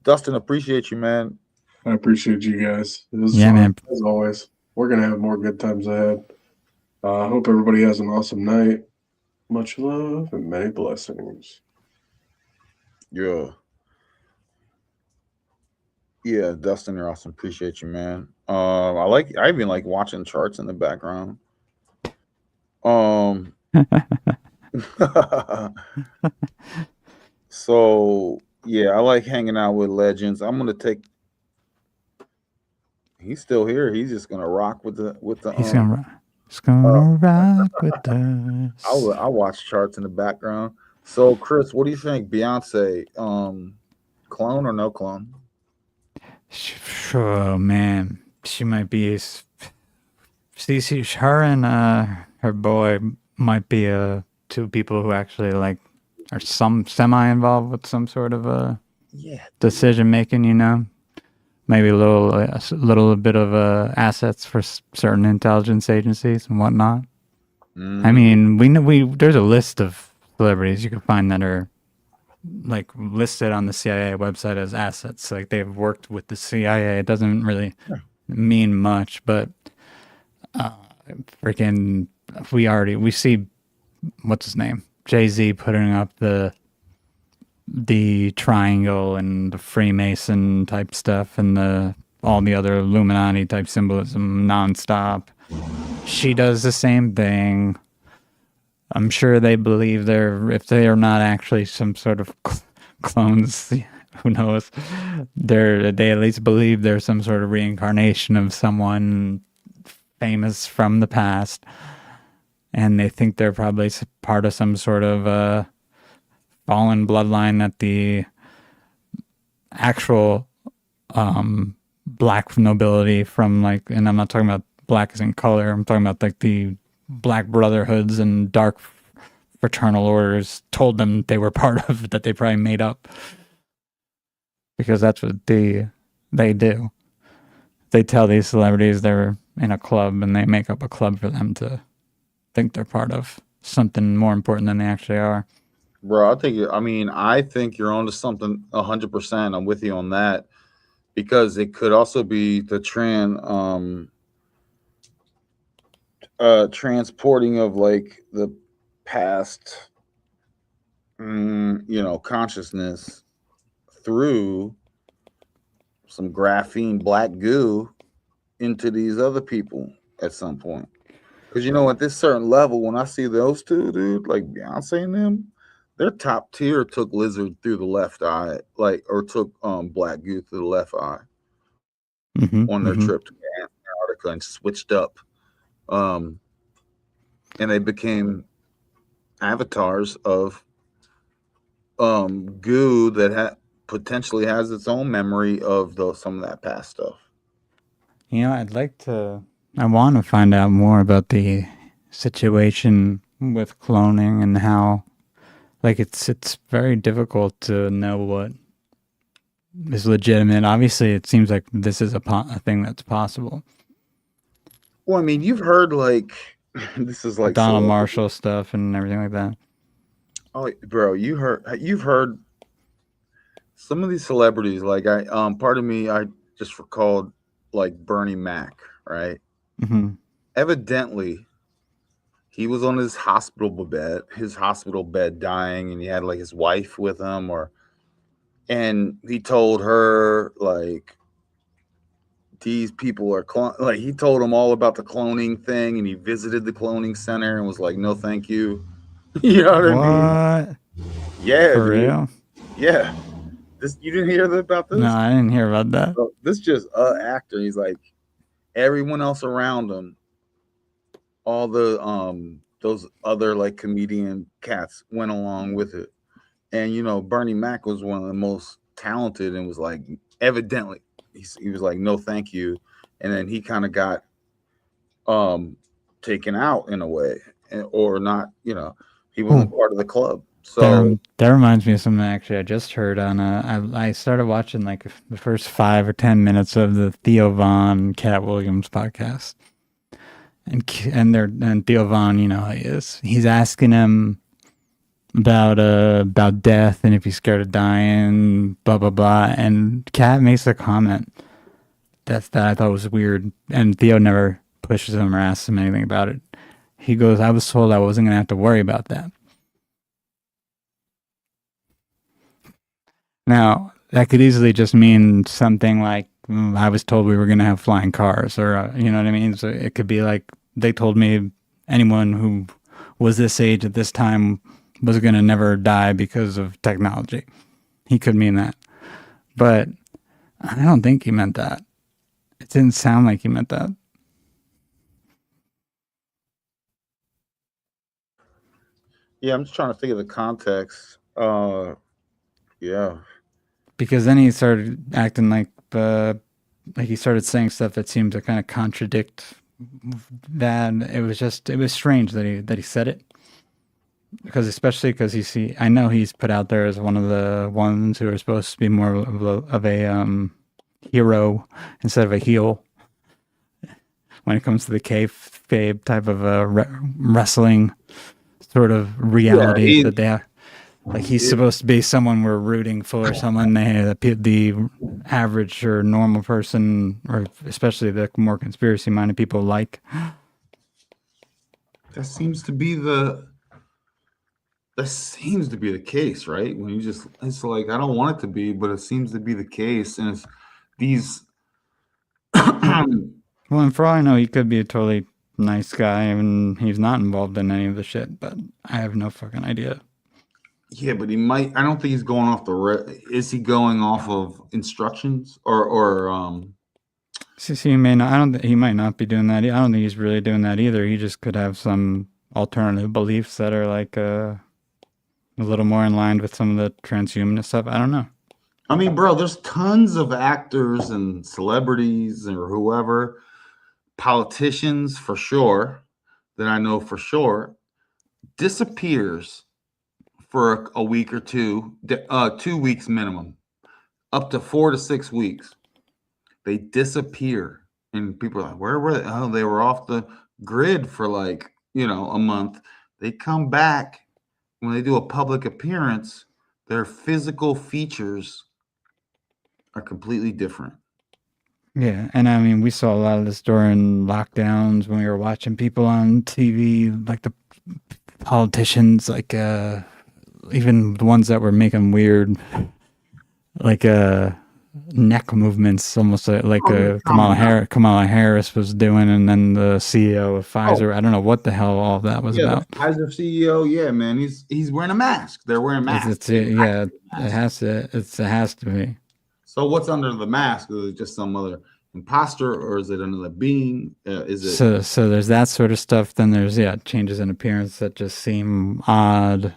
Speaker 2: Dustin, appreciate you, man.
Speaker 4: I appreciate you guys. It was
Speaker 3: Yeah,
Speaker 4: fun,
Speaker 3: man.
Speaker 4: as always. We're gonna have more good times ahead. I hope everybody has an awesome night. Much love and many blessings.
Speaker 2: Yeah, Dustin, you're awesome. Appreciate you, man. I even like watching charts in the background. So yeah, I like hanging out with legends. I'm gonna take. He's still here. He's just gonna rock with the.
Speaker 3: He's gonna rock with us.
Speaker 2: I'll watch charts in the background. So, Chris, what do you think? Beyonce, clone or no clone?
Speaker 3: Oh man, she might be. Her and her boy might be 2 people who actually like are some semi involved with some sort of decision making. You know, maybe a little bit of assets for certain intelligence agencies and whatnot. I mean, there's a list of celebrities you can find that are like listed on the CIA website as assets. Like they've worked with the CIA. It doesn't really mean much, but freaking we see what's his name, Jay-Z putting up the triangle and the Freemason type stuff and all the other Illuminati type symbolism nonstop. She does the same thing. I'm sure they believe if they are not actually some sort of clones, who knows? They at least believe they're some sort of reincarnation of someone famous from the past, and they think they're probably part of some sort of fallen bloodline that the actual black nobility from and I'm not talking about black as in color. I'm talking about like the Black Brotherhoods and dark fraternal orders told them they were part of, that they probably made up, because that's what they do. They tell these celebrities they're in a club and they make up a club for them to think they're part of something more important than they actually are.
Speaker 2: Bro, I think you're onto something 100%. I'm with you on that, because it could also be the transporting of like the past, consciousness through some graphene black goo into these other people at some point. Because at this certain level, when I see those 2, dude, like Beyonce and them, their top tier took lizard through the left eye, or took black goo through the left eye on their trip to Antarctica and switched up. And they became avatars of goo that potentially has its own memory of some of that past stuff.
Speaker 3: I want to find out more about the situation with cloning and how, it's very difficult to know what is legitimate. Obviously, it seems like this is a thing that's possible.
Speaker 2: Well, I mean, you've heard this is like
Speaker 3: Donald Marshall stuff and everything like that.
Speaker 2: Oh, bro, you've heard some of these celebrities. Pardon me, I just recalled Bernie Mac, right?
Speaker 3: Mm-hmm.
Speaker 2: Evidently, he was on his hospital bed dying, and he had his wife with him, and he told her these people are he told them all about the cloning thing, and he visited the cloning center and was like, no, thank you. You know what I mean? Yeah,
Speaker 3: for
Speaker 2: dude.
Speaker 3: real?
Speaker 2: Yeah. You didn't hear about this?
Speaker 3: No, I didn't hear about that.
Speaker 2: So this is just an actor. He's like, everyone else around him, all the those other comedian cats went along with it. And Bernie Mac was one of the most talented and was evidently he was like, no, thank you. And then he kind of got taken out in a way, or not, he wasn't part of the club. So
Speaker 3: that reminds me of something actually I just heard on I started watching like the first 5 or 10 minutes of the Theo Von Cat Williams podcast. And Theo Von, how he is. He's asking him about death and if he's scared of dying, blah blah blah. And Cat makes a comment that I thought was weird, and Theo never pushes him or asks him anything about it. He goes, "I was told I wasn't going to have to worry about that." Now that could easily just mean something like, "I was told we were going to have flying cars," or you know what I mean. So it could be like, they told me anyone who was this age at this time was going to never die because of technology. He could mean that. But I don't think he meant that. It didn't sound like he meant that.
Speaker 2: Yeah, I'm just trying to think of the context. Yeah. Because
Speaker 3: then he started acting like he started saying stuff that seemed to kind of contradict that. It was strange that he said it. Especially because I know he's put out there as one of the ones who are supposed to be more of a hero instead of a heel when it comes to the kayfabe type of wrestling sort of reality that they have. Like he's supposed to be someone we're rooting for, someone the average or normal person, or especially the more conspiracy-minded people like.
Speaker 2: That seems to be the case, right? When it's like, I don't want it to be, but it seems to be the case. And it's these.
Speaker 3: Well, and for all I know, he could be a totally nice guy and he's not involved in any of the shit, but I have no fucking idea.
Speaker 2: Yeah, but he might. I don't think he's going off is he going off of instructions or
Speaker 3: he may not. He might not be doing that. I don't think he's really doing that either. He just could have some alternative beliefs that are like a little more in line with some of the transhumanist stuff. I don't know.
Speaker 2: I mean, bro, there's tons of actors and celebrities or whoever, politicians for sure, that I know for sure, disappears for a week or 2 weeks minimum, up to 4 to 6 weeks. They disappear, and people are like, where were they? Oh, they were off the grid for like, a month. They come back when they do a public appearance, their physical features are completely different.
Speaker 3: Yeah, and I mean, we saw a lot of this during lockdowns when we were watching people on TV, like the politicians, like even the ones that were making weird, like neck movements, almost like Kamala Harris was doing, and then the CEO of Pfizer. I don't know what the hell all of that was about.
Speaker 2: The Pfizer CEO, yeah, man, he's wearing a mask. They're wearing masks.
Speaker 3: It has to be.
Speaker 2: So what's under the mask? Is it just some other imposter, or is it another being? Is it
Speaker 3: so there's that sort of stuff. Then there's changes in appearance that just seem odd,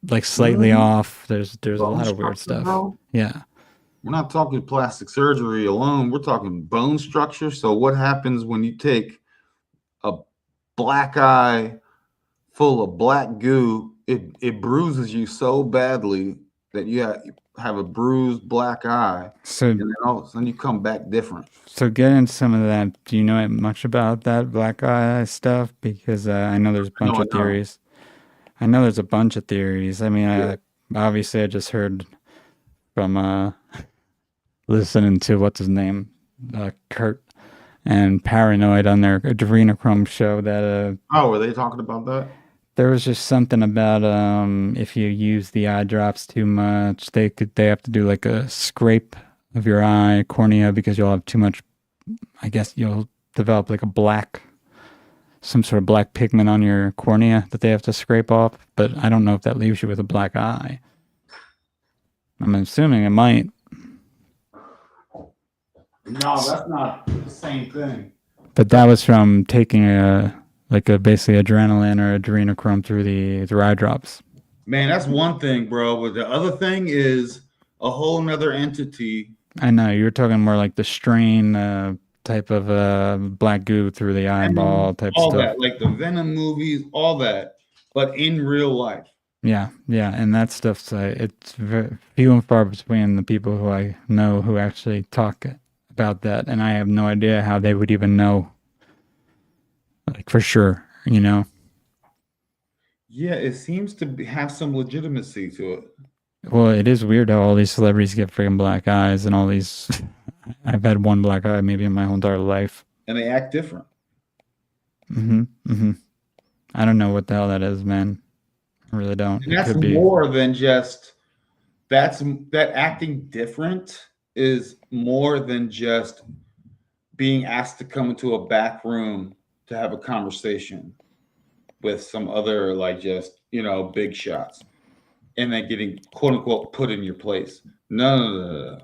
Speaker 3: like slightly off. There's a lot of weird stuff. Bro? Yeah.
Speaker 2: We're not talking plastic surgery alone. We're talking bone structure. So what happens when you take a black eye full of black goo? It bruises you so badly that you have a bruised black eye.
Speaker 3: So
Speaker 2: and then all of a sudden you come back different.
Speaker 3: So get into some of that. Do you know much about that black eye stuff? Because I know there's a bunch of theories. I know there's a bunch of theories. I mean, obviously I just heard from listening to what's his name, Kurt and Paranoid on their Adrenochrome show that
Speaker 2: were they talking about that?
Speaker 3: There was just something about if you use the eye drops too much, they have to do like a scrape of your eye cornea because you'll have too much. I guess you'll develop like some sort of black pigment on your cornea that they have to scrape off. But I don't know if that leaves you with a black eye. I'm assuming it might.
Speaker 2: No, that's not the same thing.
Speaker 3: But that was from taking basically adrenaline or adrenochrome through the eye drops.
Speaker 2: Man, that's one thing, bro. But the other thing is a whole nother entity.
Speaker 3: I know you're talking more like the strain type of black goo through the eyeball type
Speaker 2: all
Speaker 3: stuff.
Speaker 2: that, like the Venom movies, all that, but in real life.
Speaker 3: Yeah, and that stuff's it's very few and far between the people who I know who actually talk about that, and I have no idea how they would even know, like for sure, you know.
Speaker 2: Yeah, it seems to have some legitimacy to it.
Speaker 3: Well, it is weird how all these celebrities get freaking black eyes and all these. I've had one black eye maybe in my whole entire life,
Speaker 2: and they act different.
Speaker 3: I don't know what the hell that is, man. I really don't.
Speaker 2: And that's more than just that acting different is more than just being asked to come into a back room to have a conversation with some other, like, just, you know, big shots and then getting quote unquote put in your place. No.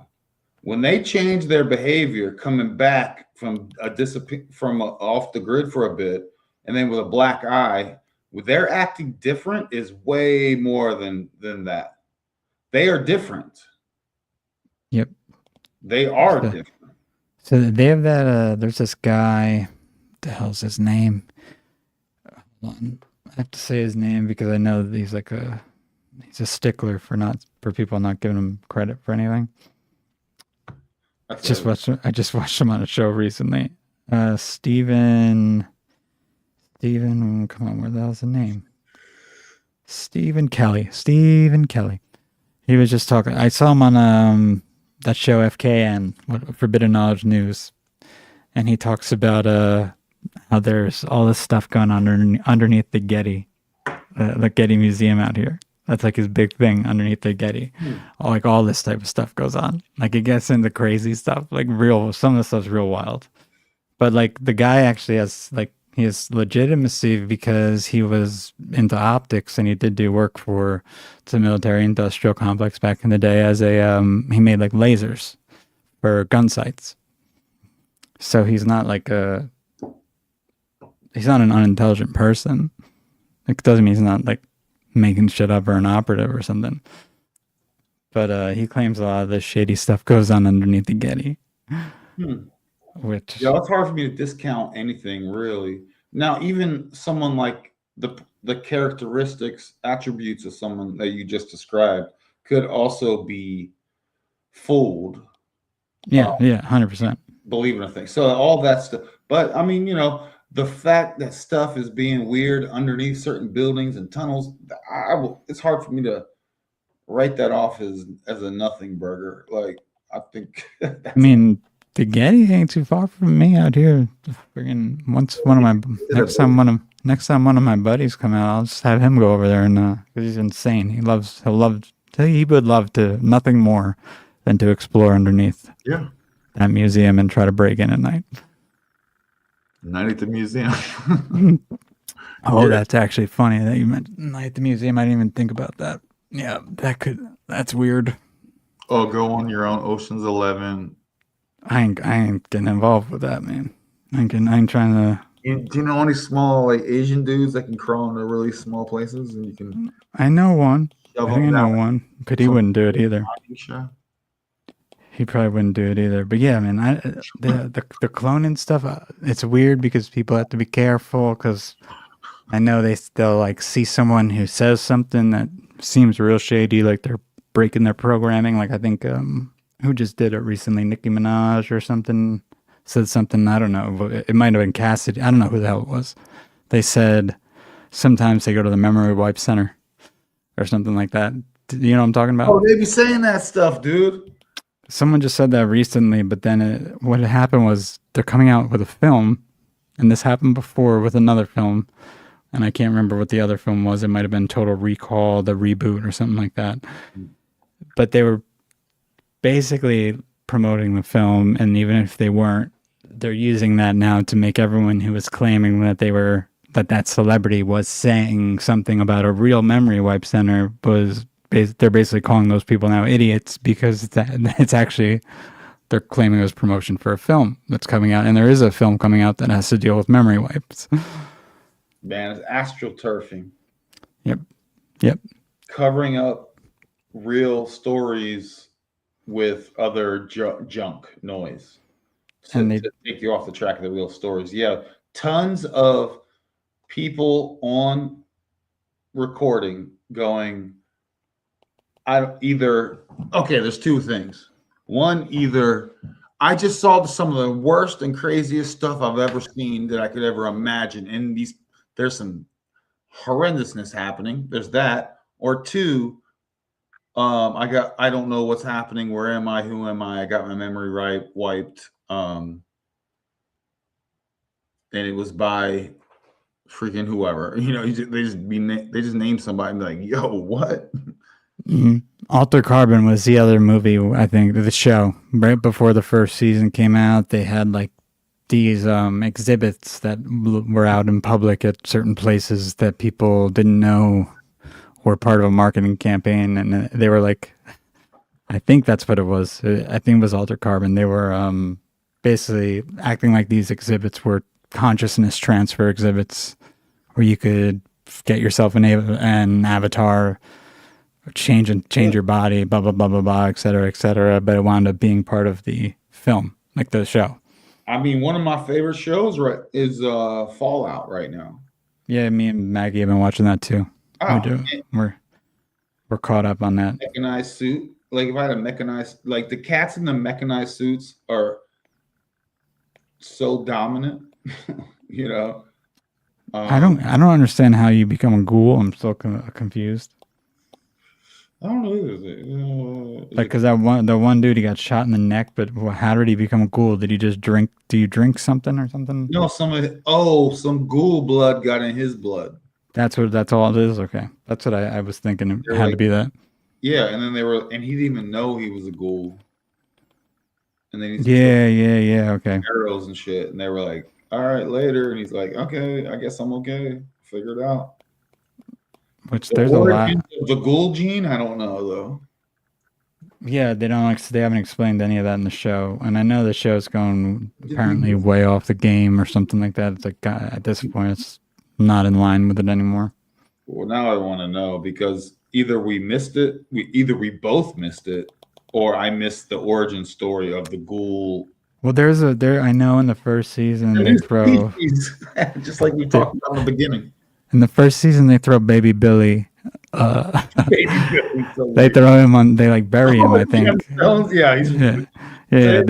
Speaker 2: When they change their behavior, coming back from off the grid for a bit, and then with a black eye, their acting different is way more than that. They are different.
Speaker 3: Yep.
Speaker 2: They are different.
Speaker 3: So they have that. There's this guy. What the hell's his name? Hold on. I have to say his name because I know that he's a stickler for people not giving him credit for anything. I just watched him on a show recently. Steven, come on, where the hell's the name? Stephen Kelly. He was just talking. I saw him on that show FKN, Forbidden Knowledge News, and he talks about how there's all this stuff going on underneath the Getty Museum out here. That's like his big thing underneath the Getty. Like all this type of stuff goes on. Like it gets into crazy stuff, like some of the stuff's real wild. But like the guy actually has he has legitimacy because he was into optics and he did do work for the military industrial complex back in the day as he made like lasers for gun sights. So he's not he's not an unintelligent person. It doesn't mean he's not like making shit up or an operative or something. But he claims a lot of this shady stuff goes on underneath the Getty. Which
Speaker 2: it's hard for me to discount anything really. Now, even someone like the characteristics, attributes of someone that you just described could also be fooled.
Speaker 3: Yeah, 100%.
Speaker 2: Believe in a thing. So all that stuff. But I mean, you know, the fact that stuff is being weird underneath certain buildings and tunnels, it's hard for me to write that off as a nothing burger. Like, I think.
Speaker 3: I mean, the Getty ain't too far from me out here. Friggin' next time one of my buddies come out, I'll just have him go over there and because he's insane. He would love to nothing more than to explore underneath that museum and try to break in at night.
Speaker 2: Night at the museum.
Speaker 3: That's actually funny that you mentioned night at the museum. I didn't even think about that. Yeah, that's weird.
Speaker 2: Oh, go on your own Ocean's 11.
Speaker 3: I ain't getting involved with that, man. I ain't trying to.
Speaker 2: Do you know any small like Asian dudes that can crawl into really small places and you can?
Speaker 3: I know one. I know one, but he wouldn't do it either. He probably wouldn't do it either. But yeah, man, the cloning stuff, it's weird because people have to be careful because I know they'll like see someone who says something that seems real shady, like they're breaking their programming. Like I think who just did it recently, Nicki Minaj or something, said something, I don't know, but it might have been Cassidy. I don't know who the hell it was. They said sometimes they go to the memory wipe center or something like that. You know what I'm talking about?
Speaker 2: Oh, they be saying that stuff, dude.
Speaker 3: Someone just said that recently, but then what happened was they're coming out with a film, and this happened before with another film, and I can't remember what the other film was. It might have been Total Recall, the reboot or something like that. But they were basically promoting the film, and even if they weren't, they're using that now to make everyone who was claiming that that celebrity was saying something about a real memory wipe center they're basically calling those people now idiots because it's actually they're claiming it was promotion for a film that's coming out, and there is a film coming out that has to deal with memory wipes.
Speaker 2: Man, it's astroturfing.
Speaker 3: Yep.
Speaker 2: Covering up real stories with other junk noise
Speaker 3: And
Speaker 2: to take you off the track of the real stories. Yeah, tons of people on recording going, there's two things. One, either I just saw some of the worst and craziest stuff I've ever seen that I could ever imagine. And there's some horrendousness happening. There's that. Or two, I don't know what's happening. Where am I? Who am I? I got my memory wiped. And it was by freaking whoever. They just name somebody and be like, yo, what?
Speaker 3: Mm-hmm. Alter Carbon was the other movie, I think, the show. Right before the first season came out, they had like these exhibits that were out in public at certain places that people didn't know were part of a marketing campaign. And they were like, I think that's what it was. I think it was Alter Carbon. They were basically acting like these exhibits were consciousness transfer exhibits where you could get yourself an avatar, change your body, blah, blah, blah, blah, blah, et cetera, but it wound up being part of the film, like the show.
Speaker 2: I mean, one of my favorite shows is Fallout right now.
Speaker 3: Yeah, me and Maggie have been watching that too.
Speaker 2: Oh,
Speaker 3: we're caught up on that.
Speaker 2: Mechanized suit. Like if I had a mechanized, like the cats in the mechanized suits are so dominant,
Speaker 3: I don't understand how you become a ghoul. I'm still confused.
Speaker 2: I don't know.
Speaker 3: Because the one dude, he got shot in the neck, but how did he become a ghoul? Did he just drink? Do you drink something or something?
Speaker 2: No, some ghoul blood got in his blood.
Speaker 3: That's all it is. Okay, that's what I was thinking. It had to be that.
Speaker 2: Yeah, and then and he didn't even know he was a ghoul. And then
Speaker 3: yeah. Okay.
Speaker 2: Arrows and shit, and they were like, "All right, later," and he's like, "Okay, I guess I'm okay. Figure it out."
Speaker 3: Which there's a lot.
Speaker 2: The ghoul gene, I don't know though.
Speaker 3: Yeah, they haven't explained any of that in the show, and I know the show's going apparently way off the game or something like that. It's like at this point, it's not in line with it anymore.
Speaker 2: Well, now I want to know because either we both missed it, or I missed the origin story of the ghoul.
Speaker 3: Well, I know in the first season they throw
Speaker 2: just like we talked about in the beginning.
Speaker 3: In the first season, they throw Baby Billy.
Speaker 2: Baby Billy, so
Speaker 3: they throw him on. They like bury him. I think.
Speaker 2: Gemstones, yeah.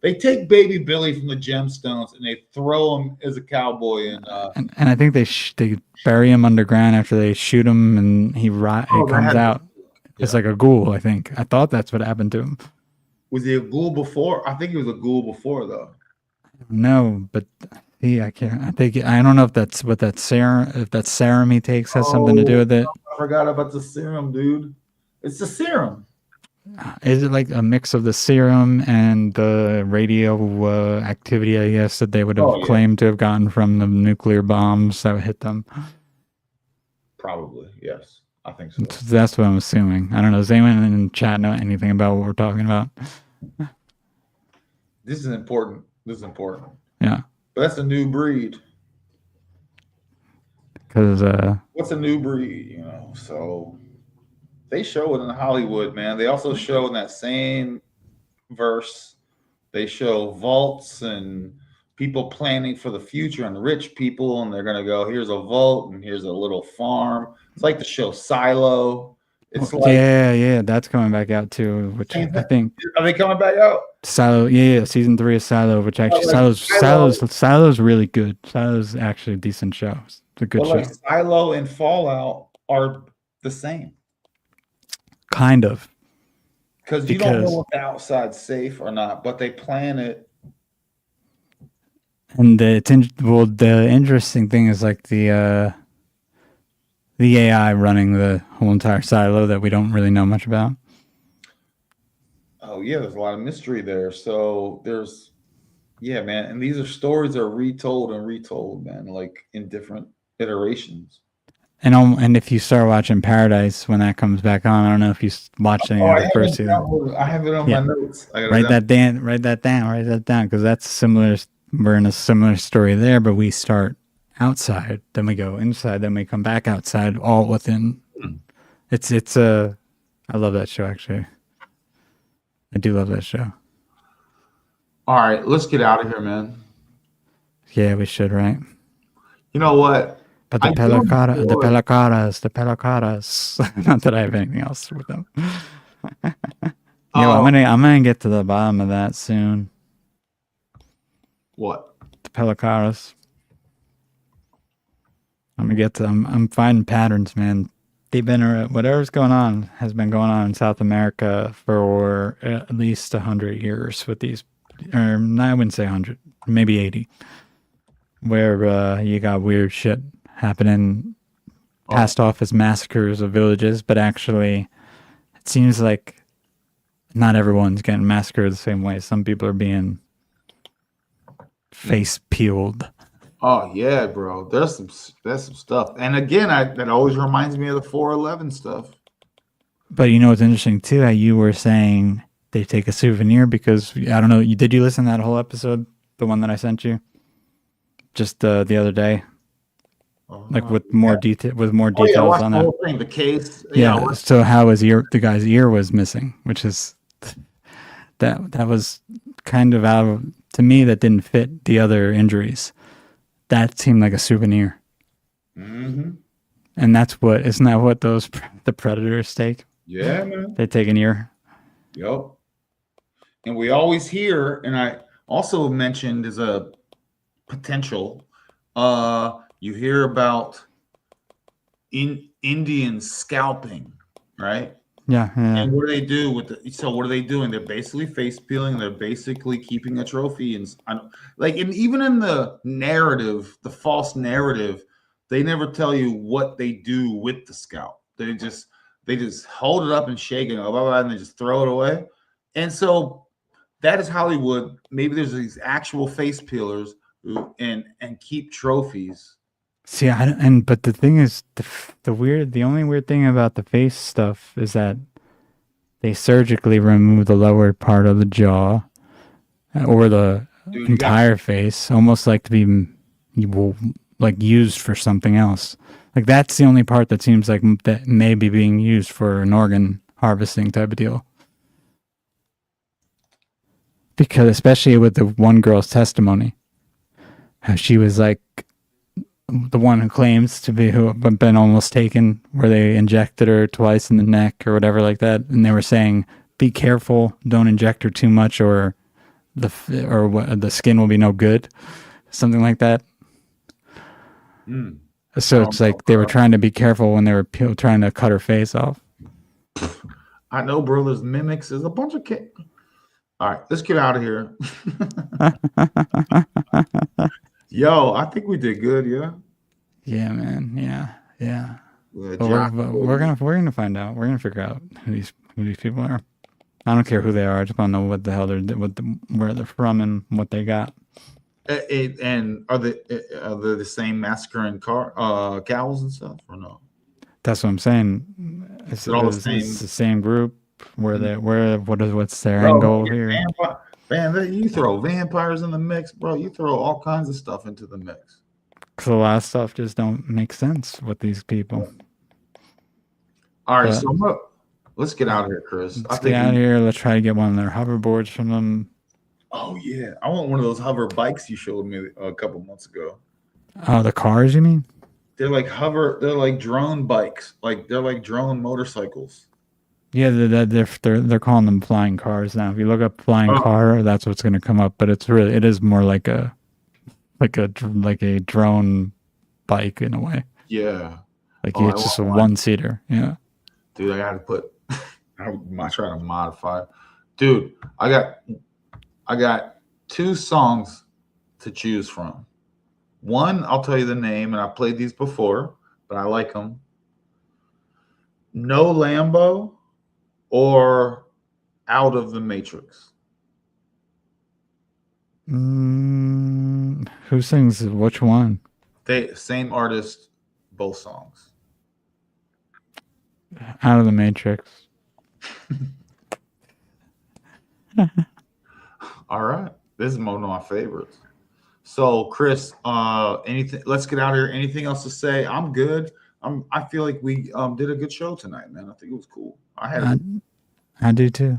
Speaker 2: They take Baby Billy from the gemstones and they throw him as a cowboy. And
Speaker 3: I think they bury him underground after they shoot him, and he comes out. Yeah. It's like a ghoul. I think. I thought that's what happened to him.
Speaker 2: Was he a ghoul before? I think he was a ghoul before, though.
Speaker 3: No, but. Yeah, I can't. I don't know if that's what that serum he takes has something to do with it.
Speaker 2: I forgot about the serum, dude. It's the serum.
Speaker 3: Is it like a mix of the serum and the radio activity? I guess that they would have claimed to have gotten from the nuclear bombs that hit them.
Speaker 2: Probably, yes. I think so.
Speaker 3: That's what I'm assuming. I don't know. Does anyone in the chat know anything about what we're talking about?
Speaker 2: This is important.
Speaker 3: Yeah.
Speaker 2: But that's a new breed.
Speaker 3: Because
Speaker 2: what's a new breed? So they show it in Hollywood, man. They also show in that same verse. They show vaults and people planning for the future and rich people, and they're gonna go. Here's a vault and here's a little farm. It's like the show Silo. It's like
Speaker 3: yeah, that's coming back out too. Which I think
Speaker 2: are they coming back out?
Speaker 3: Silo, yeah, season 3 of Silo, which actually Silo's really good. Silo's actually a decent show. It's a good show.
Speaker 2: Like Silo and Fallout are the same,
Speaker 3: kind of,
Speaker 2: because you don't know if the outside's safe or not, but they plan it.
Speaker 3: And the interesting thing is like the AI running the whole entire silo that we don't really know much about.
Speaker 2: Oh yeah, there's a lot of mystery there. So man, and these are stories that are retold and retold, man, like in different iterations.
Speaker 3: And if you start watching Paradise when that comes back on, I don't know if you watched any of the first season.
Speaker 2: I have it on my notes.
Speaker 3: Write that down, because that's similar. We're in a similar story there, but we start outside, then we go inside, then we come back outside, all within. I love that show actually. I do love that show.
Speaker 2: All right, let's get out of here, man.
Speaker 3: Yeah, we should, right?
Speaker 2: You know what?
Speaker 3: But the Pelacaras. Not that I have anything else with them. I'm gonna get to the bottom of that soon.
Speaker 2: What?
Speaker 3: The Pelacaras. I'm finding patterns, man. They've been whatever's going on has been going on in South America for at least 100 years with these, or I wouldn't say 100, maybe 80, where you got weird shit happening, passed off as massacres of villages, but actually it seems like not everyone's getting massacred the same way. Some people are being face peeled.
Speaker 2: Oh yeah, bro. There's some stuff, and again, that always reminds me of the 411 stuff.
Speaker 3: But you know what's interesting too? How you were saying they take a souvenir because I don't know. Did you listen to that whole episode, the one that I sent you, just the other day, like with more detail, details on
Speaker 2: the
Speaker 3: that
Speaker 2: whole thing, the case.
Speaker 3: Yeah. So how his ear? The guy's ear was missing, which is that was kind of out of, to me, that didn't fit the other injuries. That seemed like a souvenir.
Speaker 2: Mm-hmm.
Speaker 3: And isn't that what the predators take?
Speaker 2: Yeah, man.
Speaker 3: They take an ear.
Speaker 2: Yep. And we always hear, and I also mentioned as a potential, you hear about Indians scalping, right?
Speaker 3: Yeah.
Speaker 2: And what do they do what are they doing? They're basically face peeling. They're basically keeping a trophy. And even in the narrative, the false narrative, they never tell you what they do with the scalp. They just hold it up and shake it, blah, blah, blah, and they just throw it away. And so that is Hollywood. Maybe there's these actual face peelers and keep trophies.
Speaker 3: See, but the thing is, the only weird thing about the face stuff is that they surgically remove the lower part of the jaw or the entire face, almost like to be used for something else. Like that's the only part that seems like that may be being used for an organ harvesting type of deal. Because especially with the one girl's testimony, how she was like, the one who claims to be who have been almost taken, where they injected her twice in the neck or whatever like that, and they were saying, "Be careful, don't inject her too much, or the skin will be no good," something like that. So it's like they were trying to be careful when they were trying to cut her face off.
Speaker 2: I know, bro. There's mimics. There's a bunch of kids. All right, let's get out of here. Yo, I think we did good, yeah.
Speaker 3: Yeah, man. Yeah.
Speaker 2: But
Speaker 3: we're gonna find out. We're gonna figure out who these people are. I don't care who they are. I just want to know what the hell where they're from and what they got.
Speaker 2: And are they the same massacring cows and stuff or no?
Speaker 3: That's what I'm saying. It's the same group. What's their angle here?
Speaker 2: Man, you throw vampires in the mix, bro. You throw all kinds of stuff into the mix.
Speaker 3: Because a lot of stuff just don't make sense with these people.
Speaker 2: All right, so let's get out of here, Chris.
Speaker 3: Let's get out of here. Let's try to get one of their hoverboards from them.
Speaker 2: Oh, yeah. I want one of those hover bikes you showed me a couple months ago.
Speaker 3: Oh, the cars, you mean?
Speaker 2: They're like drone bikes. They're like drone motorcycles.
Speaker 3: Yeah, they're calling them flying cars now. If you look up flying car, that's what's going to come up. But it is more like a drone bike in a way.
Speaker 2: Yeah,
Speaker 3: it's just a one-seater. Yeah,
Speaker 2: dude, I got to put. I try to modify. Dude, I got 2 songs to choose from. One, I'll tell you the name, and I've played these before, but I like them. No Lambo. Or Out of the Matrix?
Speaker 3: Who sings which one?
Speaker 2: Same artist, both songs.
Speaker 3: Out of the Matrix.
Speaker 2: All right. This is one of my favorites. So, Chris, anything? Let's get out of here. Anything else to say? I'm good. I feel like we did a good show tonight, man. I think it was cool. I do too.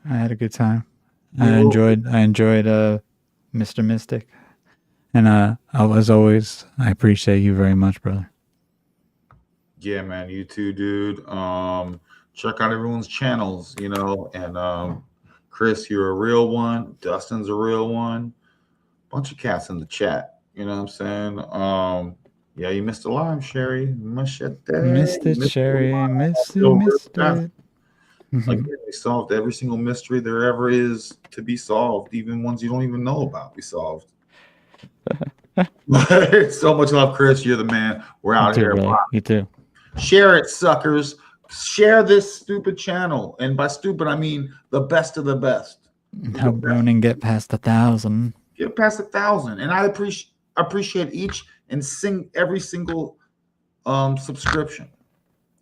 Speaker 3: I had a good time. I enjoyed Mr. Mystic. And as always, I appreciate you very much, brother.
Speaker 2: Yeah, man, you too, dude. Check out everyone's channels, you know, and Chris, you're a real one. Dustin's a real one. Bunch of cats in the chat. You know what I'm saying? Yeah, you missed a live, Sherry. Missed it,
Speaker 3: Sherry. Missed it.
Speaker 2: Like, we solved every single mystery there ever is to be solved, even ones you don't even know about. We solved. So much love, Chris. You're the man. We're out here.
Speaker 3: Brother. You too.
Speaker 2: Share it, suckers. Share this stupid channel, and by stupid I mean the best of the best.
Speaker 3: Help Ronin get past 1,000.
Speaker 2: Get past 1,000, and I appreciate each and every single subscription,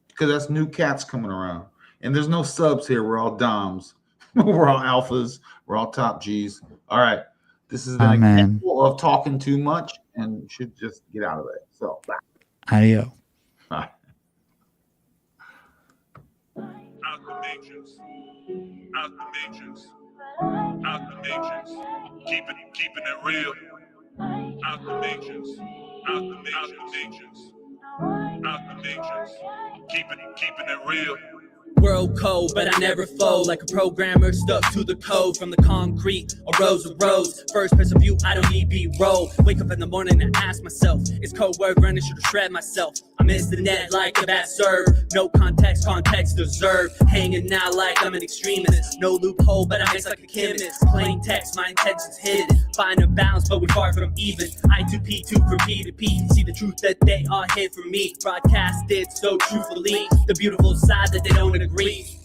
Speaker 2: because that's new cats coming around. And there's no subs here. We're all doms. We're all alphas. We're all top Gs. All right. This is an example of talking too much and should just get out of it. So, bye.
Speaker 3: Adios.
Speaker 2: Bye.
Speaker 8: Out the matrix. Out the matrix. Out the matrix. Keeping it real. Out the matrix. Out the matrix. Out the matrix. Keeping it real.
Speaker 12: World code, but I never fold like a programmer stuck to the code from the concrete or rows of roads. First person view, I don't need B-roll. Wake up in the morning and ask myself, it's cold word running, should have shred myself. I miss the net like a bad serve. No context deserved. Hanging out like I'm an extremist. No loophole, but I mix like a chemist. Plain text, my intentions hidden. Find a balance, but we far from even. I2P2 from P to P. See the truth that they all hid from me. Broadcasted so truthfully. The beautiful side that they don't agree.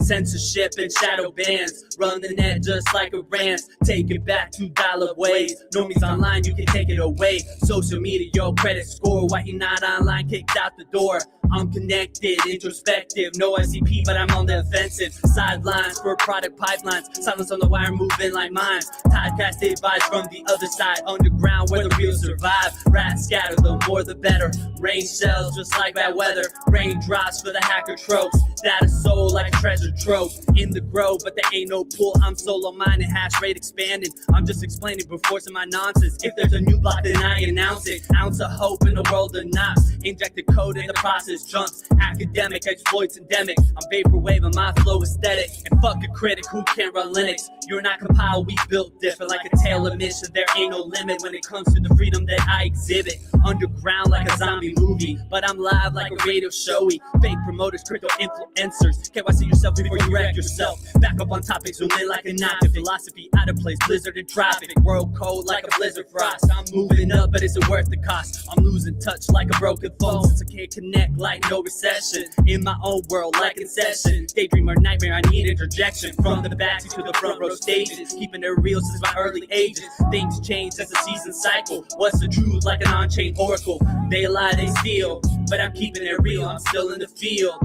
Speaker 12: Censorship and shadow bans. Run the net just like a rant. Take it back to $2 ways. Normies online, you can take it away. Social media, your credit score. Why you not online? Kicked out the door. I'm connected, introspective, no SCP, but I'm on the offensive. Sidelines for product pipelines, silence on the wire, moving like mines. Typecasted vibes from the other side, underground where the real survive. Rats scatter, the more the better. Rain shells just like bad weather. Raindrops for the hacker tropes. That is soul like a treasure trove. In the grove, but there ain't no pool. I'm solo minded, hash rate expanding. I'm just explaining before some of my nonsense. If there's a new block, then I announce it. Ounce of hope in a world of knots. Injected code in the process. Jumps, academic, exploits endemic. I'm vaporwave and my flow aesthetic. And fuck a critic who can't run Linux. You're not compiled, we built different. Like a tailor mission, there ain't no limit when it comes to the freedom that I exhibit. Underground like a zombie movie, but I'm live like a radio showy. Fake promoters, crypto influencers. KYC yourself before you wreck yourself. Back up on topic, zoom in like a knocker. Philosophy out of place, blizzard and traffic. World cold like a blizzard frost. I'm moving up, but is it worth the cost? I'm losing touch like a broken phone, since I can't connect like no recession. In my own world like in session. Daydream or nightmare, I need interjection. From the backseat to the front row stages. Keeping it real since my early ages. Things change as a season cycle. What's the truth like an on-chain oracle? They lie, they steal, but I'm keeping it real. I'm still in the field.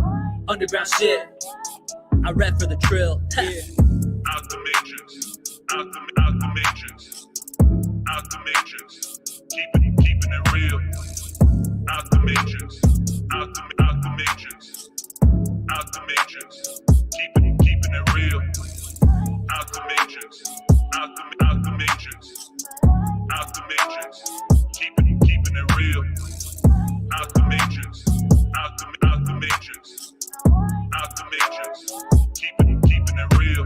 Speaker 12: Underground shit, I rep for the trill.
Speaker 8: Out the matrix. Out the matrix. Out the matrix. Keeping it real. Out the matrix. Out the matrix. Out the matrix. Keeping it real. Out the matrix. Out the matrix. Out the matrix. Keeping it real. Out the matrix. Out the matrix. Out the matrix. Keeping it real.